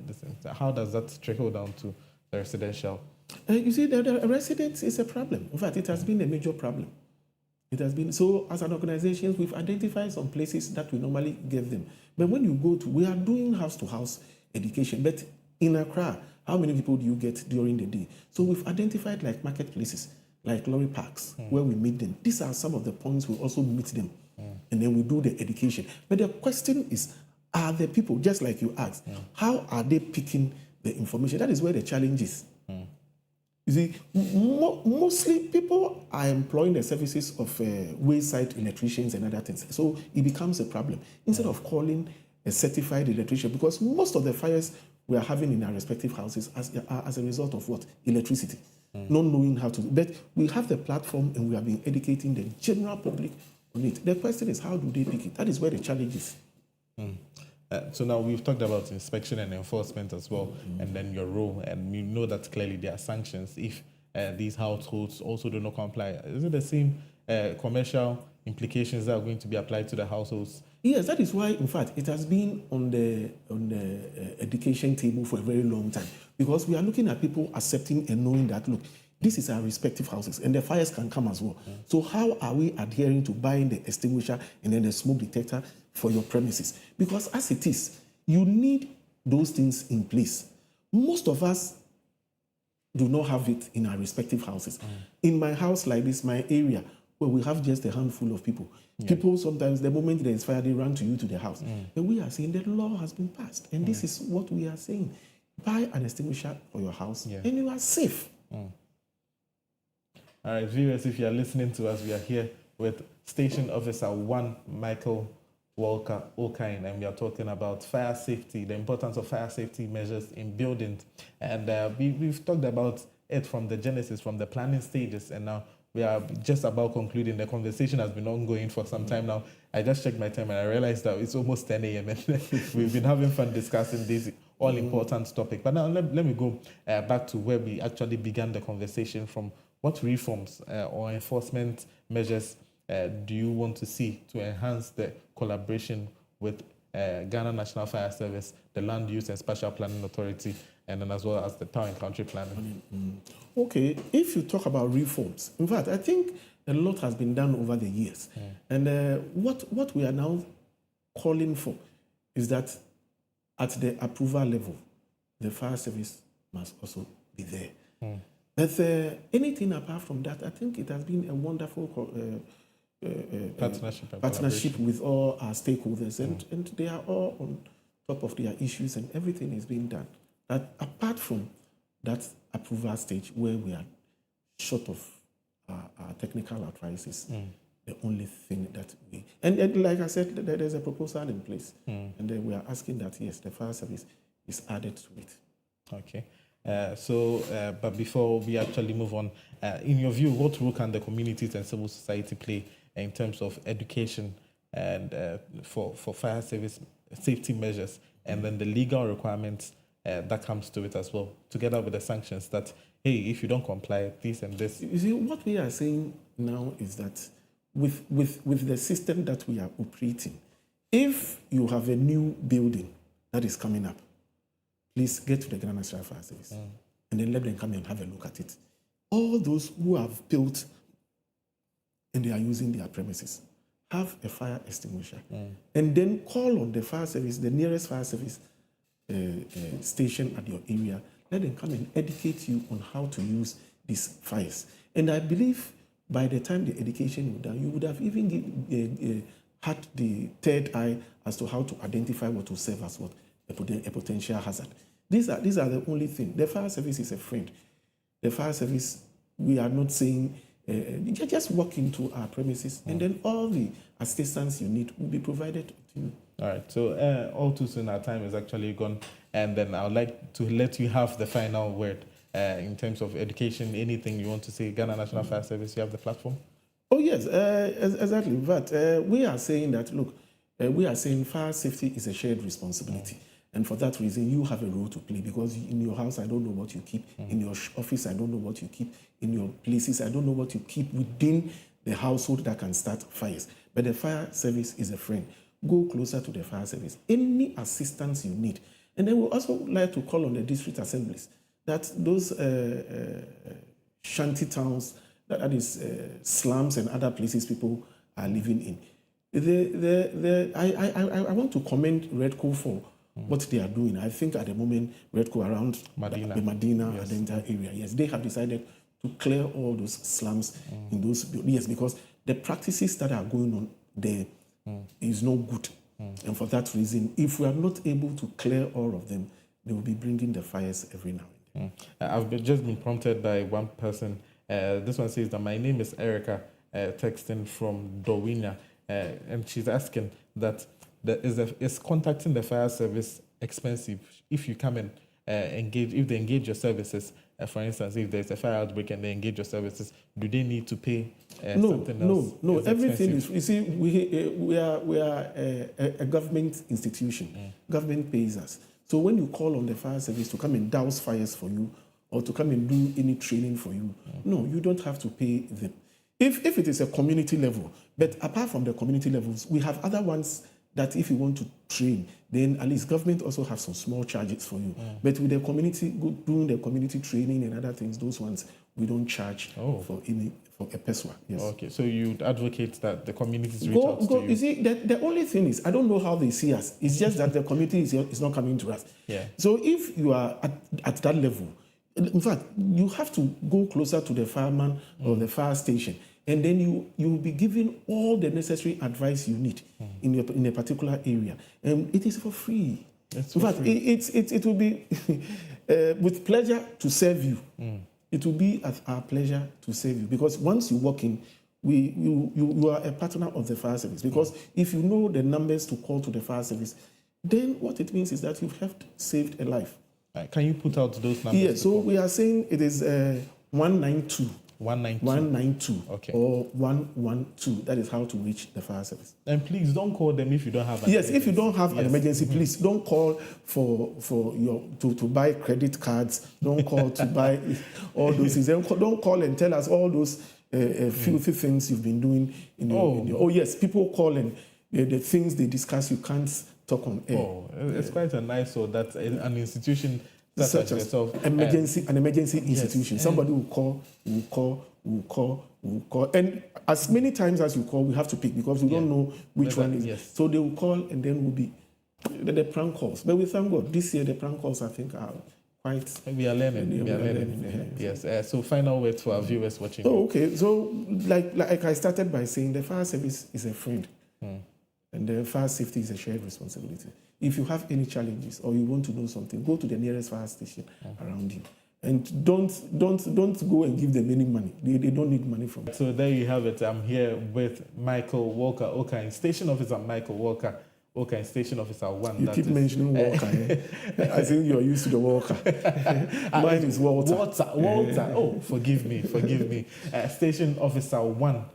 How does that trickle down to the residential? You see, the residence is a problem. In fact, it has been a major problem. It has been so. As an organization, we've identified some places that we normally give them. But when you go to, we are doing house-to-house education. But in Accra, how many people do you get during the day? So we've identified like marketplaces, like lorry parks, where we meet them. These are some of the points we also meet them. And then we do the education. But the question is, are the people, just like you asked, how are they picking the information? That is where the challenge is. You see, mostly people are employing the services of wayside electricians and other things. So it becomes a problem. Instead of calling a certified electrician, because most of the fires we are having in our respective houses are as a result of what? Electricity. Not knowing how to. But we have the platform and we have been educating the general public on it. The question is, how do they pick it? That is where the challenge is. So now we've talked about inspection and enforcement as well, and then your role, and you know that clearly there are sanctions if these households also do not comply. Is it the same commercial implications that are going to be applied to the households? Yes, that is why, in fact, it has been on the education table for a very long time, because we are looking at people accepting and knowing that, look, this is our respective houses, and the fires can come as well. So how are we adhering to buying the extinguisher and then the smoke detector for your premises? Because as it is, you need those things in place. Most of us do not have it in our respective houses. In my house like this, my area, where we have just a handful of people, people sometimes, the moment there is fire, they run to you to the house. And we are saying that law has been passed. And this is what we are saying. Buy an extinguisher for your house and you are safe. All right, viewers, if you are listening to us, we are here with Station Officer 1 Michael Walker Okain, and we are talking about fire safety, the importance of fire safety measures in buildings. And we've talked about it from the genesis, from the planning stages, and now we are just about concluding. The conversation has been ongoing for some time now. I just checked my time and I realized that it's almost 10 a.m. and we've been having fun discussing this all-important topic. But now let me go back to where we actually began the conversation from. What reforms or enforcement measures do you want to see to enhance the collaboration with Ghana National Fire Service, the Land Use and Spatial Planning Authority, and then as well as the Town and Country Planning? Okay, if you talk about reforms, in fact, I think a lot has been done over the years. And what we are now calling for is that at the approval level, the fire service must also be there. But anything apart from that, I think it has been a wonderful partnership with all our stakeholders, and they are all on top of their issues, and everything is being done. But apart from that approval stage where we are short of our technical advices, the only thing that we... And like I said, there's a proposal in place, and then we are asking that, yes, the fire service is added to it. Okay. But before we actually move on, in your view, what role can the communities and civil society play in terms of education and for fire service safety measures, and then the legal requirements that comes to it as well, together with the sanctions that, hey, if you don't comply, this and this? You see, what we are saying now is that with the system that we are operating, if you have a new building that is coming up, please get to the Ghana National Fire Service and then let them come and have a look at it. All those who have built and they are using their premises have a fire extinguisher. And then call on the fire service, the nearest fire service station at your area. Let them come and educate you on how to use these fires. And I believe by the time the education was done, you would have even had the third eye as to how to identify what will serve as what a potential hazard. These are the only thing. The fire service is a friend. The fire service, we are not saying, just walk into our premises and then all the assistance you need will be provided to you. All right, so all too soon our time is actually gone, and then I would like to let you have the final word in terms of education, anything you want to say. Ghana National Fire Service, you have the platform. Oh yes, exactly. But we are saying that, look, we are saying fire safety is a shared responsibility. And for that reason, you have a role to play, because in your house, I don't know what you keep. In your office, I don't know what you keep. In your places, I don't know what you keep within the household that can start fires. But the fire service is a friend. Go closer to the fire service. Any assistance you need. And then we also like to call on the district assemblies that those shanty towns, that is slums and other places people are living in. I want to commend Redco for what they are doing. I think at the moment, Redco around the Medina and the entire area, yes, they have decided to clear all those slums in those buildings. Yes, because the practices that are going on there is no good. And for that reason, if we are not able to clear all of them, they will be bringing the fires every now and then. I've just been prompted by one person. This one says that my name is Erica, texting from Dowina, and she's asking that is contacting the fire service expensive if you come and engage, if they engage your services. For instance, if there's a fire outbreak and they engage your services, do they need to pay something else? No. Everything is. You see, we are a government institution. Government pays us. So when you call on the fire service to come and douse fires for you, or to come and do any training for you, no, you don't have to pay them. If it is a community level, but apart from the community levels, we have other ones that if you want to train, then at least government also have some small charges for you. But with the community, doing the community training and other things, those ones, we don't charge for a peswa. Yes. Okay, so you advocate that the communities reach out to you. You see, the only thing is, I don't know how they see us. It's just that the community is not coming to us. Yeah. So if you are at that level, in fact, you have to go closer to the fireman or the fire station, and then you will be given all the necessary advice you need in a particular area. And it is for free. In fact, it will be with pleasure to serve you. It will be at our pleasure to serve you, because once you walk in, you are a partner of the fire service. Because if you know the numbers to call to the fire service, then what it means is that you've saved a life. Can you put out those numbers? Yes, so we are saying it is 192. 192 okay. Or 112. That is how to reach the fire service. And please don't call them if you don't have an emergency. If you don't have an emergency, please don't call for your to buy credit cards. Don't call to buy all those things. Don't call and tell us all those filthy things you've been doing in your yes, people call and the things they discuss you can't talk on air. It's quite a nice so that an institution such as yourself, an emergency institution. Somebody will call, and as many times as you call, we have to pick, because we don't know which one is. Yes. So they will call, and then will be the prank calls. But we thank God, this year the prank calls, I think, are quite. We are learning. Yes. So final words for our viewers watching. Okay. So like I started by saying, the fire service is a friend, and the fire safety is a shared responsibility. If you have any challenges or you want to know something, go to the nearest fire station around you. And don't go and give them any money. They don't need money from you. So there you have it. I'm here with Michael Walker, Okain Station Officer Michael Walker, Okain Station Officer 1. You keep mentioning Walker. I think you're used to the Walker. Mine is Walter. Walter. Oh, forgive me. Station Officer 1.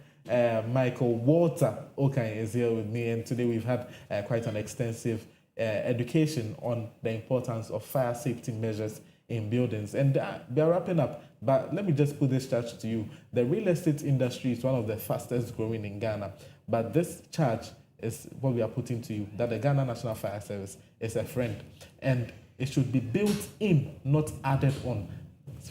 Michael Walter Okain is here with me, and today we've had quite an extensive education on the importance of fire safety measures in buildings. And we are wrapping up, but let me just put this charge to you. The real estate industry is one of the fastest growing in Ghana, but this charge is what we are putting to you, that the Ghana National Fire Service is a friend, and it should be built in, not added on.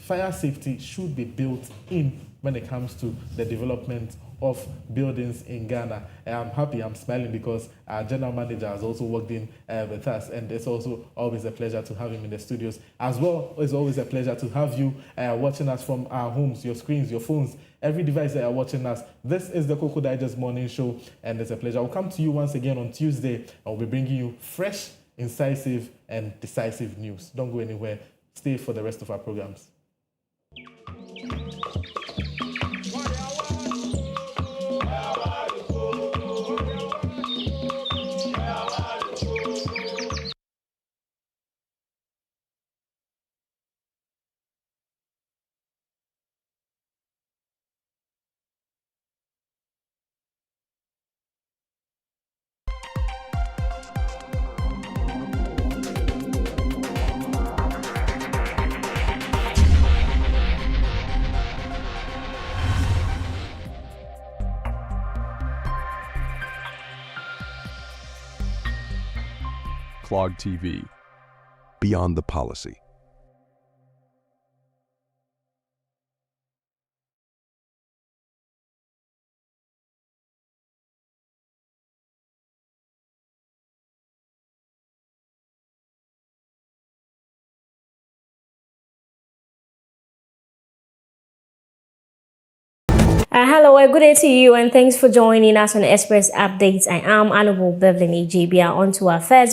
Fire safety should be built in when it comes to the development of buildings in Ghana. I'm happy, I'm smiling, because our general manager has also worked in with us, and it's also always a pleasure to have him in the studios. As well, it's always a pleasure to have you watching us from our homes, your screens, your phones, every device that are watching us. This is the Koko Digest Morning Show, and it's a pleasure. I'll come to you once again on Tuesday. I'll be bringing you fresh, incisive, and decisive news. Don't go anywhere. Stay for the rest of our programs. unclogged TV. Beyond the policy. Hello, good day to you, and thanks for joining us on Express Updates. I am Honorable Beverly Ejibia. On to our first